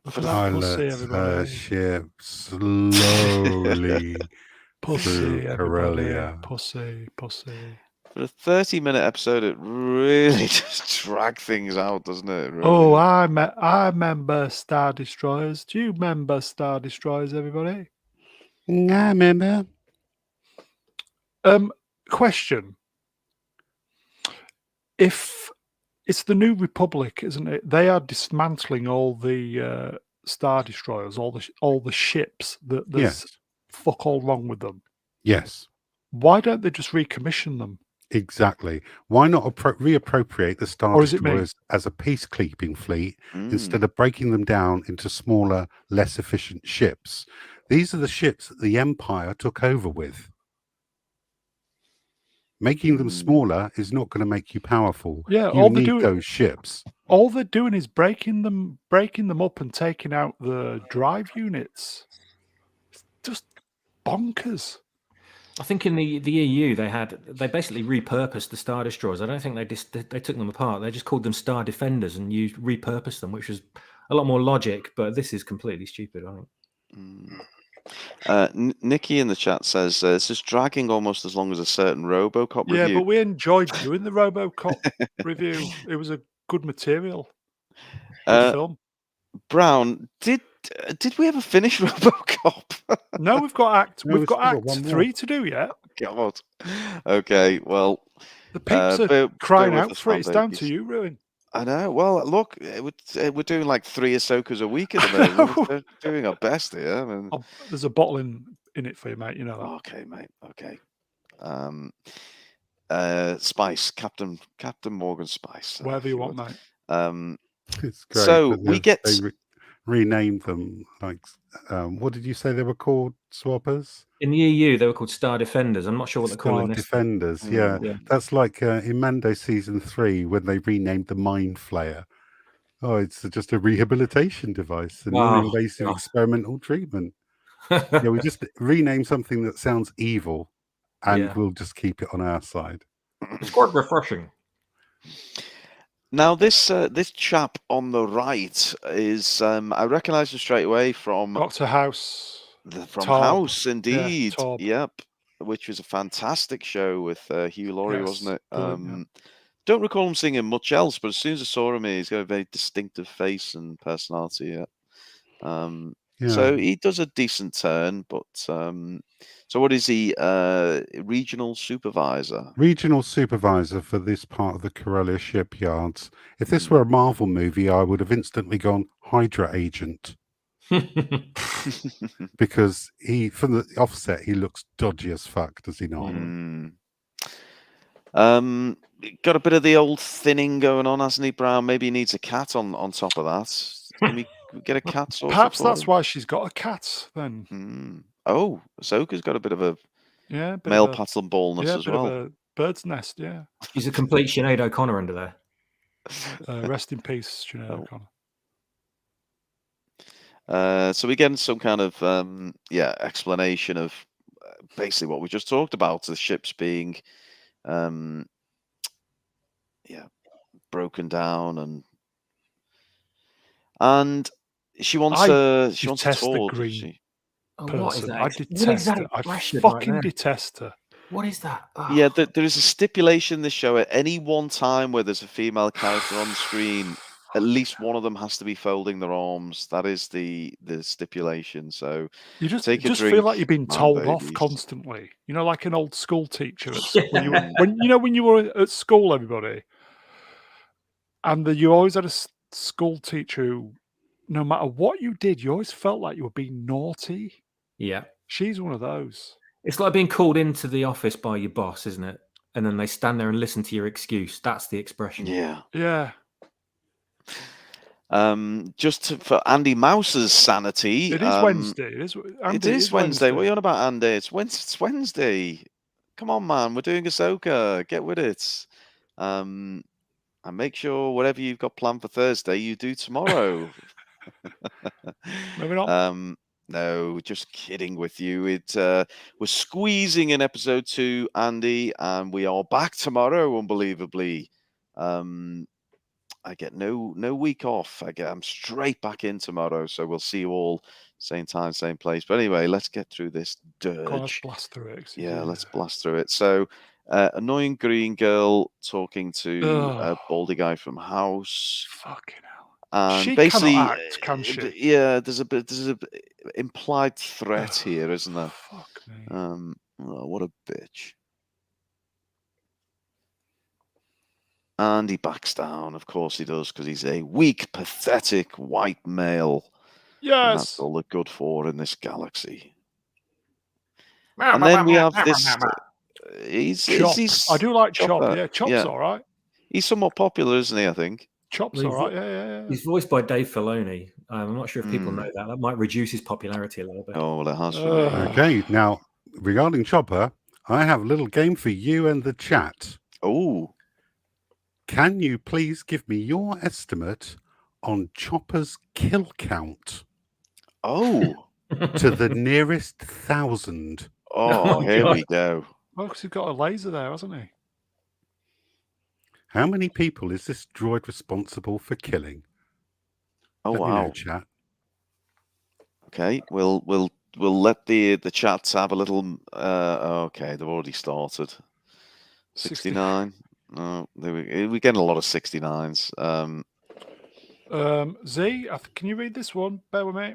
[SPEAKER 4] Look
[SPEAKER 1] For
[SPEAKER 4] at
[SPEAKER 1] the
[SPEAKER 4] that pussy,
[SPEAKER 2] pilots her
[SPEAKER 4] everybody.
[SPEAKER 2] ship slowly
[SPEAKER 4] Pussy,
[SPEAKER 2] through
[SPEAKER 4] everybody.
[SPEAKER 2] Corellia.
[SPEAKER 4] Pussy.
[SPEAKER 1] For a 30-minute episode, it really just drags things out, doesn't it? It really
[SPEAKER 4] Oh,
[SPEAKER 1] is.
[SPEAKER 4] I remember Star Destroyers. Do you remember Star Destroyers, everybody?
[SPEAKER 2] I remember.
[SPEAKER 4] Question. If it's the New Republic, isn't it? They are dismantling all the Star Destroyers, all the ships. There's
[SPEAKER 2] Yes.
[SPEAKER 4] fuck all wrong with them.
[SPEAKER 2] Yes,
[SPEAKER 4] Why don't they just recommission them?
[SPEAKER 2] exactly. Why not reappropriate the Star
[SPEAKER 4] Or is it me?
[SPEAKER 2] Destroyers as a peacekeeping fleet
[SPEAKER 1] Mm.
[SPEAKER 2] instead of breaking them down into smaller, less efficient ships? These are the ships that the Empire took over with. Making them smaller is not going to make you powerful.
[SPEAKER 4] Yeah,
[SPEAKER 2] You
[SPEAKER 4] all they're
[SPEAKER 2] need
[SPEAKER 4] doing-
[SPEAKER 2] those ships.
[SPEAKER 4] All they're doing is breaking them up and taking out the drive units. It's just bonkers.
[SPEAKER 5] I think in the EU they basically repurposed the Star Destroyers. I don't think they took them apart. They just called them Star Defenders and repurposed them, which was a lot more logic. But this is completely stupid, I think.
[SPEAKER 1] Nikki in the chat says this is dragging almost as long as a certain RoboCop
[SPEAKER 4] Yeah,
[SPEAKER 1] review.
[SPEAKER 4] but we enjoyed doing the RoboCop review. It was a good material. Good film.
[SPEAKER 1] Brown, did we ever finish RoboCop?
[SPEAKER 4] No, we've got Act.
[SPEAKER 2] No,
[SPEAKER 4] we've
[SPEAKER 2] we've
[SPEAKER 4] got
[SPEAKER 2] still got
[SPEAKER 4] Act
[SPEAKER 2] one more.
[SPEAKER 4] 3 to do yet.
[SPEAKER 1] God. Okay, well,
[SPEAKER 4] The peeps are
[SPEAKER 1] bear
[SPEAKER 4] crying
[SPEAKER 1] with
[SPEAKER 4] out
[SPEAKER 1] us,
[SPEAKER 4] for it. It's down
[SPEAKER 1] fanbabies.
[SPEAKER 4] to you, Ruin.
[SPEAKER 1] I know. Well, look, we're doing like 3 Ahsokas a week at the moment. We're doing our best here. I mean,
[SPEAKER 4] There's a bottle in it for you, mate. You know that.
[SPEAKER 1] okay, mate. Okay. Spice, Captain Morgan Spice.
[SPEAKER 4] Whatever
[SPEAKER 1] if
[SPEAKER 4] you
[SPEAKER 1] would.
[SPEAKER 4] want, mate.
[SPEAKER 2] It's great.
[SPEAKER 1] So
[SPEAKER 2] but
[SPEAKER 1] we
[SPEAKER 2] they
[SPEAKER 1] get
[SPEAKER 2] renamed them like what did you say they were called? Swappers?
[SPEAKER 5] In the EU, they were called Star Defenders. I'm not sure what they're
[SPEAKER 2] Star
[SPEAKER 5] calling this.
[SPEAKER 2] Defenders. Yeah.
[SPEAKER 5] Yeah.
[SPEAKER 2] That's like in Mando season 3 when they renamed the Mind Flayer. Oh, it's just a rehabilitation device, a non-invasive
[SPEAKER 5] God.
[SPEAKER 2] experimental treatment. Yeah, we just rename something that sounds evil, and
[SPEAKER 5] Yeah.
[SPEAKER 2] we'll just keep it on our side.
[SPEAKER 5] It's quite refreshing.
[SPEAKER 1] Now this chap on the right is I recognise him straight away from
[SPEAKER 4] Dr. House.
[SPEAKER 1] From
[SPEAKER 4] Torb.
[SPEAKER 1] House, indeed.
[SPEAKER 4] Torb.
[SPEAKER 1] Yep, which was a fantastic show with Hugh Laurie,
[SPEAKER 4] Yes,
[SPEAKER 1] wasn't it?
[SPEAKER 4] brilliant,
[SPEAKER 1] Don't recall him singing much else, but as soon as I saw him, he's got a very distinctive face and personality. Yeah. So he does a decent turn, but so what is he? Regional supervisor.
[SPEAKER 2] Regional supervisor for this part of the Corellia shipyards. If this were a Marvel movie, I would have instantly gone Hydra agent. Because from the offset, he looks dodgy as fuck, does he not?
[SPEAKER 1] Got a bit of the old thinning going on, hasn't he, Brown? Maybe he needs a cat on top of that. Can we get a cat sorted?
[SPEAKER 4] Perhaps
[SPEAKER 1] for
[SPEAKER 4] that's
[SPEAKER 1] him?
[SPEAKER 4] why she's got a cat then.
[SPEAKER 1] Oh, Ahsoka's got a bit of a
[SPEAKER 4] Yeah, bit
[SPEAKER 1] male
[SPEAKER 4] of a,
[SPEAKER 1] pattern ballness
[SPEAKER 4] yeah,
[SPEAKER 1] as
[SPEAKER 4] bit
[SPEAKER 1] well.
[SPEAKER 4] of a bird's nest. Yeah.
[SPEAKER 5] He's a complete Sinead O'Connor under there.
[SPEAKER 4] Rest in peace, Sinead
[SPEAKER 1] Oh.
[SPEAKER 4] O'Connor.
[SPEAKER 1] So we get some kind of explanation of basically what we just talked about, the ships being broken down, and she wants a
[SPEAKER 4] detest the
[SPEAKER 1] tour,
[SPEAKER 4] green
[SPEAKER 1] does she?
[SPEAKER 5] Oh, what is
[SPEAKER 4] person.
[SPEAKER 5] that?
[SPEAKER 4] I
[SPEAKER 5] What is
[SPEAKER 4] detest
[SPEAKER 5] that
[SPEAKER 4] her. I
[SPEAKER 5] expression right
[SPEAKER 4] fucking
[SPEAKER 5] there?
[SPEAKER 4] detest her.
[SPEAKER 5] What is that?
[SPEAKER 1] Yeah,
[SPEAKER 5] Oh.
[SPEAKER 1] there is a stipulation in this show. At any one time where there's a female character on the screen, at least one of them has to be folding their arms. That is the stipulation. So
[SPEAKER 4] You just
[SPEAKER 1] take a
[SPEAKER 4] feel
[SPEAKER 1] drink,
[SPEAKER 4] like you're being
[SPEAKER 1] man,
[SPEAKER 4] told off
[SPEAKER 1] babies.
[SPEAKER 4] constantly. You know, like an old school teacher at
[SPEAKER 5] Yeah.
[SPEAKER 4] when you were at school, everybody, and you always had a school teacher who, no matter what you did, you always felt like you were being naughty.
[SPEAKER 5] Yeah.
[SPEAKER 4] She's one of those.
[SPEAKER 5] It's like being called into the office by your boss, isn't it? And then they stand there and listen to your excuse. That's the expression.
[SPEAKER 1] Yeah.
[SPEAKER 4] Yeah.
[SPEAKER 1] For Andy Mouse's sanity.
[SPEAKER 4] It is Wednesday.
[SPEAKER 1] It is Wednesday. What are you on about, Andy? It's Wednesday. Come on, man. We're doing Ahsoka. Get with it. And make sure whatever you've got planned for Thursday, you do tomorrow.
[SPEAKER 4] Maybe not.
[SPEAKER 1] No, just kidding with you. We're squeezing in episode 2, Andy, and we are back tomorrow, unbelievably. I get no week off. I'm straight back in tomorrow, so we'll see you all same time, same place. But anyway, let's get through this dirge.
[SPEAKER 4] Go on, let's blast through it.
[SPEAKER 1] Yeah, let's blast through it. So, annoying green girl talking to a baldy guy from House.
[SPEAKER 4] Fucking hell.
[SPEAKER 1] And
[SPEAKER 4] She
[SPEAKER 1] basically,
[SPEAKER 4] cannot act, can she?
[SPEAKER 1] Yeah, there's a implied threat here, isn't there?
[SPEAKER 4] Fuck me.
[SPEAKER 1] Oh, what a bitch. And he backs down. Of course he does, because he's a weak, pathetic white male. And that's
[SPEAKER 4] Yes.
[SPEAKER 1] all they're good for in this galaxy. And then we have this. He's
[SPEAKER 4] I do like Chop.
[SPEAKER 1] Chopper.
[SPEAKER 4] Yeah, Chop's
[SPEAKER 1] Yeah.
[SPEAKER 4] all right.
[SPEAKER 1] He's somewhat popular, isn't he? I think.
[SPEAKER 4] Chop's all right. Yeah.
[SPEAKER 5] He's voiced by Dave Filoni. I'm not sure if people know that. That might reduce his popularity a little bit.
[SPEAKER 1] Oh, well, it has.
[SPEAKER 2] Okay, now regarding Chopper, I have a little game for you and the chat.
[SPEAKER 1] Oh.
[SPEAKER 2] Can you please give me your estimate on Chopper's kill count?
[SPEAKER 1] Oh.
[SPEAKER 2] To the nearest 1,000.
[SPEAKER 1] Oh, here we go.
[SPEAKER 4] Well, because he's got a laser there, hasn't he?
[SPEAKER 2] How many people is this droid responsible for killing?
[SPEAKER 1] Oh,
[SPEAKER 2] Let me
[SPEAKER 1] wow.
[SPEAKER 2] know, chat.
[SPEAKER 1] Okay, we'll let the chats have a little. Okay, they've already started. 69. No, we're getting a lot of 69s.
[SPEAKER 2] Z,
[SPEAKER 4] can you read this one? Bear with me.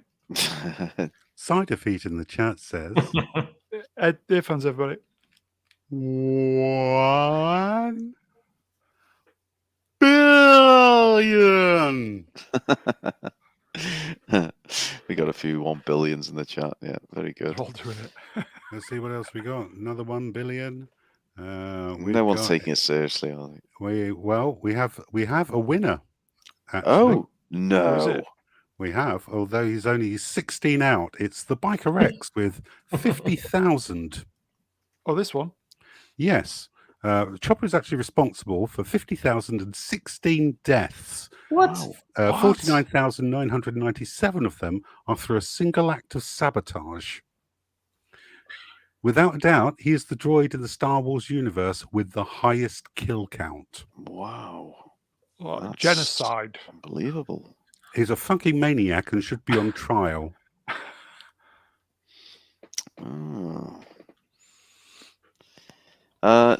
[SPEAKER 2] Cider Feet in the chat says,
[SPEAKER 4] earphones, everybody.
[SPEAKER 2] 1 billion.
[SPEAKER 1] We got a few 1 billions in the chat. Yeah, very good.
[SPEAKER 4] All doing it.
[SPEAKER 2] Let's see what else we got. Another 1 billion.
[SPEAKER 1] No one's taking it seriously, are they?
[SPEAKER 2] We have a winner. Actually.
[SPEAKER 1] Oh no.
[SPEAKER 2] We have, although he's only 16 out. It's the Biker Rex with 50,000.
[SPEAKER 4] Oh, this one?
[SPEAKER 2] Yes. Chopper is actually responsible for 50,016 deaths.
[SPEAKER 5] What?
[SPEAKER 2] 49,997 of them are through a single act of sabotage. Without a doubt, he is the droid in the Star Wars universe with the highest kill count.
[SPEAKER 1] Wow.
[SPEAKER 4] What, genocide.
[SPEAKER 1] Unbelievable.
[SPEAKER 2] He's a fucking maniac and should be on trial.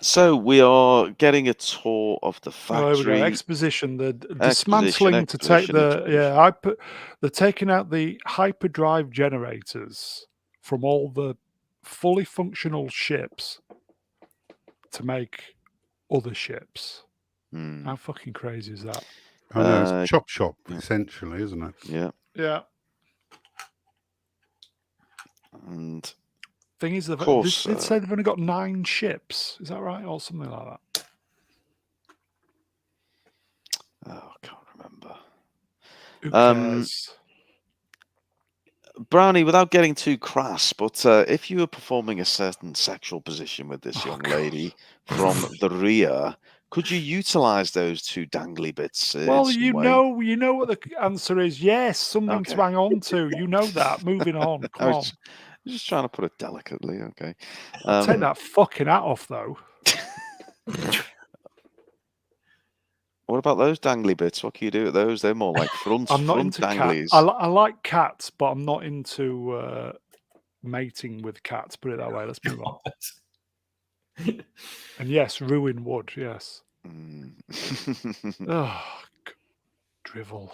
[SPEAKER 1] So we are getting a tour of the factory.
[SPEAKER 4] Oh, here we go. Exposition. The dismantling to take the they're taking out the hyperdrive generators from all the fully functional ships to make other ships. How fucking crazy is that?
[SPEAKER 2] Oh, no, it's Chop Shop, essentially, isn't it?
[SPEAKER 1] Yeah.
[SPEAKER 4] Yeah.
[SPEAKER 1] And
[SPEAKER 4] thing is,
[SPEAKER 1] they
[SPEAKER 4] say they've only got 9 ships. Is that right, or something like that?
[SPEAKER 1] Oh, I can't remember.
[SPEAKER 4] Who cares?
[SPEAKER 1] Brownie, without getting too crass, but if you were performing a certain sexual position with this young lady from the rear, could you utilize those 2 dangly bits?
[SPEAKER 4] Well, you know what the answer is. Yes, something to hang on to. You know that. Moving on. Come on.
[SPEAKER 1] Just trying to put it delicately, okay.
[SPEAKER 4] Take that fucking hat off, though.
[SPEAKER 1] What about those dangly bits? What can you do with those? They're more like front
[SPEAKER 4] I'm not
[SPEAKER 1] front
[SPEAKER 4] into
[SPEAKER 1] danglies.
[SPEAKER 4] cats. I like cats, but I'm not into mating with cats. Put it that way. Let's move on. And yes, ruin wood. Yes. Oh, drivel.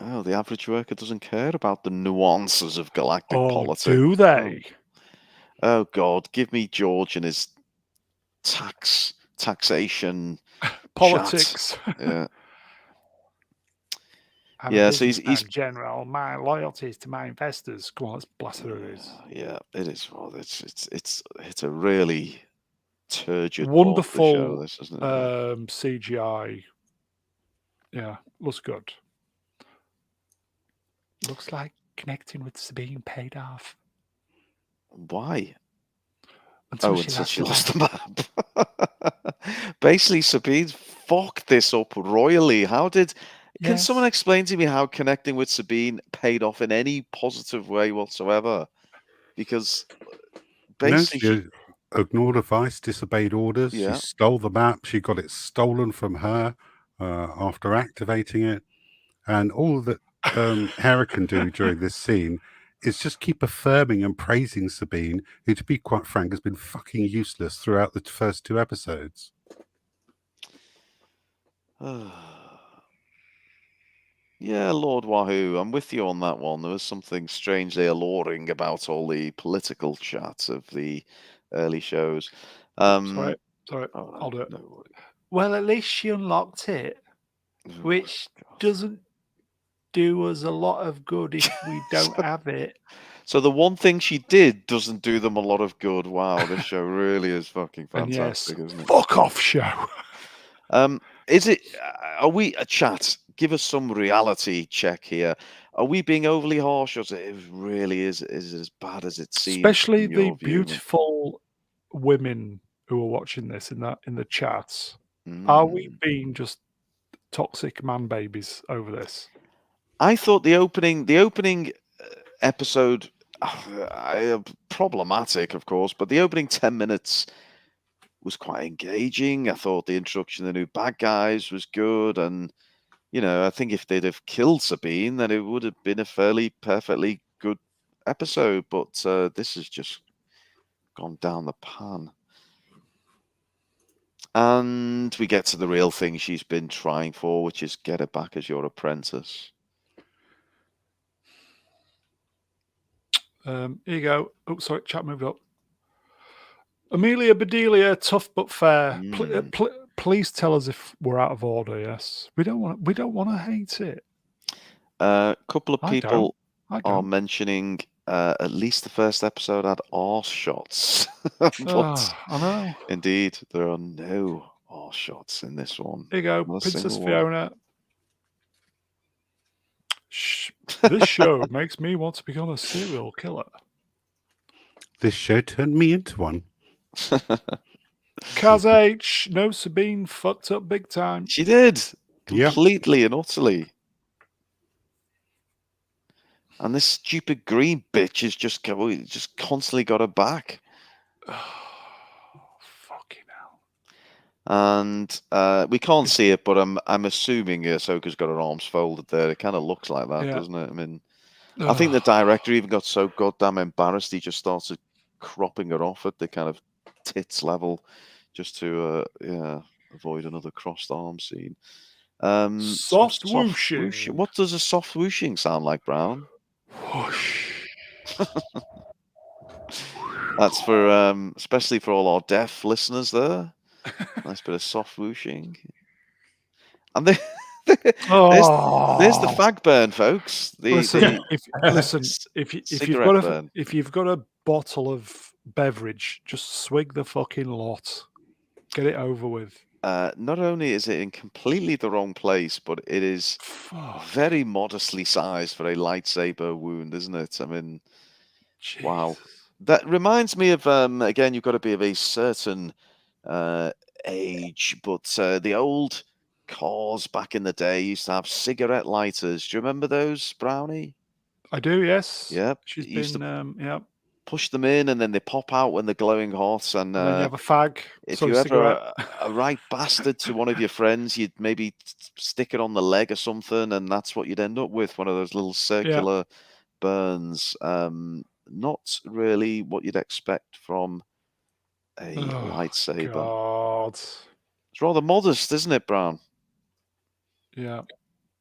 [SPEAKER 1] Oh, the average worker doesn't care about the nuances of galactic politics.
[SPEAKER 4] Do they?
[SPEAKER 1] Oh God, give me George and his taxation
[SPEAKER 4] Politics.
[SPEAKER 1] Yeah.
[SPEAKER 4] I'm
[SPEAKER 1] Yeah,
[SPEAKER 4] a
[SPEAKER 1] so he's
[SPEAKER 4] businessman, general. My loyalty is to my investors. Come on, let's blast through this.
[SPEAKER 1] Yeah, it is. Well, it's a really turgid,
[SPEAKER 4] Wonderful
[SPEAKER 1] show, this, isn't it?
[SPEAKER 4] CGI. Yeah, looks good. Looks like connecting with Sabine paid off.
[SPEAKER 1] Why?
[SPEAKER 4] Until
[SPEAKER 1] she lost the map. Basically, Sabine fucked this up royally. Can someone explain to me how connecting with Sabine paid off in any positive way whatsoever? Because basically,
[SPEAKER 2] she ignored advice, disobeyed orders.
[SPEAKER 1] Yeah.
[SPEAKER 2] She stole the map. She got it stolen from her after activating it. And all that Hera can do during this scene is just keep affirming and praising Sabine, who, to be quite frank, has been fucking useless throughout the first 2 episodes.
[SPEAKER 1] Yeah, Lord Wahoo, I'm with you on that one. There was something strangely alluring about all the political chat of the early shows.
[SPEAKER 4] Sorry, I'll do it.
[SPEAKER 1] No.
[SPEAKER 4] Well, at least she unlocked it, which doesn't do us a lot of good if we don't have it.
[SPEAKER 1] So the one thing she did doesn't do them a lot of good. Wow, this show really is fucking fantastic, isn't it?
[SPEAKER 4] Fuck off show.
[SPEAKER 1] Is it? Are we a chat? Give us some reality check here. Are we being overly harsh, or it really is as bad as it seems?
[SPEAKER 4] Especially the beautiful women who are watching this in the chats. Are we being just toxic man babies over this?
[SPEAKER 1] I thought the opening episode problematic, of course, but the opening 10 minutes was quite engaging. I thought the introduction of the new bad guys was good, and I think if they'd have killed Sabine, then it would have been a fairly perfectly good episode. But this has just gone down the pan. And we get to the real thing she's been trying for, which is get her back as your apprentice.
[SPEAKER 4] Here you go. Oh, sorry, chat moved up. Amelia Bedelia, tough but fair. Please tell us if we're out of order. Yes, we don't want to hate it.
[SPEAKER 1] A couple of people are mentioning at least the first episode had arse shots.
[SPEAKER 4] I know.
[SPEAKER 1] Indeed, there are no arse shots in this one.
[SPEAKER 4] Here you go, Princess Fiona. This show makes me want to become a serial killer.
[SPEAKER 2] This show turned me into one.
[SPEAKER 4] Kaz H, no, Sabine fucked up big time.
[SPEAKER 1] She did. Completely and utterly. And this stupid green bitch is just constantly got her back.
[SPEAKER 4] Fucking hell.
[SPEAKER 1] And we can't see it, but I'm assuming Ahsoka's got her arms folded there. It kind of looks like that, doesn't it? I mean, I think the director even got so goddamn embarrassed he just started cropping her off at the kind of tits level just to avoid another crossed arm scene.
[SPEAKER 4] Soft whooshing.
[SPEAKER 1] What does a soft whooshing sound like, Brown?
[SPEAKER 4] Whoosh.
[SPEAKER 1] That's for especially for all our deaf listeners there. Nice bit of soft whooshing. And there's the fag burn, folks.
[SPEAKER 4] If you've got a bottle of beverage, just swig the fucking lot. Get it over with.
[SPEAKER 1] Not only is it in completely the wrong place, but it is very modestly sized for a lightsaber wound, isn't it? I mean, wow. That reminds me of, again, you've got to be of a certain age, but the old cars back in the day used to have cigarette lighters. Do you remember those, Brownie?
[SPEAKER 4] I do, yes.
[SPEAKER 1] Yep.
[SPEAKER 4] She's
[SPEAKER 1] You used
[SPEAKER 4] been, yeah.
[SPEAKER 1] push them in, and then they pop out when they're glowing hot. And
[SPEAKER 4] And then you have a fag.
[SPEAKER 1] if
[SPEAKER 4] sort
[SPEAKER 1] you
[SPEAKER 4] of
[SPEAKER 1] ever
[SPEAKER 4] cigarette.
[SPEAKER 1] a right bastard to one of your friends, you'd maybe stick it on the leg or something, and that's what you'd end up with, one of those little circular burns. Not really what you'd expect from a lightsaber.
[SPEAKER 4] God.
[SPEAKER 1] It's rather modest, isn't it, Brown?
[SPEAKER 4] Yeah.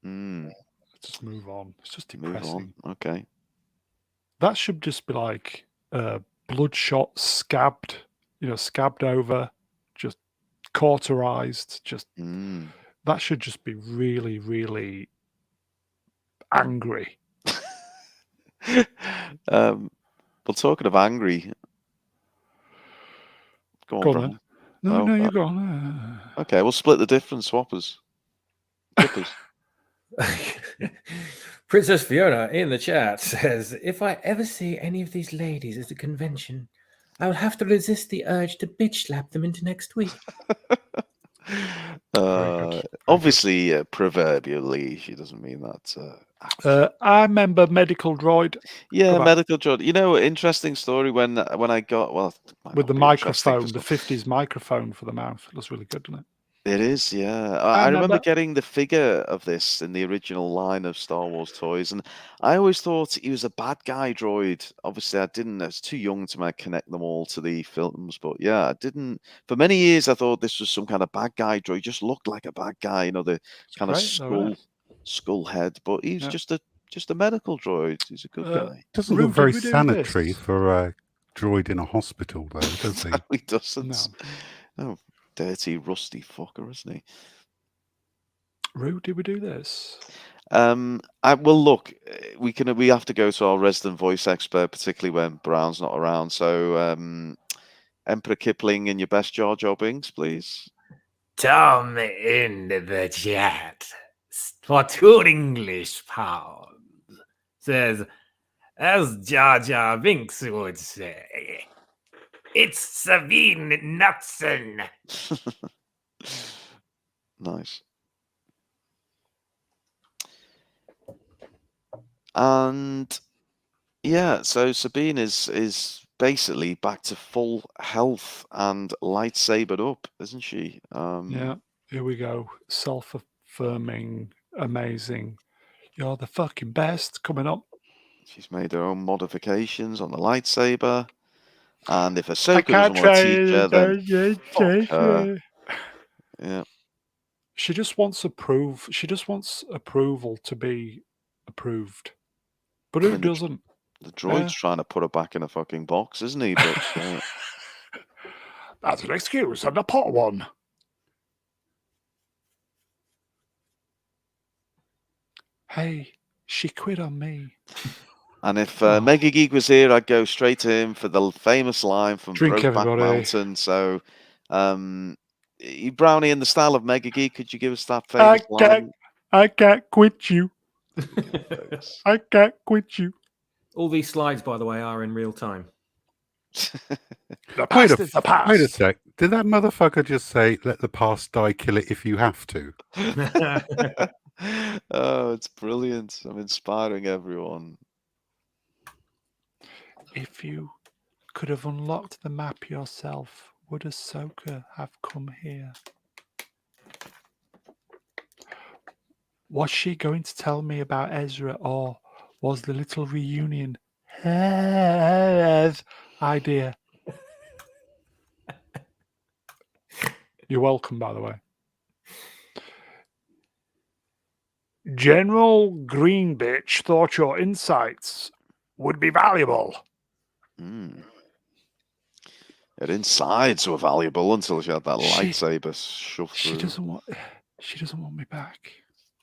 [SPEAKER 1] Mm,
[SPEAKER 4] Let's just move on. It's just
[SPEAKER 1] move
[SPEAKER 4] depressing.
[SPEAKER 1] on. Okay.
[SPEAKER 4] That should just be like bloodshot, scabbed, scabbed over, just cauterized. Just that should just be really, really angry.
[SPEAKER 1] Well, talking of angry, go on,
[SPEAKER 4] Go on
[SPEAKER 1] Brown.
[SPEAKER 4] then. No, you go on.
[SPEAKER 1] Okay, we'll split the difference, swappers. Clippers.
[SPEAKER 5] Princess Fiona in the chat says, if I ever see any of these ladies at the convention, I will have to resist the urge to bitch slap them into next week.
[SPEAKER 1] Obviously, proverbially, she doesn't mean that.
[SPEAKER 4] I remember Medical Droid.
[SPEAKER 1] Yeah, Medical Droid. You know, interesting story when I got,
[SPEAKER 4] with the microphone, the 50s microphone for the mouth. It was really good, didn't it?
[SPEAKER 1] It is, yeah. I remember getting the figure of this in the original line of Star Wars toys, and I always thought he was a bad guy droid. Obviously, I was too young to connect them all to the films, but yeah, I didn't. For many years, I thought this was some kind of bad guy droid. He just looked like a bad guy, the kind of skull head, but he's just a medical droid. He's a good guy.
[SPEAKER 2] Doesn't look very sanitary for a droid in a hospital, though, does he?
[SPEAKER 1] No, he doesn't. No. Dirty, rusty fucker, isn't he?
[SPEAKER 4] Rue, did we do this?
[SPEAKER 1] Well, look, we have to go to our resident voice expert, particularly when Brown's not around. So, Emperor Kipling in your best Jar Jar Binks, please.
[SPEAKER 3] Tom in the chat for 2 English pounds says, as Jar Jar Binks would say, it's Sabine Nutson.
[SPEAKER 1] Nice. And yeah, so Sabine is basically back to full health and lightsabered up, isn't she?
[SPEAKER 4] Yeah, here we go. Self-affirming, amazing. You're the fucking best. Coming up.
[SPEAKER 1] She's made her own modifications on the lightsaber. And if Ahsoka doesn't want to teach her, then fuck her. Yeah.
[SPEAKER 4] She just wants approval to be approved. But who doesn't?
[SPEAKER 1] The droid's trying to put her back in a fucking box, isn't he? But
[SPEAKER 4] that's an excuse and a pot one. Hey, she quit on me.
[SPEAKER 1] And if Mega Geek was here, I'd go straight to him for the famous line from Brokeback Mountain. So, Brownie, in the style of Mega Geek, could you give us that famous line?
[SPEAKER 4] I can't quit you. I can't quit you.
[SPEAKER 5] All these slides, by the way, are in real time.
[SPEAKER 2] Wait a sec. Did that motherfucker just say, let the past die, kill it if you have to?
[SPEAKER 1] Oh, it's brilliant. I'm inspiring everyone.
[SPEAKER 4] If you could have unlocked the map yourself, would Ahsoka have come here? Was she going to tell me about Ezra, or was the little reunion her idea? You're welcome, by the way. General Greenbitch thought your insights would be valuable.
[SPEAKER 1] Her insides were valuable until she had that lightsaber shoved through.
[SPEAKER 4] She doesn't want me back.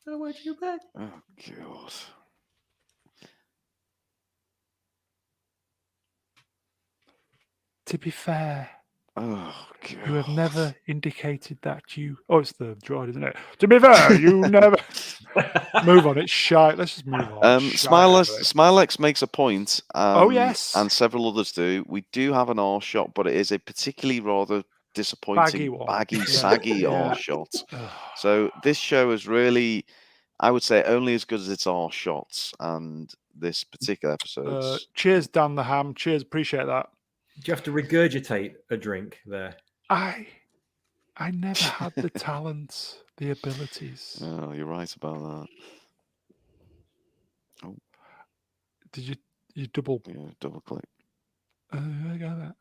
[SPEAKER 5] I want you back.
[SPEAKER 1] Oh God.
[SPEAKER 4] To be fair,
[SPEAKER 1] oh God.
[SPEAKER 4] You have never indicated that you. Oh, it's the droid, isn't it? To be fair, you never. Move on. It's shite. Let's just move on.
[SPEAKER 1] Smilex makes a point.
[SPEAKER 4] Oh yes,
[SPEAKER 1] and several others do. We do have an R shot, but it is a particularly rather disappointing,
[SPEAKER 4] one.
[SPEAKER 1] baggy,
[SPEAKER 4] Yeah.
[SPEAKER 1] saggy R shots. So this show is really, I would say, only as good as its R shots, and this particular episode.
[SPEAKER 4] Cheers, Dan the Ham. Cheers, appreciate that.
[SPEAKER 5] Do you have to regurgitate a drink there?
[SPEAKER 4] I never had the talent, the abilities.
[SPEAKER 1] Oh, you're right about that. Oh,
[SPEAKER 4] Did you double?
[SPEAKER 1] yeah, double click.
[SPEAKER 4] I got that.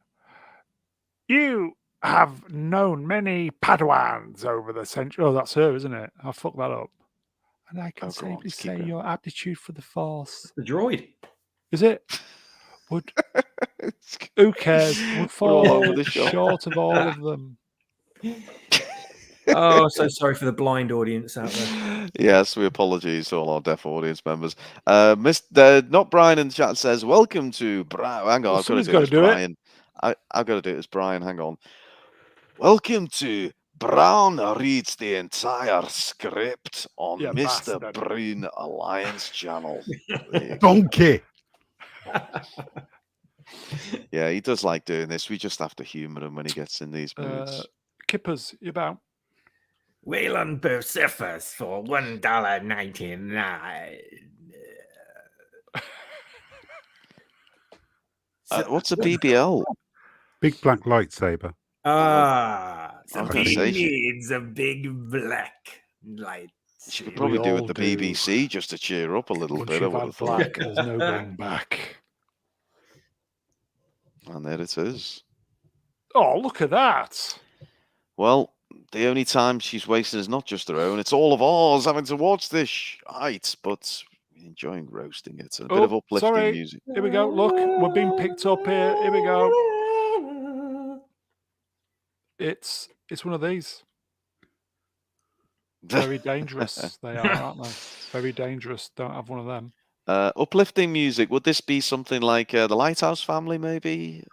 [SPEAKER 4] You have known many Padawans over the century. Oh, that's her, isn't it? I fucked that up. And I can
[SPEAKER 1] Oh, go on,
[SPEAKER 4] safely
[SPEAKER 1] keep
[SPEAKER 4] say
[SPEAKER 1] going.
[SPEAKER 4] your aptitude for the Force.
[SPEAKER 5] The droid.
[SPEAKER 4] Is it? Would who cares? Would
[SPEAKER 1] We're all over
[SPEAKER 4] fall
[SPEAKER 1] the shop.
[SPEAKER 4] short of all of them.
[SPEAKER 5] Oh, so sorry for the blind audience out there.
[SPEAKER 1] Yes, we apologize to all our deaf audience members. Mr. Not Brian in the chat says, "Welcome to Brian." Hang on,
[SPEAKER 4] Well,
[SPEAKER 1] I've got to
[SPEAKER 4] somebody's
[SPEAKER 1] do it
[SPEAKER 4] gotta
[SPEAKER 1] as
[SPEAKER 4] do it.
[SPEAKER 1] Brian. I've got to do it as Brian. Hang on. Welcome to Brown reads the entire script on
[SPEAKER 4] Yeah,
[SPEAKER 1] Mr.
[SPEAKER 4] bastard.
[SPEAKER 1] Breen Alliance channel. There you go.
[SPEAKER 2] Donkey.
[SPEAKER 1] Yeah, he does like doing this. We just have to humour him when he gets in these moods.
[SPEAKER 4] Kippers, you about?
[SPEAKER 3] Wayland Persephus for $1.99.
[SPEAKER 1] What's a BBL?
[SPEAKER 2] Big black lightsaber.
[SPEAKER 3] Ah,
[SPEAKER 1] I was
[SPEAKER 3] so
[SPEAKER 1] gonna
[SPEAKER 3] he
[SPEAKER 1] say she-
[SPEAKER 3] needs a big black light.
[SPEAKER 1] She could probably do
[SPEAKER 4] all
[SPEAKER 1] with the
[SPEAKER 4] do.
[SPEAKER 1] BBC just to cheer up a little
[SPEAKER 4] Once
[SPEAKER 1] bit. I
[SPEAKER 4] you've
[SPEAKER 1] would
[SPEAKER 4] had
[SPEAKER 1] have thought.
[SPEAKER 4] black, there's no going back.
[SPEAKER 1] And there it is.
[SPEAKER 4] Oh, look at that.
[SPEAKER 1] Well, the only time she's wasting is not just her own, it's all of ours having to watch this shite, but enjoying roasting it. A bit of
[SPEAKER 4] Oh,
[SPEAKER 1] uplifting
[SPEAKER 4] sorry.
[SPEAKER 1] music.
[SPEAKER 4] Here we go. Look, we're being picked up here. Here we go. It's one of these. Very dangerous. They are, aren't they? Very dangerous. Don't have one of them.
[SPEAKER 1] Uplifting music. Would this be something like the Lighthouse Family, maybe?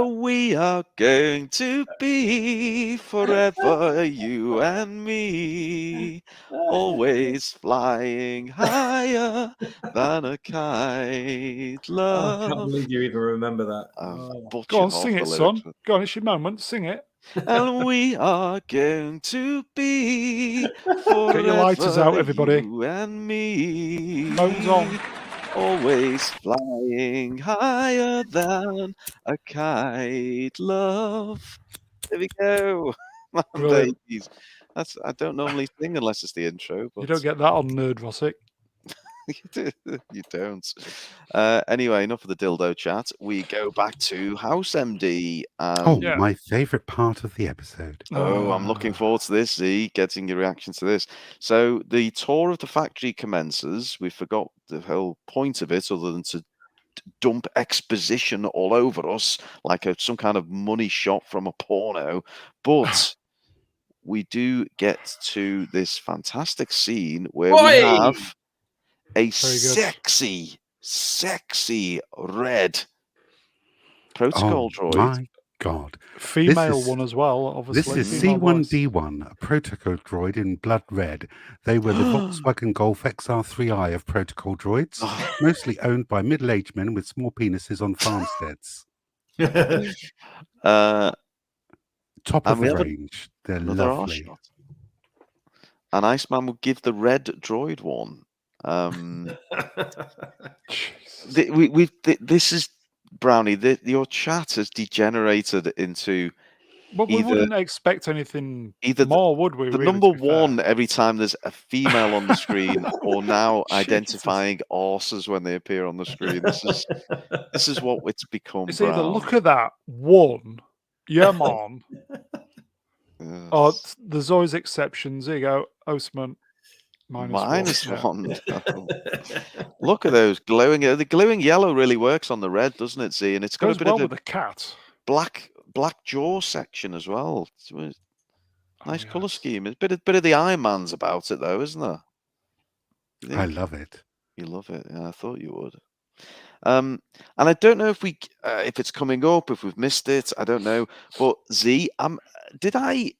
[SPEAKER 1] We are going to be forever, you and me, always flying higher than a kite.
[SPEAKER 5] Oh, I can't
[SPEAKER 1] Love.
[SPEAKER 5] believe you even remember that.
[SPEAKER 1] I've butchered
[SPEAKER 4] Go on,
[SPEAKER 1] half
[SPEAKER 4] sing
[SPEAKER 1] the
[SPEAKER 4] it,
[SPEAKER 1] lyrics.
[SPEAKER 4] son. Go on, it's your moment. Sing it.
[SPEAKER 1] And we are going to be
[SPEAKER 4] Get your lighters out,
[SPEAKER 1] forever,
[SPEAKER 4] everybody.
[SPEAKER 1] you and me.
[SPEAKER 4] Phones on.
[SPEAKER 1] Always flying higher than a kite, love. There we go. Man,
[SPEAKER 4] Brilliant.
[SPEAKER 1] babies. I don't normally sing unless it's the intro, but
[SPEAKER 4] You don't get that on Nerd Rossic.
[SPEAKER 1] you don't. Anyway, enough of the dildo chat. We go back to House MD.
[SPEAKER 2] Oh,
[SPEAKER 4] Yeah.
[SPEAKER 2] my favourite part of the episode.
[SPEAKER 1] Oh, I'm looking forward to this, Z, getting your reaction to this. So the tour of the factory commences. We forgot the whole point of it other than to dump exposition all over us like some kind of money shot from a porno. But we do get to this fantastic scene where we have a sexy red protocol droid.
[SPEAKER 2] My God.
[SPEAKER 4] Female
[SPEAKER 2] This is-
[SPEAKER 4] one as well, obviously.
[SPEAKER 2] This is
[SPEAKER 4] female voice.
[SPEAKER 2] C1D1, a protocol droid in blood red. They were the Volkswagen Golf XR3i of protocol droids, mostly owned by middle-aged men with small penises on farmsteads. Top
[SPEAKER 1] And
[SPEAKER 2] of
[SPEAKER 1] we
[SPEAKER 2] the
[SPEAKER 1] have
[SPEAKER 2] range. They're
[SPEAKER 1] Another R
[SPEAKER 2] lovely.
[SPEAKER 1] shot. And Iceman would give the red droid one.
[SPEAKER 4] Jesus.
[SPEAKER 1] This is Brownie. Your chat has degenerated into
[SPEAKER 4] But we
[SPEAKER 1] either-
[SPEAKER 4] wouldn't expect anything
[SPEAKER 1] either
[SPEAKER 4] more, would we?
[SPEAKER 1] the
[SPEAKER 4] really,
[SPEAKER 1] number
[SPEAKER 4] to be fair?
[SPEAKER 1] one every time there's a female on the screen, or now
[SPEAKER 4] Jesus.
[SPEAKER 1] identifying arses when they appear on the screen. This is what it's become.
[SPEAKER 4] It's either
[SPEAKER 1] Brown.
[SPEAKER 4] look at that one, yeah, man,
[SPEAKER 1] Yes.
[SPEAKER 4] or there's always exceptions. Here you go, Osman.
[SPEAKER 1] Minus
[SPEAKER 4] Yeah.
[SPEAKER 1] one. Oh. Look at those glowing. The glowing yellow really works on the red, doesn't it? See, and it's got
[SPEAKER 4] Goes
[SPEAKER 1] a bit
[SPEAKER 4] well
[SPEAKER 1] of a
[SPEAKER 4] with the cat.
[SPEAKER 1] black jaw section as well. Nice
[SPEAKER 4] Oh,
[SPEAKER 1] color
[SPEAKER 4] yes.
[SPEAKER 1] scheme. It's a bit of the Iron Man's about it, though, isn't there? You
[SPEAKER 2] I
[SPEAKER 1] think?
[SPEAKER 2] love it.
[SPEAKER 1] You love it. Yeah, I thought you would. And I don't know if if it's coming up, if we've missed it. I don't know. But Z, did I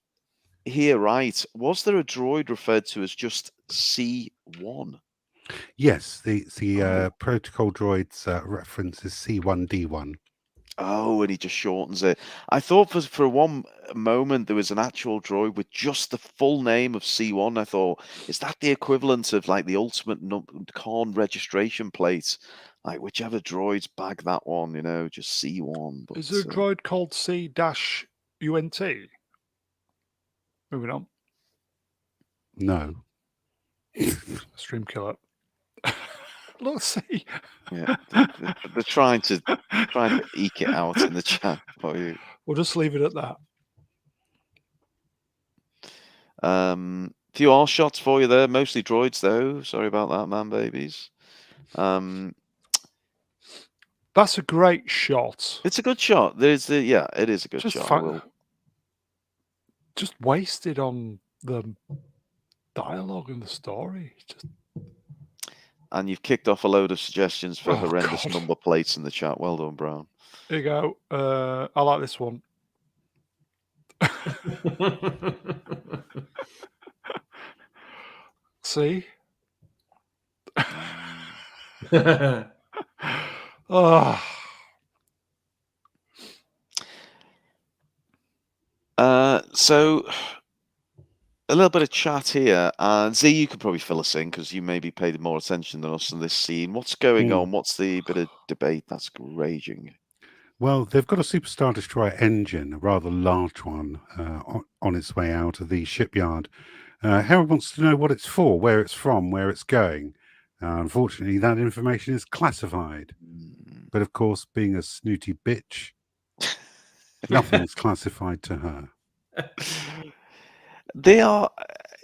[SPEAKER 1] hear right? Was there a droid referred to as just C1?
[SPEAKER 2] Yes, the protocol droid's reference is C1D1.
[SPEAKER 1] Oh, and he just shortens it. I thought for one moment there was an actual droid with just the full name of C1. I thought, is that the equivalent of like the ultimate con registration plate? Like whichever droids bag that one, just C1. But
[SPEAKER 4] Is there a droid called C-UNT? Moving on.
[SPEAKER 2] No.
[SPEAKER 4] Stream killer. Look, see.
[SPEAKER 1] yeah, they're trying to eke it out in the chat for you.
[SPEAKER 4] We'll just leave it at that.
[SPEAKER 1] Few all shots for you there, mostly droids though. Sorry about that, man, babies.
[SPEAKER 4] That's a great shot.
[SPEAKER 1] It's a good shot. It is a good
[SPEAKER 4] Just
[SPEAKER 1] shot.
[SPEAKER 4] just wasted on the dialogue and the story.
[SPEAKER 1] And you've kicked off a load of suggestions for horrendous
[SPEAKER 4] God.
[SPEAKER 1] number plates in the chat. Well done, Brown.
[SPEAKER 4] There you go. I like this one. See? Oh.
[SPEAKER 1] So a little bit of chat here. Z, you could probably fill us in because you maybe paid more attention than us in this scene. What's going on? What's the bit of debate that's raging?
[SPEAKER 2] Well, they've got a Super Star Destroyer engine, a rather large one, on its way out of the shipyard. Harold wants to know what it's for, where it's from, where it's going. Unfortunately, that information is classified. But of course, being a snooty bitch, nothing's classified to her.
[SPEAKER 1] They are.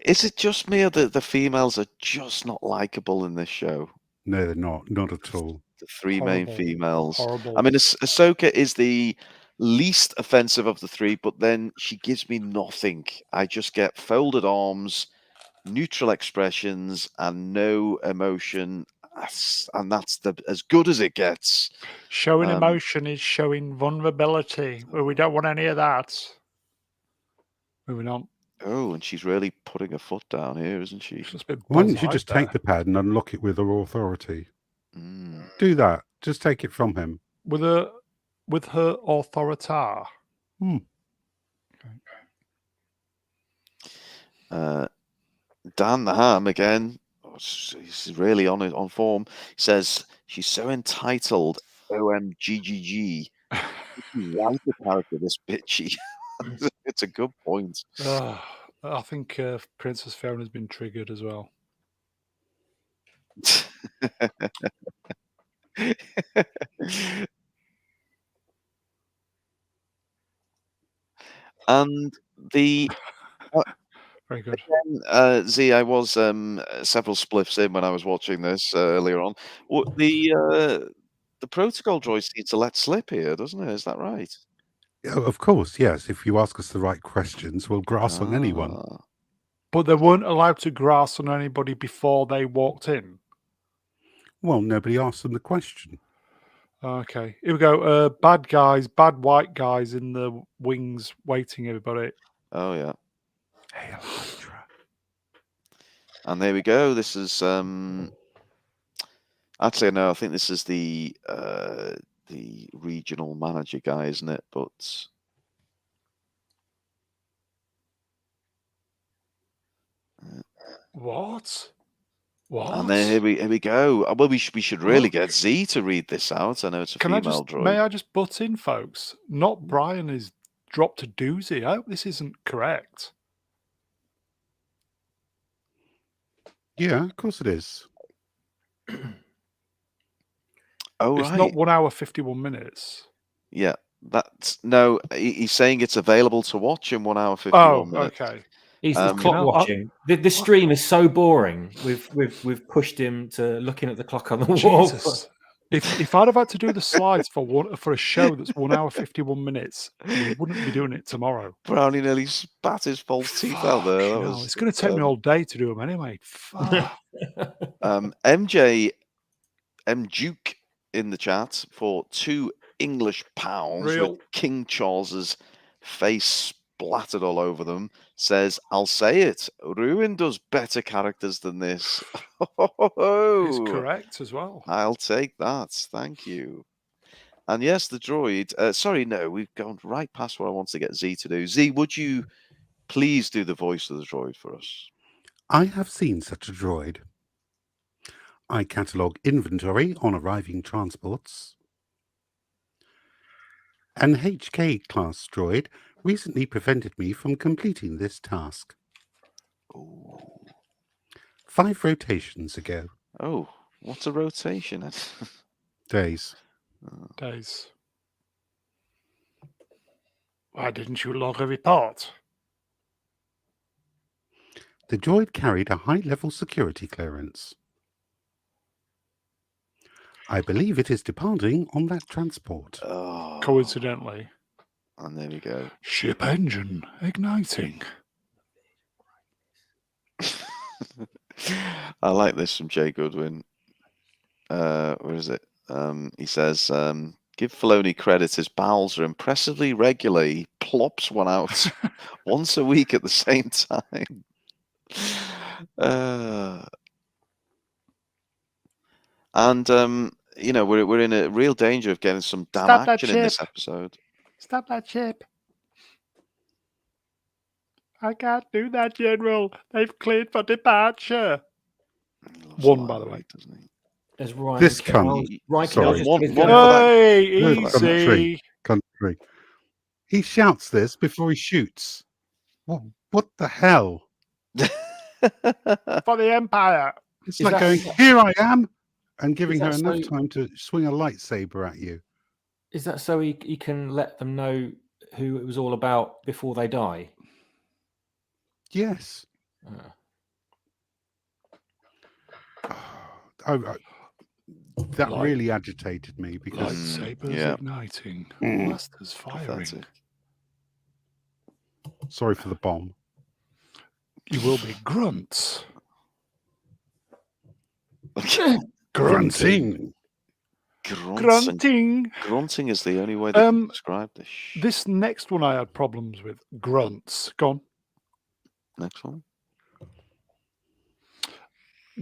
[SPEAKER 1] Is it just me or the females are just not likable in this show?
[SPEAKER 2] No, they're not. Not at all.
[SPEAKER 1] The three main females.
[SPEAKER 4] Horrible.
[SPEAKER 1] I mean, Ahsoka is the least offensive of the three, but then she gives me nothing. I just get folded arms, neutral expressions, and no emotion. And that's as good as it gets.
[SPEAKER 4] Showing emotion is showing vulnerability. Well, we don't want any of that. Moving on.
[SPEAKER 1] Oh, and she's really putting her foot down here, isn't she?
[SPEAKER 2] Why don't you just take the pad and unlock it with her authority? Do that. Just take it from him.
[SPEAKER 4] With her authoritar.
[SPEAKER 1] Dan the Ham again. He's really on form. He says she's so entitled. OMGGG. Write the character this bitchy. It's a good point.
[SPEAKER 4] I think Princess Fiona's been triggered as well.
[SPEAKER 1] And the
[SPEAKER 4] very good.
[SPEAKER 1] Again, Z, I was several spliffs in when I was watching this earlier on. The protocol droids need to let slip here, doesn't it? Is that right?
[SPEAKER 2] Oh, of course, yes. If you ask us the right questions, we'll grass on anyone.
[SPEAKER 4] But they weren't allowed to grass on anybody before they walked in.
[SPEAKER 2] Well, nobody asked them the question.
[SPEAKER 4] Okay, here we go. Bad guys, bad white guys in the wings waiting, everybody.
[SPEAKER 1] Oh, yeah.
[SPEAKER 2] Hey, Hydra.
[SPEAKER 1] And there we go. This is actually no. I think this is the regional manager guy, isn't it? But
[SPEAKER 4] what?
[SPEAKER 1] And then here we go. Well, we should really get Z to read this out. I know it's a female droid.
[SPEAKER 4] May I just butt in, folks? Not Brian has dropped a doozy. I hope this isn't correct.
[SPEAKER 2] Yeah, of course it is.
[SPEAKER 1] Oh,
[SPEAKER 4] it's
[SPEAKER 1] right.
[SPEAKER 4] not 1 hour 51 minutes.
[SPEAKER 1] Yeah, that's no. He's saying it's available to watch in 1 hour 51 minutes.
[SPEAKER 4] Okay.
[SPEAKER 5] He's clock watching. The stream is so boring. We've pushed him to looking at the clock on the wall.
[SPEAKER 4] Jesus. If I'd have had to do the slides for a show that's 1 hour 51 minutes, we wouldn't be doing it tomorrow.
[SPEAKER 1] Brownie nearly spat his false teeth out there.
[SPEAKER 4] It's going to take me all day to do them anyway.
[SPEAKER 1] MJ M Duke in the chat for £2 English with King Charles's face splattered all over them. Says, I'll say it. Ruin does better characters than this.
[SPEAKER 4] It's correct as well.
[SPEAKER 1] I'll take that. Thank you. And yes, the droid. Sorry, no, we've gone right past what I want to get Z to do. Z, would you please do the voice of the droid for us?
[SPEAKER 2] I have seen such a droid. I catalogue inventory on arriving transports. An HK-class droid recently prevented me from completing this task.
[SPEAKER 1] Ooh.
[SPEAKER 2] 5 rotations ago.
[SPEAKER 1] Oh, what's a rotation?
[SPEAKER 2] Days.
[SPEAKER 4] Days. Why didn't you log a report?
[SPEAKER 2] The droid carried a high-level security clearance. I believe it is departing on that transport.
[SPEAKER 1] Oh.
[SPEAKER 4] Coincidentally.
[SPEAKER 1] And there we go.
[SPEAKER 4] Ship engine igniting.
[SPEAKER 1] I like this from Jay Goodwin. Where is it? He says, give Filoni credit, his bowels are impressively regular. He plops one out once a week at the same time. You know, we're in a real danger of getting some damn
[SPEAKER 4] Stop that
[SPEAKER 1] action in this
[SPEAKER 4] ship.
[SPEAKER 1] episode.
[SPEAKER 4] Stop that ship. I can't do that, General. They've cleared for departure.
[SPEAKER 1] He loves
[SPEAKER 4] One, by the
[SPEAKER 1] limelight,
[SPEAKER 4] way.
[SPEAKER 1] doesn't he?
[SPEAKER 5] As Ryan
[SPEAKER 2] This
[SPEAKER 5] Kelly-
[SPEAKER 2] cunt.
[SPEAKER 5] Ryan
[SPEAKER 2] Sorry.
[SPEAKER 5] Kelly just
[SPEAKER 1] One-
[SPEAKER 5] put his
[SPEAKER 1] one
[SPEAKER 5] gun
[SPEAKER 1] for
[SPEAKER 5] up.
[SPEAKER 1] that-
[SPEAKER 4] Hey,
[SPEAKER 2] No,
[SPEAKER 4] easy.
[SPEAKER 2] country. He shouts this before he shoots. What the hell?
[SPEAKER 4] For the Empire.
[SPEAKER 2] It's
[SPEAKER 5] Is
[SPEAKER 2] like
[SPEAKER 5] that-
[SPEAKER 2] going,
[SPEAKER 5] is that-
[SPEAKER 2] here I am, and giving
[SPEAKER 5] is
[SPEAKER 2] her
[SPEAKER 5] that
[SPEAKER 2] enough
[SPEAKER 5] so-
[SPEAKER 2] time to swing a lightsaber at you.
[SPEAKER 5] Is that so he can let them know who it was all about before they die?
[SPEAKER 2] Yes.
[SPEAKER 5] Uh,
[SPEAKER 2] That
[SPEAKER 4] Light-
[SPEAKER 2] really agitated me because
[SPEAKER 4] Lightsabers
[SPEAKER 1] yeah.
[SPEAKER 4] igniting.
[SPEAKER 2] Mm.
[SPEAKER 4] Blasters firing.
[SPEAKER 1] Pathetic.
[SPEAKER 2] sorry for the bomb.
[SPEAKER 4] You will be grunts.
[SPEAKER 2] Grunting.
[SPEAKER 4] Grunting.
[SPEAKER 1] Grunting is the only way they can describe this.
[SPEAKER 4] This next one I had problems with. Grunts. Go on.
[SPEAKER 1] Next one.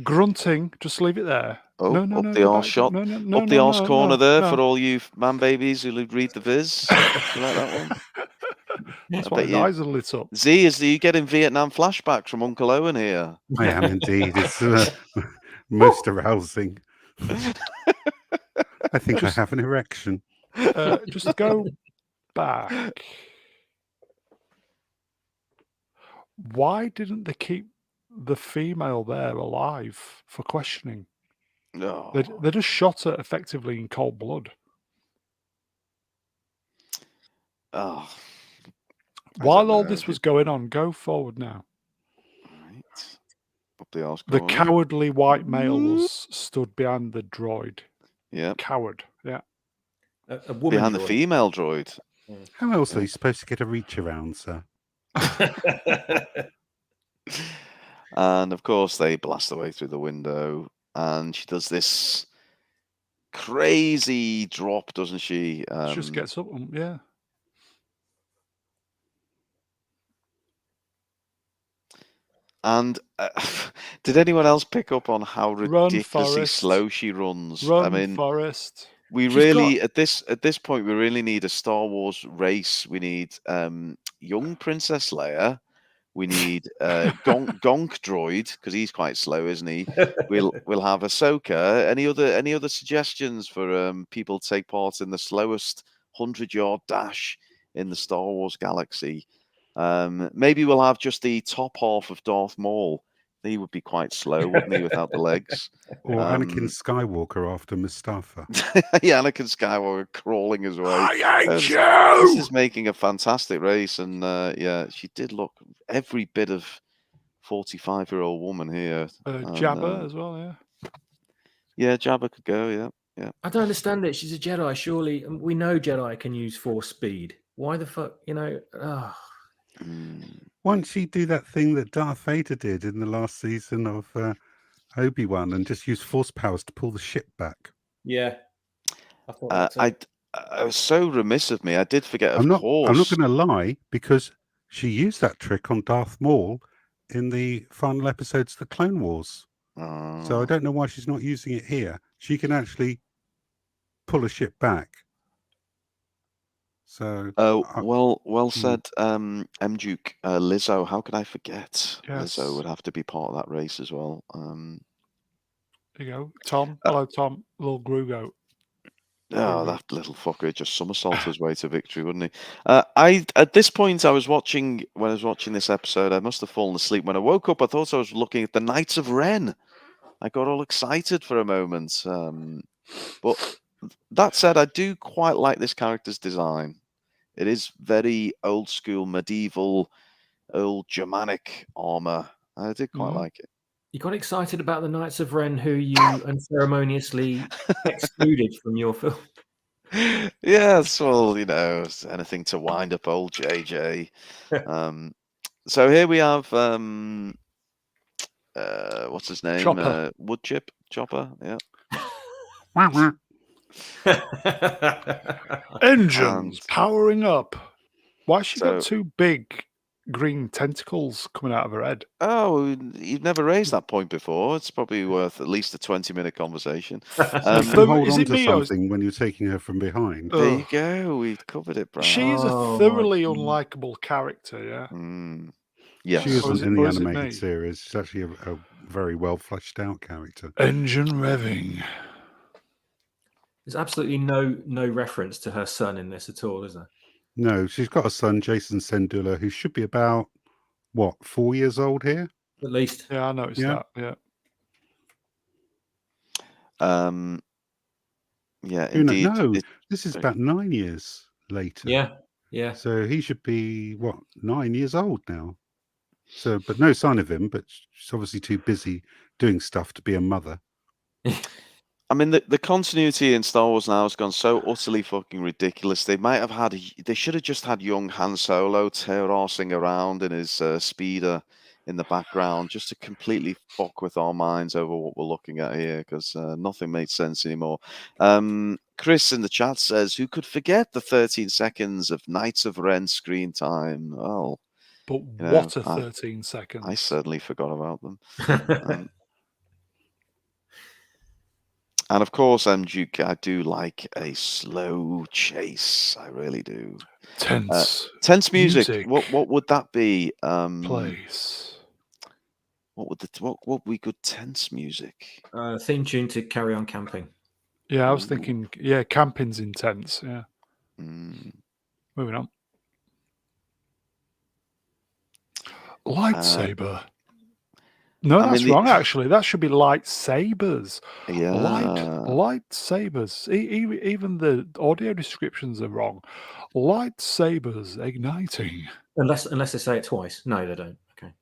[SPEAKER 4] Grunting. Just leave it there.
[SPEAKER 1] Oh,
[SPEAKER 4] no, no,
[SPEAKER 1] up
[SPEAKER 4] no,
[SPEAKER 1] the
[SPEAKER 4] go
[SPEAKER 1] arse
[SPEAKER 4] back.
[SPEAKER 1] shot.
[SPEAKER 4] No, no, no,
[SPEAKER 1] Up the
[SPEAKER 4] no,
[SPEAKER 1] arse
[SPEAKER 4] no,
[SPEAKER 1] corner
[SPEAKER 4] no,
[SPEAKER 1] there
[SPEAKER 4] no.
[SPEAKER 1] for all you man babies who read the viz. You like that one?
[SPEAKER 4] That's
[SPEAKER 1] I
[SPEAKER 4] why
[SPEAKER 1] bet
[SPEAKER 4] his
[SPEAKER 1] you-
[SPEAKER 4] eyes are lit up.
[SPEAKER 1] Z, are you getting Vietnam flashbacks from Uncle Owen here?
[SPEAKER 2] I am indeed. It's most arousing. I think I have an erection.
[SPEAKER 4] Just go back. Why didn't they keep the female there alive for questioning?
[SPEAKER 1] No.
[SPEAKER 4] They just shot her effectively in cold blood.
[SPEAKER 1] Oh. I
[SPEAKER 4] While
[SPEAKER 1] don't
[SPEAKER 4] all
[SPEAKER 1] know,
[SPEAKER 4] this was going on, go forward now.
[SPEAKER 1] Right. Up the arse
[SPEAKER 4] The
[SPEAKER 1] corner.
[SPEAKER 4] cowardly white male was stood behind the droid.
[SPEAKER 1] Yeah.
[SPEAKER 4] Coward, yeah.
[SPEAKER 5] a woman
[SPEAKER 1] Behind the
[SPEAKER 5] droid.
[SPEAKER 1] female droid.
[SPEAKER 2] How else are you supposed to get a reach around, sir?
[SPEAKER 1] And of course, they blast their way through the window. And she does this crazy drop, doesn't she?
[SPEAKER 4] She just gets up, yeah.
[SPEAKER 1] And did anyone else pick up on how
[SPEAKER 4] Run,
[SPEAKER 1] ridiculously
[SPEAKER 4] Forrest.
[SPEAKER 1] slow she runs?
[SPEAKER 4] Run,
[SPEAKER 1] I mean,
[SPEAKER 4] Forrest.
[SPEAKER 1] we
[SPEAKER 5] She's
[SPEAKER 1] really at this point we really need a Star Wars race. We need young Princess Leia. We need Gonk Droid because he's quite slow, isn't he? We'll have Ahsoka. Any other suggestions for people to take part in the slowest 100-yard dash in the Star Wars galaxy? Maybe we'll have just the top half of Darth Maul. He would be quite slow, wouldn't he, without the legs?
[SPEAKER 2] Or Anakin Skywalker after Mustafa.
[SPEAKER 1] Yeah, Anakin Skywalker crawling his way.
[SPEAKER 4] I hate
[SPEAKER 1] This
[SPEAKER 4] you!
[SPEAKER 1] is making a fantastic race, and yeah, she did look every bit of 45-year-old woman here.
[SPEAKER 4] Jabba as well, yeah.
[SPEAKER 1] Yeah, Jabba could go. Yeah.
[SPEAKER 5] I don't understand it. She's a Jedi. Surely we know Jedi can use force speed. Why the fuck?
[SPEAKER 2] Why don't she do that thing that Darth Vader did in the last season of Obi-Wan and just use force powers to pull the ship back?
[SPEAKER 5] Yeah. I thought
[SPEAKER 1] I was so remiss of me. I did forget.
[SPEAKER 2] I'm not
[SPEAKER 1] course.
[SPEAKER 2] going to lie, because she used that trick on Darth Maul in the final episodes of the Clone Wars. So I don't know why she's not using it here. She can actually pull a ship back So,
[SPEAKER 1] Oh,
[SPEAKER 2] I-
[SPEAKER 1] well said, M. Duke. Lizzo, how could I forget?
[SPEAKER 4] Yes.
[SPEAKER 1] Lizzo would have to be part of that race as well.
[SPEAKER 4] There you go. Tom. Hello, Tom. Little Grugo.
[SPEAKER 1] Oh, that little fucker just somersaulted his way to victory, wouldn't he? At this point, when I was watching this episode, I must have fallen asleep. When I woke up, I thought I was looking at the Knights of Ren. I got all excited for a moment. But that said, I do quite like this character's design. It is very old school, medieval, old Germanic armor. I did quite like it.
[SPEAKER 5] You got excited about the Knights of Ren, who you unceremoniously excluded from your film.
[SPEAKER 1] Yes, well, anything to wind up old JJ. So here we have what's his name?
[SPEAKER 4] Chopper.
[SPEAKER 1] Woodchip Chopper. Yeah.
[SPEAKER 4] Engines
[SPEAKER 1] And-
[SPEAKER 4] powering up. Why has she
[SPEAKER 1] So-
[SPEAKER 4] got two big green tentacles coming out of her head?
[SPEAKER 1] Oh, you've never raised that point before. It's probably worth at least a 20-minute conversation.
[SPEAKER 2] you can
[SPEAKER 4] So
[SPEAKER 2] hold
[SPEAKER 4] is
[SPEAKER 2] on
[SPEAKER 4] it
[SPEAKER 2] to
[SPEAKER 4] me or is-
[SPEAKER 2] something when you're taking her from behind.
[SPEAKER 1] There you
[SPEAKER 4] Ugh.
[SPEAKER 1] go. We've covered it, Brad.
[SPEAKER 4] She is
[SPEAKER 5] Oh
[SPEAKER 4] a
[SPEAKER 5] my
[SPEAKER 4] thoroughly
[SPEAKER 5] God.
[SPEAKER 4] unlikable character, yeah.
[SPEAKER 1] Yes.
[SPEAKER 2] She
[SPEAKER 4] Or is
[SPEAKER 2] isn't
[SPEAKER 4] it-
[SPEAKER 2] in the
[SPEAKER 4] or is it
[SPEAKER 2] animated
[SPEAKER 4] me?
[SPEAKER 2] series. She's actually a very well fleshed out character.
[SPEAKER 4] Engine revving.
[SPEAKER 5] There's absolutely no reference to her son in this at all, is there?
[SPEAKER 2] No, she's got a son, Jason Sendula, who should be about 4 years old here.
[SPEAKER 5] At least.
[SPEAKER 4] Yeah, I noticed
[SPEAKER 2] Yeah.
[SPEAKER 4] that. Yeah.
[SPEAKER 1] Yeah,
[SPEAKER 2] Who
[SPEAKER 1] indeed.
[SPEAKER 2] No, this is about 9 years later.
[SPEAKER 5] Yeah.
[SPEAKER 2] So he should be 9 years old now. So, but no sign of him. But she's obviously too busy doing stuff to be a mother.
[SPEAKER 1] I mean, the continuity in Star Wars now has gone so utterly fucking ridiculous. They should have just had young Han Solo terrorsing around in his speeder in the background, just to completely fuck with our minds over what we're looking at here, because nothing made sense anymore. Chris in the chat says, "Who could forget the 13 seconds of Knights of Ren screen time?" Well,
[SPEAKER 4] But
[SPEAKER 1] know,
[SPEAKER 4] what a 13 seconds.
[SPEAKER 1] I certainly forgot about them. And of course, Duke, I do like a slow chase. I really do.
[SPEAKER 4] Tense.
[SPEAKER 1] Tense music.
[SPEAKER 4] Music.
[SPEAKER 1] What would that be?
[SPEAKER 4] Place.
[SPEAKER 1] What would be good tense music?
[SPEAKER 5] Theme tune to Carry On Camping.
[SPEAKER 4] Yeah, I was thinking, camping's intense. Yeah. Moving on. Lightsaber. No,
[SPEAKER 1] I
[SPEAKER 4] that's
[SPEAKER 1] mean,
[SPEAKER 4] wrong, actually. That should be lightsabers.
[SPEAKER 1] Yeah.
[SPEAKER 4] Lightsabers. Even the audio descriptions are wrong. Lightsabers igniting.
[SPEAKER 5] Unless they say it twice. No, they don't. Okay.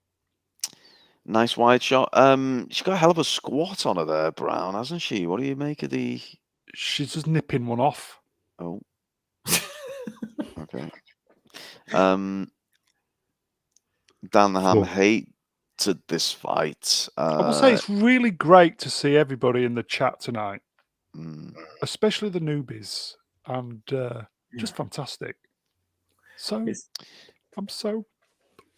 [SPEAKER 1] Nice wide shot. She's got a hell of a squat on her there, Brown, hasn't she? What do you make of the?
[SPEAKER 4] She's just nipping one off.
[SPEAKER 1] Oh. Okay. Dan the Ham hated this fight.
[SPEAKER 4] I will say it's really great to see everybody in the chat tonight, especially the newbies, and just fantastic. So I'm so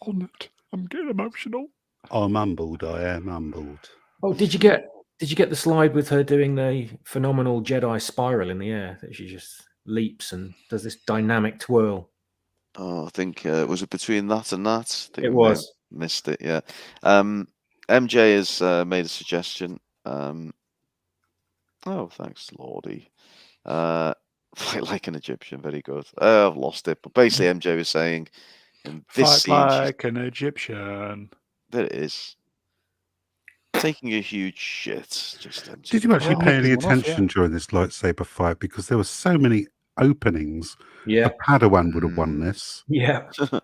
[SPEAKER 4] honoured. I'm getting emotional.
[SPEAKER 2] I'm humbled. I am humbled.
[SPEAKER 5] Oh, did you get the slide with her doing the phenomenal Jedi spiral in the air that she just leaps and does this dynamic twirl?
[SPEAKER 1] Oh, I think was it between that and that? I think
[SPEAKER 5] It
[SPEAKER 1] we may have
[SPEAKER 5] was.
[SPEAKER 1] missed it. Yeah. MJ has made a suggestion. Oh, thanks, Lordy. Fight like an Egyptian. Very good. I've lost it, but basically, MJ was saying in this scene,
[SPEAKER 4] Fight like an Egyptian.
[SPEAKER 1] there it is. Taking a huge shit. Just empty.
[SPEAKER 2] Did you actually pay any
[SPEAKER 4] nipping one off,
[SPEAKER 2] attention during this lightsaber fight? Because there were so many openings.
[SPEAKER 5] Yeah.
[SPEAKER 2] A Padawan would have won this.
[SPEAKER 5] Yeah. And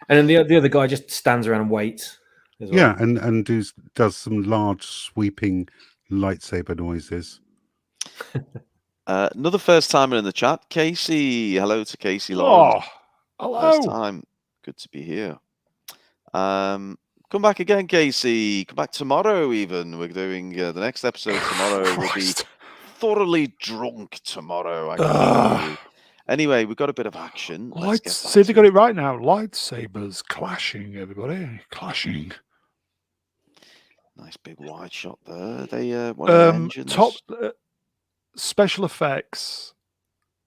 [SPEAKER 5] then the other guy just stands around and waits. As well.
[SPEAKER 2] Yeah, and does some large sweeping lightsaber noises.
[SPEAKER 1] Another first timer in the chat, Casey. Hello to Casey Lawrence.
[SPEAKER 4] Oh,
[SPEAKER 1] First
[SPEAKER 4] hello.
[SPEAKER 1] time. Good to be here. Come back again, Casey. Come back tomorrow, even. We're doing the next episode tomorrow. We'll be
[SPEAKER 4] Christ.
[SPEAKER 1] thoroughly drunk tomorrow. I can tell you. Anyway, we've got a bit of action. Let's get back
[SPEAKER 4] See, they
[SPEAKER 1] to
[SPEAKER 4] got it right now. Lightsabers clashing, everybody. Clashing.
[SPEAKER 1] Nice big wide shot there. They one of the engines.
[SPEAKER 4] Top special effects.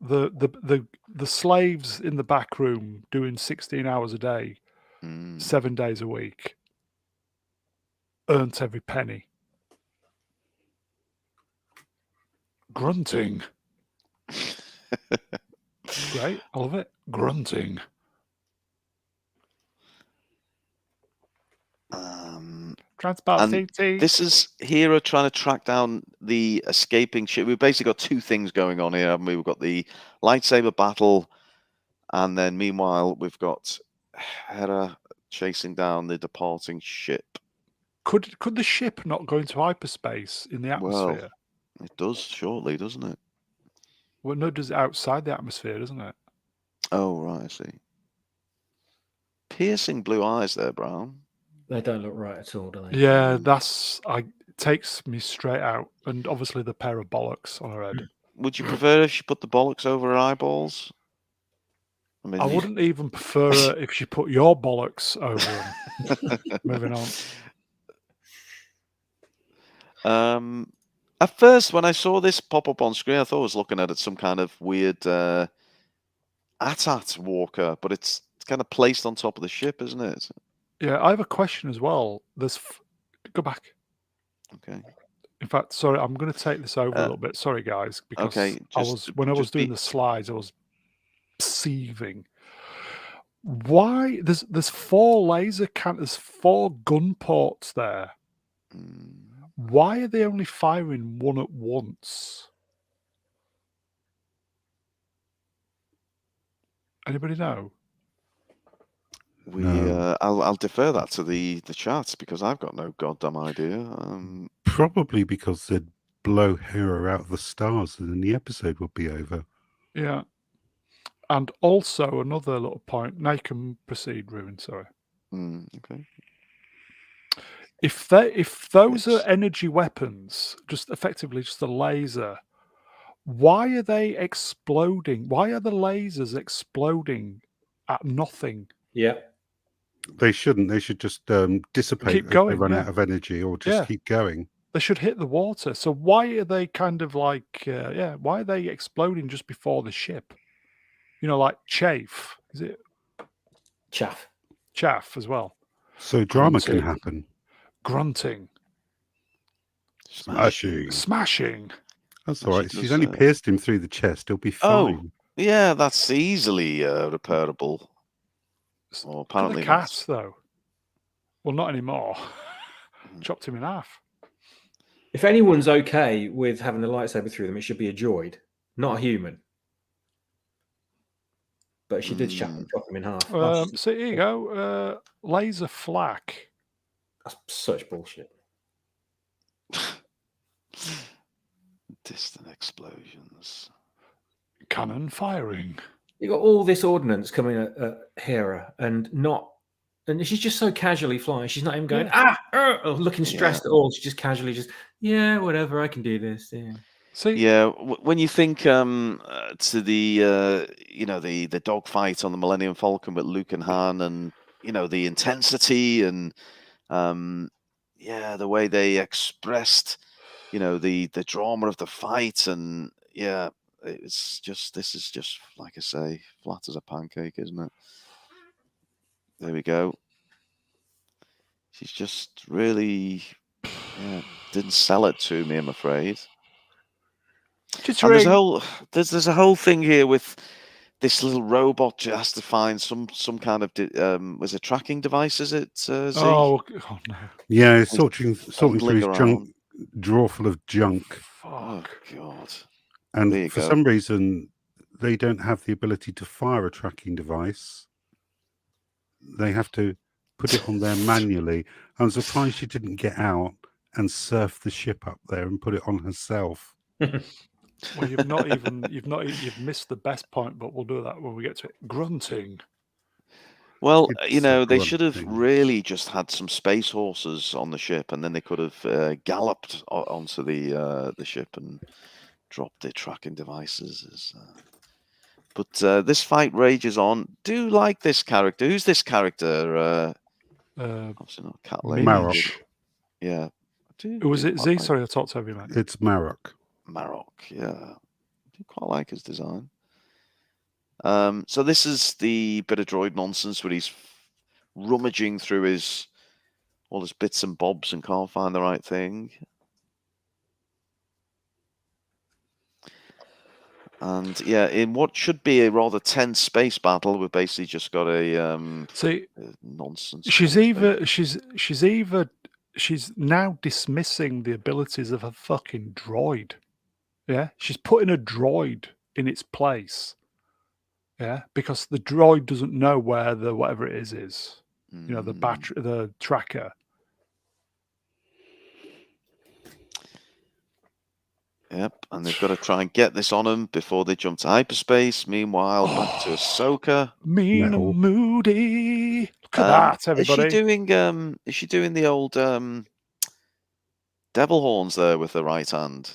[SPEAKER 4] the slaves in the back room doing 16 hours a day, 7 days a week, earned every penny. Grunting. Great, I love it. Grunting. Transport
[SPEAKER 1] And
[SPEAKER 4] CT.
[SPEAKER 1] this is Hera trying to track down the escaping ship. We've basically got two things going on here, haven't we? We've got the lightsaber battle, and then meanwhile we've got Hera chasing down the departing ship.
[SPEAKER 4] Could the ship not go into hyperspace in the atmosphere?
[SPEAKER 1] Well, it does shortly, doesn't it?
[SPEAKER 4] Well, no, it does it outside the atmosphere, doesn't it?
[SPEAKER 1] Oh, right, I see. Piercing blue eyes there, Brown.
[SPEAKER 5] They don't look right at all, do they?
[SPEAKER 4] Yeah, it takes me straight out. And obviously the pair of bollocks on her head.
[SPEAKER 1] Would you prefer if she put the bollocks over her eyeballs?
[SPEAKER 4] I wouldn't even prefer her if she put your bollocks over them. Moving
[SPEAKER 1] on. At first, when I saw this pop up on screen, I thought I was looking at some kind of weird AT-AT walker, but it's kind of placed on top of the ship, isn't it?
[SPEAKER 4] Yeah, I have a question as well. Go back.
[SPEAKER 1] Okay.
[SPEAKER 4] In fact, sorry, I'm going to take this over a little bit. Sorry, guys, because when I was doing the slides, I was seething. Why there's 4 there's 4 gun ports there. Why are they only firing one at once? Anybody know?
[SPEAKER 1] I'll defer that to the chats because I've got no goddamn idea.
[SPEAKER 2] Probably because they'd blow Hera out of the stars and then the episode would be over.
[SPEAKER 4] Yeah. And also another little point. Now you can proceed, Ruin. Sorry.
[SPEAKER 1] Okay.
[SPEAKER 4] If those are energy weapons, just effectively just a laser, why are they exploding? Why are the lasers exploding at nothing?
[SPEAKER 5] Yeah.
[SPEAKER 2] They shouldn't. They should just dissipate
[SPEAKER 4] Keep going,
[SPEAKER 2] if they run
[SPEAKER 4] yeah.
[SPEAKER 2] out of energy, or just keep going.
[SPEAKER 4] They should hit the water. So why are they kind of like, why are they exploding just before the ship? You know, like chaff. Is it?
[SPEAKER 5] Chaff.
[SPEAKER 4] Chaff as well.
[SPEAKER 2] So drama can happen.
[SPEAKER 4] Grunting. Smashing.
[SPEAKER 2] That's all right. She's only pierced him through the chest. He'll be fine.
[SPEAKER 1] Oh, yeah, that's easily repairable. Or apparently
[SPEAKER 4] the cats, though. Well, not anymore. Chopped him in half.
[SPEAKER 5] If anyone's okay with having the lightsaber through them, it should be a droid, not a human. But she did chop him in half.
[SPEAKER 4] So here you go. Laser flak.
[SPEAKER 5] That's such bullshit.
[SPEAKER 1] Distant explosions.
[SPEAKER 4] Cannon firing.
[SPEAKER 5] You got all this ordnance coming at Hera, and she's just so casually flying. She's not even going or looking stressed at all. She's just casually whatever. I can do this. Yeah.
[SPEAKER 4] See,
[SPEAKER 1] when you think to the the dogfight on the Millennium Falcon with Luke and Han, and the intensity and the way they expressed the drama of the fight, and this is just like I say, flat as a pancake, isn't it? There we go. She's just really didn't sell it to me, I'm afraid. And there's a whole thing here with this little robot just has to find some kind of was it tracking device? Is it? Z?
[SPEAKER 4] Oh no!
[SPEAKER 2] Yeah, it's sorting through his junk drawer full of junk.
[SPEAKER 4] Fuck.
[SPEAKER 1] Oh God!
[SPEAKER 2] And for some reason, they don't have the ability to fire a tracking device. They have to put it on there manually. I'm surprised she didn't get out and surf the ship up there and put it on herself.
[SPEAKER 4] Well, you've missed the best point, but we'll do that when we get to it. Grunting.
[SPEAKER 1] Well, they should have really just had some space horses on the ship, and then they could have galloped onto the ship and dropped their tracking devices. But this fight rages on. Do like this character. Who's this character? Obviously not Cat Lady.
[SPEAKER 2] Marok.
[SPEAKER 1] Yeah.
[SPEAKER 4] Was it Z? Sorry, I talked over you, mate.
[SPEAKER 2] It's Marok.
[SPEAKER 1] Marok, yeah. I do quite like his design. So this is the bit of droid nonsense where he's rummaging through all his bits and bobs and can't find the right thing. And yeah, in what should be a rather tense space battle, we've basically just got a
[SPEAKER 4] See,
[SPEAKER 1] nonsense.
[SPEAKER 4] she's
[SPEAKER 1] thing.
[SPEAKER 4] she's now dismissing the abilities of a fucking droid. Yeah, she's putting a droid in its place. Yeah, because the droid doesn't know where the whatever it is. You know, the battery, the tracker.
[SPEAKER 1] Yep, and they've got to try and get this on them before they jump to hyperspace. Meanwhile, back to Ahsoka.
[SPEAKER 4] Mean
[SPEAKER 2] Metal.
[SPEAKER 4] and moody. Look at that, everybody.
[SPEAKER 1] Is she doing the old devil horns there with the right hand?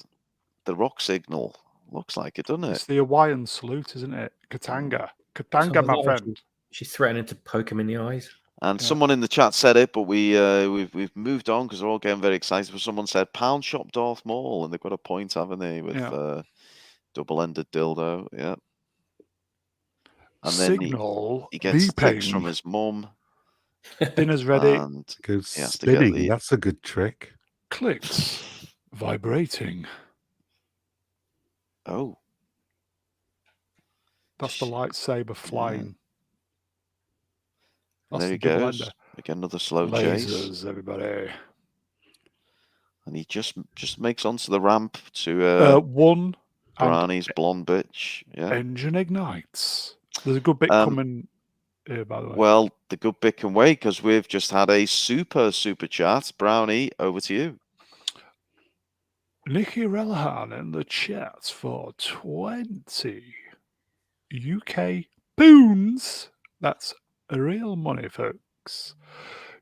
[SPEAKER 1] The rock signal. Looks like it, doesn't it?
[SPEAKER 4] It's the Hawaiian salute, isn't it? Katanga. Katanga,
[SPEAKER 5] Something
[SPEAKER 4] my
[SPEAKER 5] like
[SPEAKER 4] friend.
[SPEAKER 5] She's threatening to poke him in the eyes.
[SPEAKER 1] And
[SPEAKER 4] Yeah.
[SPEAKER 1] someone in the chat said it, but we've moved on because we're all getting very excited. But someone said Pound Shop Darth Maul, and they've got a point, haven't they, with double-ended dildo? Yeah. And then
[SPEAKER 4] Signal
[SPEAKER 1] he gets
[SPEAKER 4] beeping.
[SPEAKER 1] text from his mum.
[SPEAKER 4] Dinner's ready.
[SPEAKER 1] And
[SPEAKER 2] Goes
[SPEAKER 1] he has to get
[SPEAKER 2] spinning.
[SPEAKER 1] the
[SPEAKER 2] That's a good trick.
[SPEAKER 4] Clicks. Vibrating.
[SPEAKER 1] oh,
[SPEAKER 4] That's the lightsaber flying. That's
[SPEAKER 1] there
[SPEAKER 4] the
[SPEAKER 1] he
[SPEAKER 4] double
[SPEAKER 1] goes.
[SPEAKER 4] ender.
[SPEAKER 1] Again, another slow chase.
[SPEAKER 4] Lasers, everybody.
[SPEAKER 1] And he just makes onto the ramp to
[SPEAKER 4] One and
[SPEAKER 1] Brownie's blonde bitch. Yeah.
[SPEAKER 4] engine ignites. There's a good bit coming here, by the way.
[SPEAKER 1] Well, the good bit can wait because we've just had a super chat. Brownie, over to you.
[SPEAKER 4] Nikki Rellahan in the chat for 20 UK poons. That's real money, folks.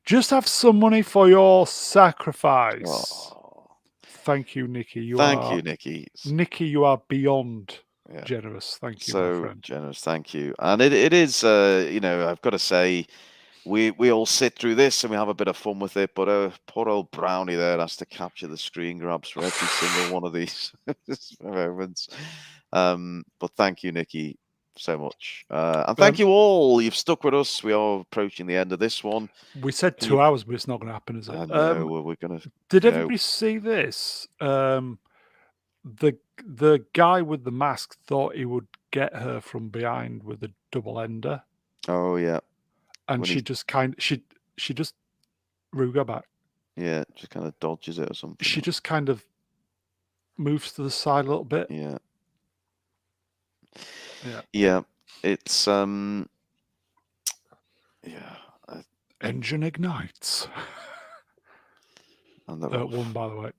[SPEAKER 4] Just have some money for your sacrifice.
[SPEAKER 1] Oh,
[SPEAKER 4] Thank you, Nikki.
[SPEAKER 1] thank you, Nikki.
[SPEAKER 4] Nikki, you are beyond
[SPEAKER 1] Yeah.
[SPEAKER 4] generous. Thank you, my
[SPEAKER 1] So
[SPEAKER 4] friend.
[SPEAKER 1] generous, thank you. And it is, I've got to say, we all sit through this and we have a bit of fun with it, but poor old Brownie there has to capture the screen grabs for every single one of these moments. But thank you, Nikki, so much. And thank you all. You've stuck with us. We are approaching the end of this one.
[SPEAKER 4] We said 2 hours, but it's not going to happen, is it?
[SPEAKER 1] I know, we're going to...
[SPEAKER 4] Did everybody see this? The guy with the mask thought he would get her from behind with a double ender,
[SPEAKER 1] Oh, yeah.
[SPEAKER 4] and
[SPEAKER 1] When
[SPEAKER 4] she just Ruga back.
[SPEAKER 1] Yeah, just kind of dodges it or something.
[SPEAKER 4] She just kind of moves to the side a little bit.
[SPEAKER 1] Yeah.
[SPEAKER 4] Yeah.
[SPEAKER 1] Yeah. It's
[SPEAKER 4] Engine ignites.
[SPEAKER 1] and they're off.
[SPEAKER 4] One, by the way.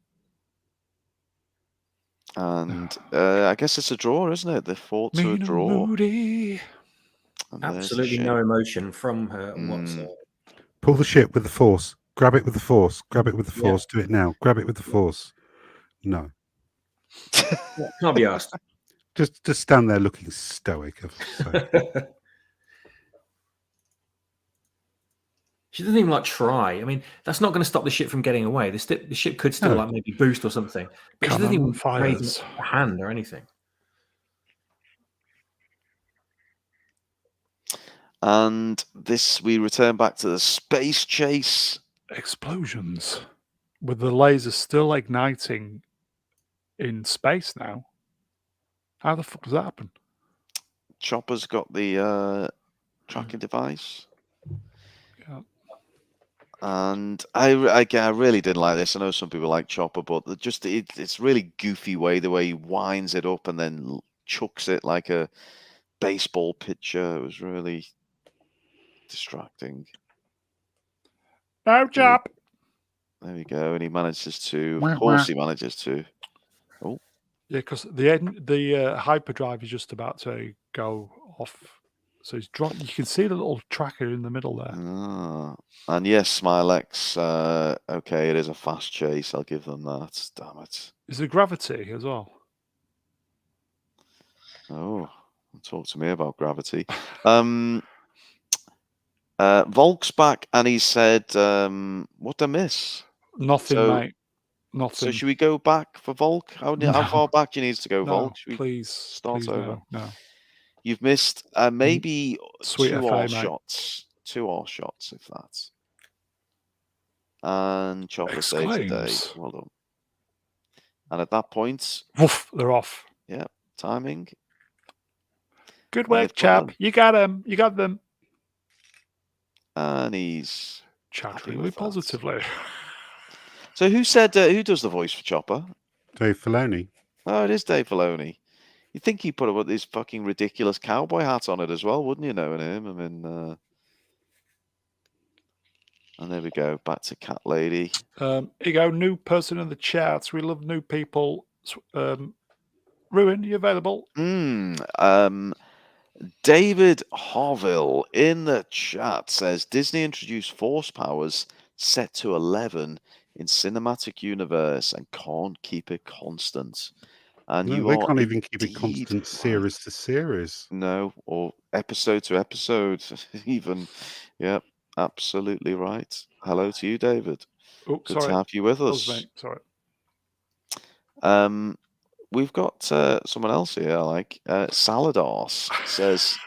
[SPEAKER 1] And I guess it's a draw, isn't it? They fought to a
[SPEAKER 4] Mean and
[SPEAKER 1] draw.
[SPEAKER 4] moody.
[SPEAKER 1] And there's the
[SPEAKER 5] Absolutely no
[SPEAKER 1] ship.
[SPEAKER 5] emotion from her whatsoever.
[SPEAKER 2] Pull the ship with the force. Grab it with the force. Grab it with the
[SPEAKER 5] Yeah.
[SPEAKER 2] force. Do it now. Grab it with the force. No.
[SPEAKER 5] Yeah, can't be asked.
[SPEAKER 2] Just stand there looking stoic.
[SPEAKER 5] She doesn't even try. I mean, that's not going to stop the ship from getting away. The ship could still
[SPEAKER 2] No.
[SPEAKER 5] maybe boost or something. But she doesn't
[SPEAKER 4] Cannon
[SPEAKER 5] even raise
[SPEAKER 4] fires.
[SPEAKER 5] a hand or anything.
[SPEAKER 1] And we return back to the space chase.
[SPEAKER 4] Explosions. With the laser still igniting in space now. How the fuck does that happen?
[SPEAKER 1] Chopper's got the tracking device.
[SPEAKER 4] Yeah.
[SPEAKER 1] And I really didn't like this. I know some people like Chopper, but it's really goofy the way he winds it up and then chucks it like a baseball pitcher. It was really distracting.
[SPEAKER 4] No job.
[SPEAKER 1] There we go. And he manages to, of course he manages to. Oh.
[SPEAKER 4] Yeah, because the hyperdrive is just about to go off. So he's dropped. You can see the little tracker in the middle there.
[SPEAKER 1] And yes, Smilex. Okay, it is a fast chase. I'll give them that. Damn it.
[SPEAKER 4] Is there gravity as well?
[SPEAKER 1] Oh, talk to me about gravity. Volk's back, and he said, "What did I miss?"
[SPEAKER 4] Nothing, mate. Nothing.
[SPEAKER 1] So should we go back for Volk? How far back do you need to go, Volk? Should we
[SPEAKER 4] please
[SPEAKER 1] start
[SPEAKER 4] please,
[SPEAKER 1] over?
[SPEAKER 4] No.
[SPEAKER 1] You've missed maybe
[SPEAKER 4] Sweet
[SPEAKER 1] two
[SPEAKER 4] FA,
[SPEAKER 1] R
[SPEAKER 4] mate.
[SPEAKER 1] shots. 2 R shots, if that's. And Chopper saves the day.
[SPEAKER 4] Exclaims.
[SPEAKER 1] Well done. And at that point,
[SPEAKER 4] Woof, they're off.
[SPEAKER 1] timing.
[SPEAKER 4] Good
[SPEAKER 1] And
[SPEAKER 4] work,
[SPEAKER 1] they've got
[SPEAKER 4] chap.
[SPEAKER 1] them.
[SPEAKER 4] You got him. You got them.
[SPEAKER 1] And he's
[SPEAKER 4] Chat
[SPEAKER 1] happy
[SPEAKER 4] really
[SPEAKER 1] with that.
[SPEAKER 4] positively.
[SPEAKER 1] So who said who does the voice for Chopper?
[SPEAKER 2] Dave Filoni.
[SPEAKER 1] Oh, it is Dave Filoni. You'd think he'd put this fucking ridiculous cowboy hat on it as well, wouldn't you, knowing him? I mean, and there we go. Back to Cat Lady.
[SPEAKER 4] Here you go. New person in the chat. We love new people. Ruin, you available?
[SPEAKER 1] David Harville in the chat says Disney introduced force powers set to 11 in cinematic universe and can't keep it constant. And
[SPEAKER 2] No,
[SPEAKER 1] you
[SPEAKER 2] they
[SPEAKER 1] are
[SPEAKER 2] can't even keep it
[SPEAKER 1] indeed
[SPEAKER 2] constant
[SPEAKER 1] right.
[SPEAKER 2] series to series.
[SPEAKER 1] No, or episode to episode, even. Yep, absolutely right. Hello to you, David.
[SPEAKER 4] Oh,
[SPEAKER 1] Good
[SPEAKER 4] sorry.
[SPEAKER 1] to have you with
[SPEAKER 4] That was
[SPEAKER 1] us.
[SPEAKER 4] me. Sorry.
[SPEAKER 1] We've got someone else here. I like Saladars says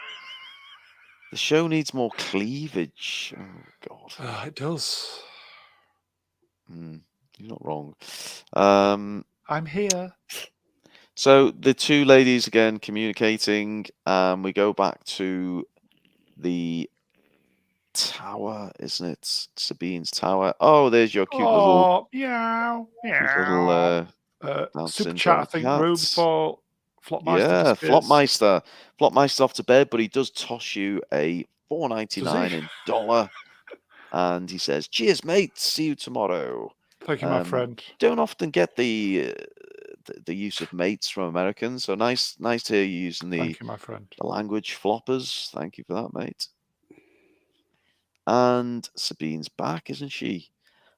[SPEAKER 1] the show needs more cleavage. Oh God,
[SPEAKER 4] It does.
[SPEAKER 1] you're not wrong.
[SPEAKER 4] I'm here.
[SPEAKER 1] So the two ladies again communicating. We go back to the tower, isn't it? Sabine's tower. Oh, there's your cute little,
[SPEAKER 4] meow,
[SPEAKER 1] bouncing
[SPEAKER 4] super chat. I think room
[SPEAKER 1] cat.
[SPEAKER 4] for Flopmeister.
[SPEAKER 1] Yeah,
[SPEAKER 4] disappears.
[SPEAKER 1] Flopmeister. Flopmeister's off to bed, but he does toss you a $4.99
[SPEAKER 4] Does he?
[SPEAKER 1] in dollar, and he says, "Cheers, mate. See you tomorrow."
[SPEAKER 4] Thank you, my friend.
[SPEAKER 1] Don't often get the use of mates from Americans, so nice to hear you using
[SPEAKER 4] Thank you, my friend.
[SPEAKER 1] the language floppers. Thank you for that, mate. And Sabine's back, isn't she?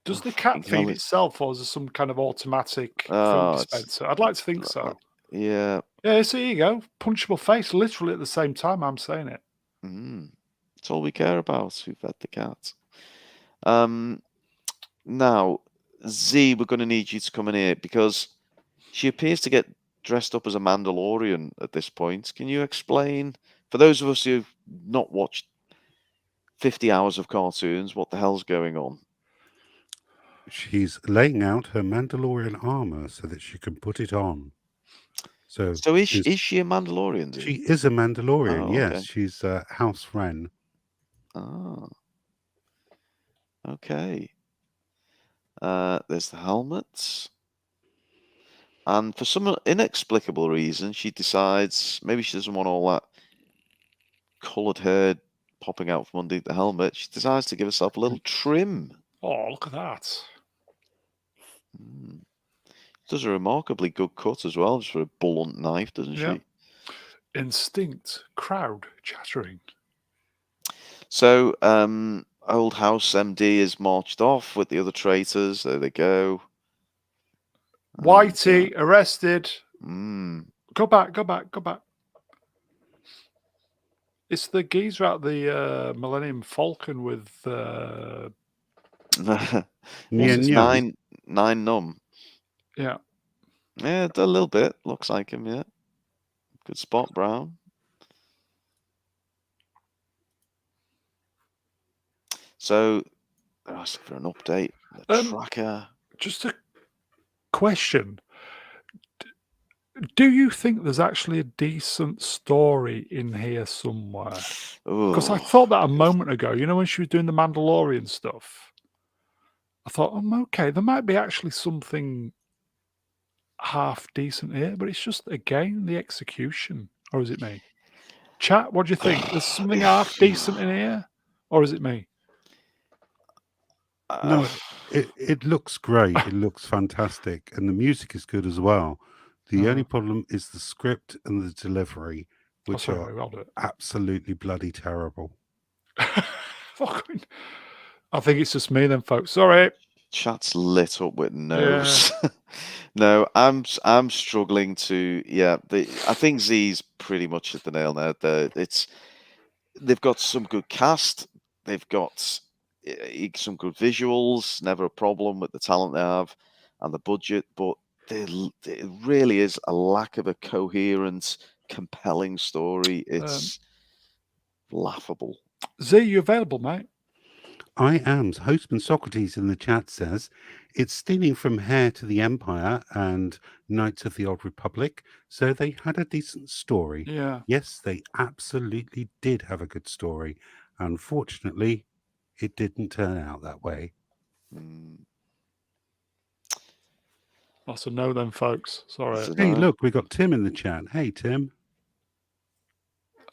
[SPEAKER 4] Does the
[SPEAKER 1] fucking
[SPEAKER 4] cat
[SPEAKER 1] hell,
[SPEAKER 4] feed itself, or is there some kind of automatic food
[SPEAKER 1] Oh, it's-
[SPEAKER 4] dispenser? I'd like to think so.
[SPEAKER 1] Yeah.
[SPEAKER 4] Yeah, so here you go. Punchable face, literally at the same time I'm saying it.
[SPEAKER 1] That's all we care about. Who fed the cat? Now, Z, we're going to need you to come in here because she appears to get dressed up as a Mandalorian at this point. Can you explain, for those of us who've not watched 50 hours of cartoons, what the hell's going on?
[SPEAKER 2] She's laying out her Mandalorian armor so that she can put it on. So
[SPEAKER 1] is she a Mandalorian?
[SPEAKER 2] She is a Mandalorian,
[SPEAKER 1] Oh,
[SPEAKER 2] yes.
[SPEAKER 1] okay.
[SPEAKER 2] She's House Wren.
[SPEAKER 1] Ah. Okay. There's the helmet. And for some inexplicable reason, she decides maybe she doesn't want all that coloured hair popping out from underneath the helmet. She decides to give herself a little trim.
[SPEAKER 4] Oh, look at that.
[SPEAKER 1] Does a remarkably good cut as well, just for a blunt knife, doesn't
[SPEAKER 4] Yeah.
[SPEAKER 1] she?
[SPEAKER 4] Instinct, crowd, chattering.
[SPEAKER 1] So, old House MD is marched off with the other traitors. There they go.
[SPEAKER 4] Whitey, arrested.
[SPEAKER 1] Go
[SPEAKER 4] back. It's the geezer out the Millennium Falcon with
[SPEAKER 1] Nine Num.
[SPEAKER 4] Yeah.
[SPEAKER 1] Yeah, a little bit. Looks like him, yeah. Good spot, Brown. So, they're asking for an update. The tracker.
[SPEAKER 4] Just a question. Do you think there's actually a decent story in here somewhere? Because I thought that a moment ago, you know, when she was doing the Mandalorian stuff, I thought, okay, there might be actually something half decent here, but it's just, again, the execution. Or is it me? Chat, what do you think? There's something half decent in here? Or is it me?
[SPEAKER 2] No, it looks great. It looks fantastic. And the music is good as well. The only problem is the script and the delivery, which are absolutely bloody terrible.
[SPEAKER 4] Fucking, I think it's just me then, folks. Sorry.
[SPEAKER 1] Chat's lit up with nose. Yeah. No, I'm struggling to. Yeah, I think Z's pretty much hit the nail there. They've got some good cast. They've got some good visuals. Never a problem with the talent they have and the budget, but it really is a lack of a coherent compelling story. It's laughable.
[SPEAKER 4] Z, you available, mate?
[SPEAKER 2] I am. Hostman Socrates in the chat says it's stealing from Heir to the Empire and Knights of the Old Republic, so they had a decent story.
[SPEAKER 4] Yeah.
[SPEAKER 2] Yes, they absolutely did have a good story. Unfortunately, it didn't turn out that way.
[SPEAKER 4] That's a no then, folks. Sorry.
[SPEAKER 1] Is it
[SPEAKER 2] Hey,
[SPEAKER 1] no?
[SPEAKER 2] look, we got Tim in the chat. Hey, Tim.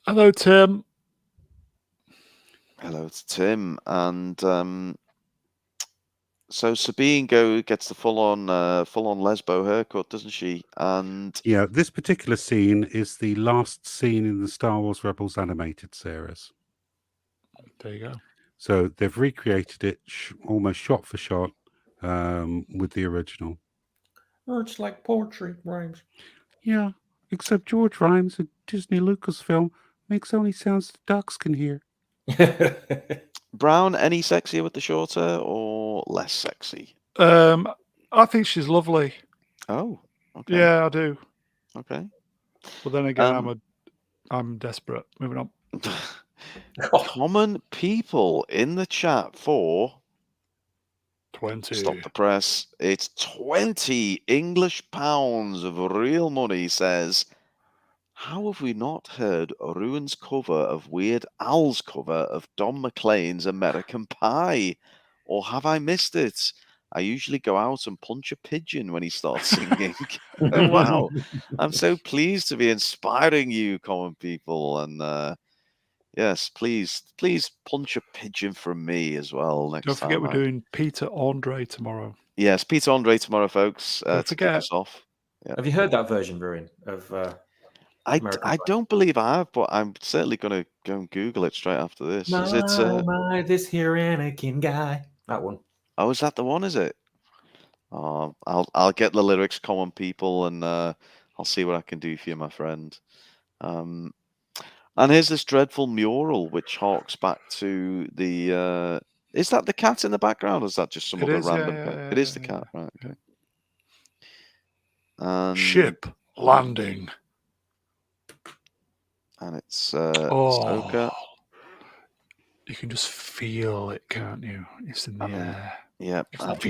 [SPEAKER 4] Hello, Tim.
[SPEAKER 1] Hello, it's Tim. And so Sabine gets the full-on lesbo haircut, doesn't she? And
[SPEAKER 2] Yeah, this particular scene is the last scene in the Star Wars Rebels animated series.
[SPEAKER 4] There you go.
[SPEAKER 2] So they've recreated it almost shot for shot with the original.
[SPEAKER 5] Oh, it's like poetry rhymes.
[SPEAKER 2] Yeah, except George Rhymes, a Disney Lucasfilm, makes only sounds the ducks can hear.
[SPEAKER 1] Brown, any sexier with the short hair or less sexy?
[SPEAKER 4] I think she's lovely.
[SPEAKER 1] Oh, okay.
[SPEAKER 4] Yeah, I do.
[SPEAKER 1] Okay.
[SPEAKER 4] But then again, I'm desperate. Moving on.
[SPEAKER 1] Common people in the chat for
[SPEAKER 4] 20.
[SPEAKER 1] Stop the press. It's 20 English pounds of real money, says, how have we not heard Ruin's cover of Weird Al's cover of Don McLean's American Pie? Or have I missed it? I usually go out and punch a pigeon when he starts singing. Oh, wow. I'm so pleased to be inspiring you, common people. And yes, please punch a pigeon from me as well next time.
[SPEAKER 4] Don't forget we're doing Peter Andre tomorrow.
[SPEAKER 1] Yes, Peter Andre tomorrow, folks.
[SPEAKER 4] Don't
[SPEAKER 1] to kick
[SPEAKER 4] forget.
[SPEAKER 1] us off. Yeah.
[SPEAKER 5] Have you heard that version, Ruin, of
[SPEAKER 1] I don't believe I have, but I'm certainly going to go and Google it straight after this. Is it?
[SPEAKER 5] This here Anakin guy. That one.
[SPEAKER 1] Oh, is that the one? Is it? Oh, I'll get the lyrics, common people, and I'll see what I can do for you, my friend. And here's this dreadful mural, which harks back to the. Is that the cat in the background, or is that just some other random cat? It is the cat, right? Okay. And
[SPEAKER 4] Ship landing.
[SPEAKER 1] And it's Ahsoka.
[SPEAKER 4] You can just feel it, can't you? It's in the air.
[SPEAKER 1] Yeah.
[SPEAKER 4] At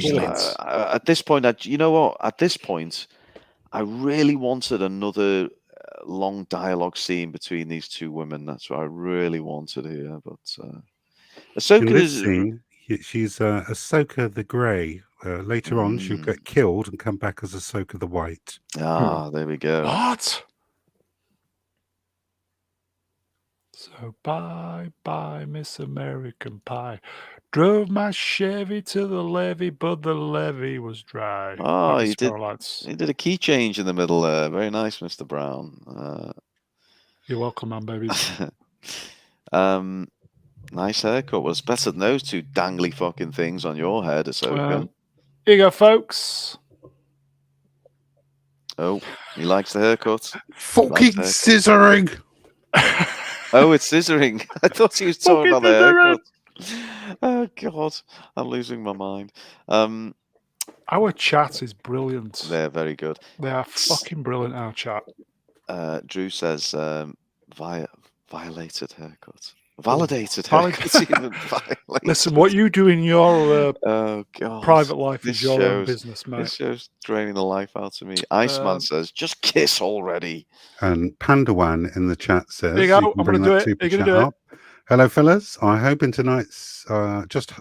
[SPEAKER 1] this point, you know what? At this point, I really wanted another long dialogue scene between these two women. That's what I really wanted here. But Ahsoka
[SPEAKER 2] in this scene, she's Ahsoka the Grey. Later on, she'll get killed and come back as Ahsoka the White.
[SPEAKER 1] Ah, there we go.
[SPEAKER 4] What? So bye, Miss American Pie. Drove my Chevy to the levee, but the levee was dry.
[SPEAKER 1] Oh, he did a key change in the middle there. Very nice, Mr. Brown.
[SPEAKER 4] You're welcome, man, babies.
[SPEAKER 1] Nice haircut. Was better than those two dangly fucking things on your head, Ahsoka.
[SPEAKER 4] Here you go, folks.
[SPEAKER 1] Oh, he likes the haircut.
[SPEAKER 2] Fucking scissoring.
[SPEAKER 1] Oh, it's scissoring. I thought he was talking about the haircut. Oh, God. I'm losing my mind.
[SPEAKER 4] Our chat is brilliant.
[SPEAKER 1] They're very good.
[SPEAKER 4] They are fucking brilliant, our chat.
[SPEAKER 1] Drew says, violated haircut. Validated haircut.
[SPEAKER 4] Listen, what you do in your private life is your own business, mate.
[SPEAKER 1] This show's draining the life out of me. Iceman says, just kiss already.
[SPEAKER 2] And Pandawan in the chat says,
[SPEAKER 4] there you go. I'm going to do it. You're going to do it.
[SPEAKER 2] Hello, fellas. I hope in tonight's just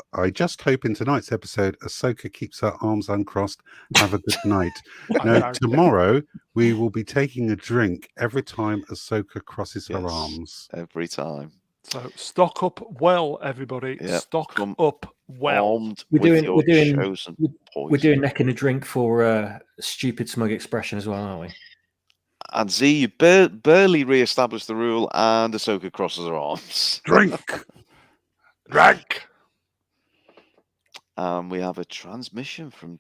[SPEAKER 2] hope in tonight's episode, Ahsoka keeps her arms uncrossed. Have a good night. Now, tomorrow we will be taking a drink every time Ahsoka crosses her arms.
[SPEAKER 1] Every time.
[SPEAKER 4] So stock up well, everybody. Yep. Stock up well.
[SPEAKER 5] We're doing neck and a drink for stupid smug expression as well, aren't we?
[SPEAKER 1] And Z, you barely re-established the rule, and Ahsoka crosses her arms.
[SPEAKER 2] Drink.
[SPEAKER 4] Drink.
[SPEAKER 1] We have a transmission from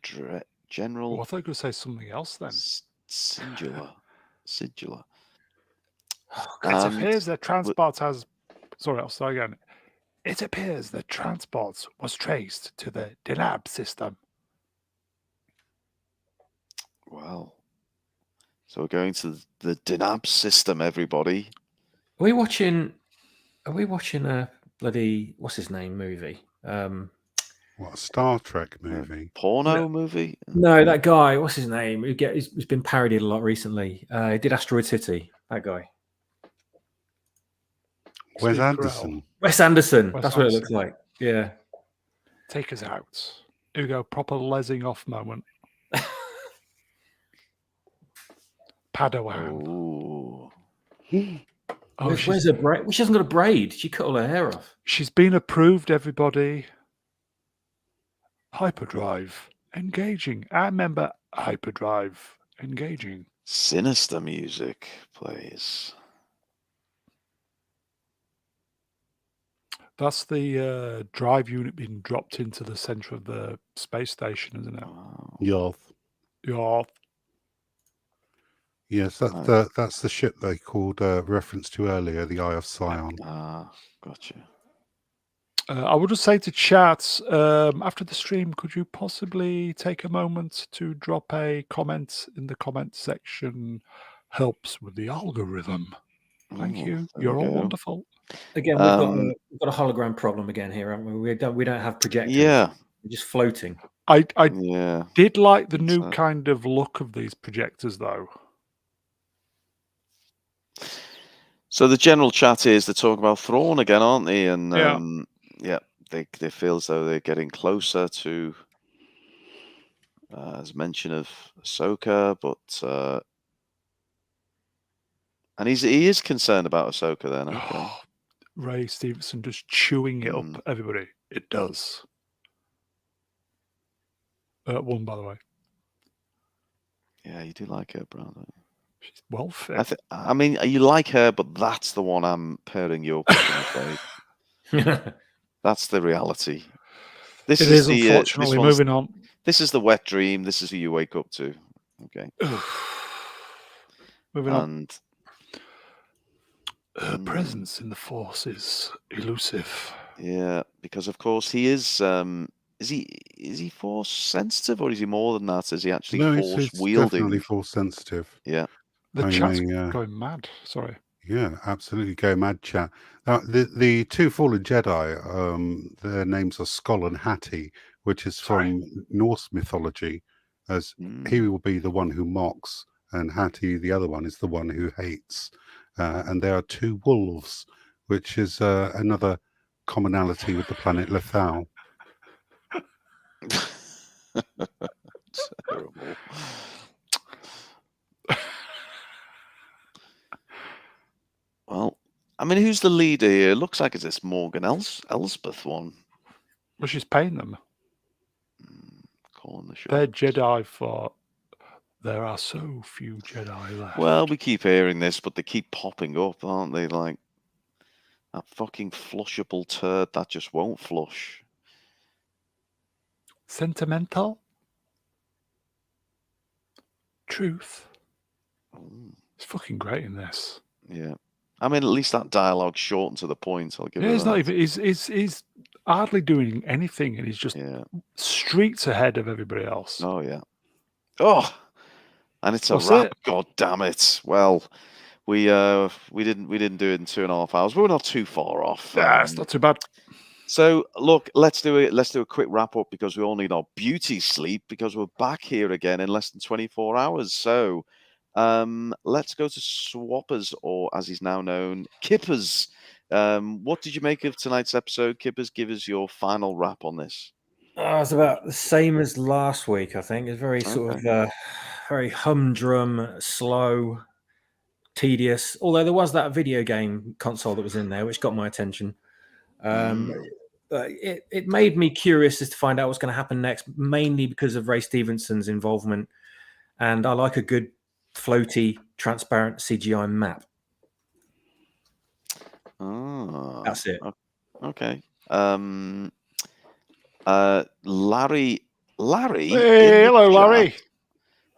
[SPEAKER 1] General.
[SPEAKER 4] Oh, I thought you were going to say something else then.
[SPEAKER 1] Singular.
[SPEAKER 4] It appears that transport has. Sorry, I'll start again. It appears that transport was traced to the Denab system.
[SPEAKER 1] Well, So we're going to the Denab system, everybody.
[SPEAKER 5] Are we watching a bloody what's his name movie?
[SPEAKER 2] What, a Star Trek movie?
[SPEAKER 1] Porno movie?
[SPEAKER 5] No, that guy. What's his name? He's been parodied a lot recently. He did Asteroid City. That guy.
[SPEAKER 2] Wes
[SPEAKER 4] Steve
[SPEAKER 2] Anderson.
[SPEAKER 5] Wes Anderson.
[SPEAKER 4] Wes
[SPEAKER 5] That's what it
[SPEAKER 4] Anderson.
[SPEAKER 5] looks like. Yeah.
[SPEAKER 4] Take us out. Here we go. Proper lesing off moment. Padawan.
[SPEAKER 1] Oh.
[SPEAKER 4] Oh,
[SPEAKER 5] Where's her braid? Well, she hasn't got a braid. She cut all her hair off.
[SPEAKER 4] she's been approved, everybody. Hyperdrive. Engaging. I remember Hyperdrive. Engaging.
[SPEAKER 1] Sinister music plays.
[SPEAKER 4] That's the drive unit being dropped into the center of the space station, isn't it?
[SPEAKER 1] Wow.
[SPEAKER 2] Yoth.
[SPEAKER 4] Yeah.
[SPEAKER 2] Yes,
[SPEAKER 1] Right.
[SPEAKER 2] that's the ship they called reference to earlier, the Eye of Sion.
[SPEAKER 1] Ah, gotcha.
[SPEAKER 4] I would just say to chat, after the stream, could you possibly take a moment to drop a comment in the comment section? Helps with the algorithm. Thank
[SPEAKER 1] Oh,
[SPEAKER 4] you.
[SPEAKER 1] there
[SPEAKER 4] You're
[SPEAKER 1] we
[SPEAKER 4] all
[SPEAKER 1] go.
[SPEAKER 4] wonderful.
[SPEAKER 5] Again, we've got a hologram problem again here, haven't we? We don't have projectors.
[SPEAKER 1] Yeah,
[SPEAKER 5] We're just floating.
[SPEAKER 4] I
[SPEAKER 1] yeah.
[SPEAKER 4] did like the
[SPEAKER 1] It's,
[SPEAKER 4] new kind of look of these projectors, though.
[SPEAKER 1] So the general chat is they're talking about Thrawn again, aren't they? And
[SPEAKER 4] Yeah.
[SPEAKER 1] yeah, they feel as though they're getting closer to, as mention of Ahsoka, but and he is concerned about Ahsoka. Then okay,
[SPEAKER 4] Ray Stevenson just chewing it up, everybody. It does. One, by the way.
[SPEAKER 1] yeah, you do like her, brother.
[SPEAKER 4] She's well fit.
[SPEAKER 1] I mean, you like her, but that's the one I'm pairing you up with, I'm afraid. That's the reality. This
[SPEAKER 4] It
[SPEAKER 1] is
[SPEAKER 4] is, unfortunately. Moving on.
[SPEAKER 1] This is the wet dream. This is who you wake up to. Okay.
[SPEAKER 4] Moving on.
[SPEAKER 1] And
[SPEAKER 4] her presence in the Force is elusive.
[SPEAKER 1] yeah, because of course he is. Is he Force sensitive, or is he more than that? Is he actually Force
[SPEAKER 2] he's
[SPEAKER 1] wielding?
[SPEAKER 2] definitely Force sensitive.
[SPEAKER 1] Yeah.
[SPEAKER 4] The
[SPEAKER 2] I
[SPEAKER 4] chat's
[SPEAKER 2] mean,
[SPEAKER 4] going mad. Sorry.
[SPEAKER 2] Yeah, absolutely. Go mad, chat. The two fallen Jedi, their names are Skoll and Hattie, which is from Norse mythology, as he will be the one who mocks, and Hattie, the other one, is the one who hates. And there are two wolves, which is another commonality with the planet Lethal.
[SPEAKER 1] Terrible. Well, I mean, who's the leader here? Looks like it's this Morgan Elsbeth one.
[SPEAKER 4] Well, she's paying them.
[SPEAKER 1] Calling the shot.
[SPEAKER 4] They're Jedi for... There are so few Jedi left.
[SPEAKER 1] Well, we keep hearing this, but they keep popping up, aren't they? Like that fucking flushable turd that just won't flush.
[SPEAKER 4] Sentimental? Truth? It's fucking great in this.
[SPEAKER 1] Yeah. I mean, at least that dialogue's short and to the point. I'll give
[SPEAKER 4] Yeah,
[SPEAKER 1] it
[SPEAKER 4] he's
[SPEAKER 1] that.
[SPEAKER 4] not even... He's hardly doing anything, and he's just streets ahead of everybody else.
[SPEAKER 1] Oh, yeah. Oh, and it's
[SPEAKER 4] What's
[SPEAKER 1] a wrap.
[SPEAKER 4] it?
[SPEAKER 1] God damn it! Well, we didn't do it in 2.5 hours. We're not too far off.
[SPEAKER 4] It's not too bad.
[SPEAKER 1] So look, let's do a quick wrap up because we all need our beauty sleep because we're back here again in less than 24 hours. So let's go to Swappers, or as he's now known, Kippers. What did you make of tonight's episode, Kippers? Give us your final wrap on this.
[SPEAKER 5] It's about the same as last week, I think. It's very sort of very humdrum, slow, tedious. Although there was that video game console that was in there, which got my attention. It made me curious as to find out what's going to happen next, mainly because of Ray Stevenson's involvement. And I like a good, floaty, transparent CGI map.
[SPEAKER 1] Oh,
[SPEAKER 5] that's it.
[SPEAKER 1] Okay. Larry.
[SPEAKER 4] Hey, hello, Larry.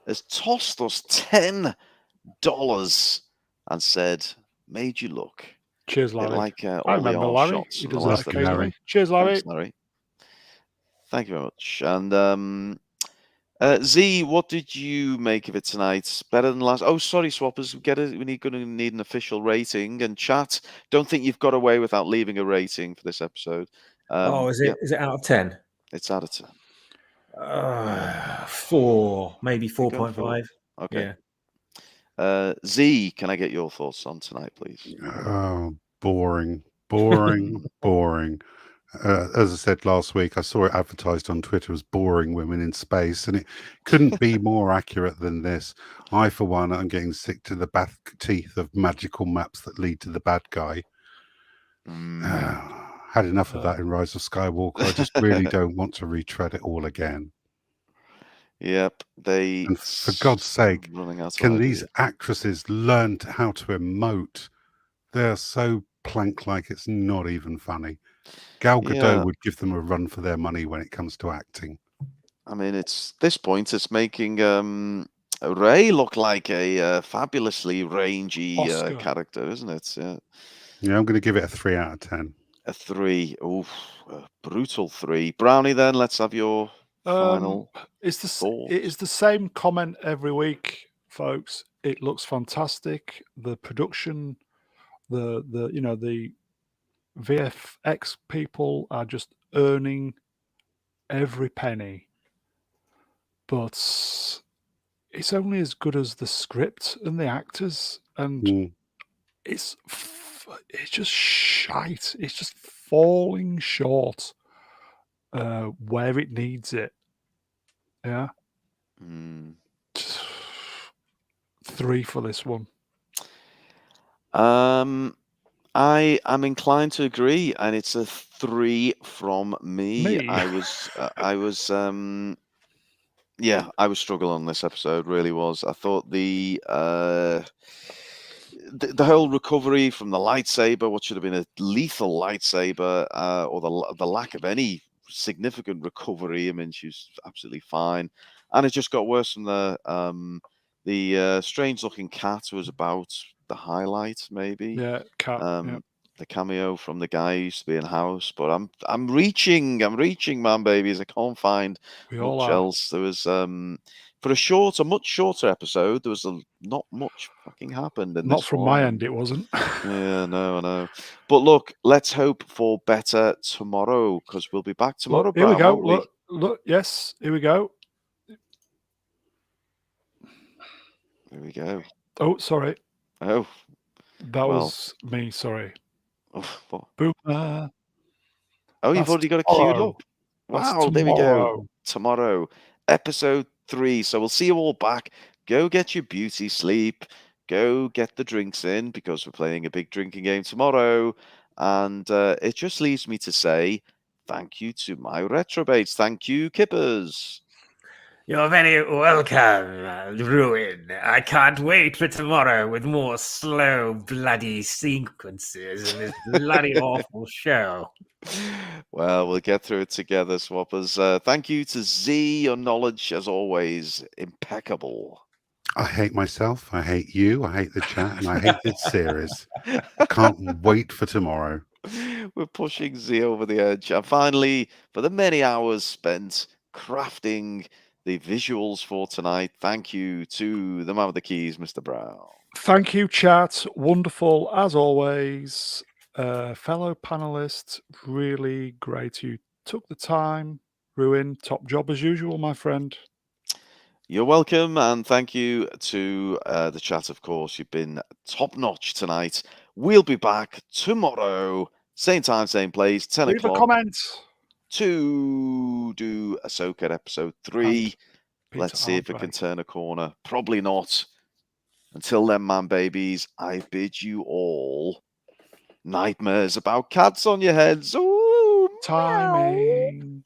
[SPEAKER 1] Has tossed us $10 and said, "Made you look."
[SPEAKER 4] Cheers, Larry.
[SPEAKER 1] Like
[SPEAKER 4] I
[SPEAKER 1] all the
[SPEAKER 4] remember
[SPEAKER 1] arm
[SPEAKER 4] Larry.
[SPEAKER 1] shots.
[SPEAKER 4] He
[SPEAKER 1] and
[SPEAKER 4] does
[SPEAKER 1] the
[SPEAKER 4] that
[SPEAKER 1] rest of it.
[SPEAKER 4] occasionally. Cheers, Larry.
[SPEAKER 1] Thanks, Larry. Thank you very much. And Z, what did you make of it tonight? Better than last? Oh, sorry, swappers. We're going to need an official rating. And chat, don't think you've got away without leaving a rating for this episode.
[SPEAKER 5] Is it out of 10?
[SPEAKER 1] It's out of 10.
[SPEAKER 5] 4, maybe
[SPEAKER 1] You go
[SPEAKER 5] 4.5.
[SPEAKER 1] Okay.
[SPEAKER 5] Yeah.
[SPEAKER 1] Z, can I get your thoughts on tonight, please?
[SPEAKER 2] Oh, boring. Boring. As I said last week, I saw it advertised on Twitter as boring women in space, and it couldn't be more accurate than this. I, for one, am getting sick to the back teeth of magical maps that lead to the bad guy. Had enough of that in Rise of Skywalker. I just really don't want to retread it all again.
[SPEAKER 1] Yep,
[SPEAKER 2] and for God's sake, can these actresses learn how to emote? They're so plank-like, it's not even funny. Gal Gadot would give them a run for their money when it comes to acting.
[SPEAKER 1] I mean, it's this point, it's making Rey look like a fabulously rangy character, isn't it?
[SPEAKER 2] Yeah, I'm going to give it a 3 out of 10.
[SPEAKER 1] A 3. Oof, a brutal 3. Brownie, then, let's have your final thoughts.
[SPEAKER 4] It is the same comment every week, folks. It looks fantastic. The production, the VFX people are just earning every penny. But it's only as good as the script and the actors, and it's just shite. It's just falling short where it needs it. Yeah. 3 for this one.
[SPEAKER 1] I am inclined to agree, and it's a 3 from me. I was struggling on this episode, really was. I thought the whole recovery from the lightsaber, what should have been a lethal lightsaber, or the lack of any significant recovery. I mean, she was absolutely fine, and it just got worse from the strange-looking cat was about the highlight, maybe.
[SPEAKER 4] Yeah, cat.
[SPEAKER 1] The cameo from the guy who used to be in House, but I'm reaching, man, babies. I can't find much else. There was for a much shorter episode, there was not much fucking happened. In
[SPEAKER 4] not from my end, it wasn't.
[SPEAKER 1] Yeah, no, I know. But look, let's hope for better tomorrow, because we'll be back tomorrow.
[SPEAKER 4] Look, here we go. Look, yes, here we go.
[SPEAKER 1] Here we go.
[SPEAKER 4] Oh, sorry.
[SPEAKER 1] Oh,
[SPEAKER 4] that was me. Sorry.
[SPEAKER 1] Oh,
[SPEAKER 4] Boomer.
[SPEAKER 1] You've already got it queued up. Wow, there we go. Tomorrow, episode 3. So we'll see you all back. Go get your beauty sleep. Go get the drinks in, because we're playing a big drinking game tomorrow. And it just leaves me to say thank you to my retrobates. Thank you, Kippers.
[SPEAKER 3] You're very welcome, Ruin. I can't wait for tomorrow with more slow, bloody sequences in this bloody awful show.
[SPEAKER 1] Well, we'll get through it together, swappers. Thank you to Z. Your knowledge, as always, impeccable.
[SPEAKER 2] I hate myself. I hate you. I hate the chat. And I hate this series. I can't wait for tomorrow.
[SPEAKER 1] We're pushing Z over the edge. And finally, for the many hours spent crafting the visuals for tonight, thank you to the man with the keys, Mr. Brown.
[SPEAKER 4] Thank you, chat. Wonderful, as always. Fellow panelists, really great. You took the time. Ruin, top job as usual, my friend.
[SPEAKER 1] You're welcome, and thank you to the chat, of course. You've been top-notch tonight. We'll be back tomorrow, same time, same place, 10 o'clock.
[SPEAKER 4] Leave a comment.
[SPEAKER 1] To do Ahsoka episode 3. Let's see if it can turn a corner. Probably not. Until then, man babies, I bid you all nightmares about cats on your heads. Ooh,
[SPEAKER 4] timing.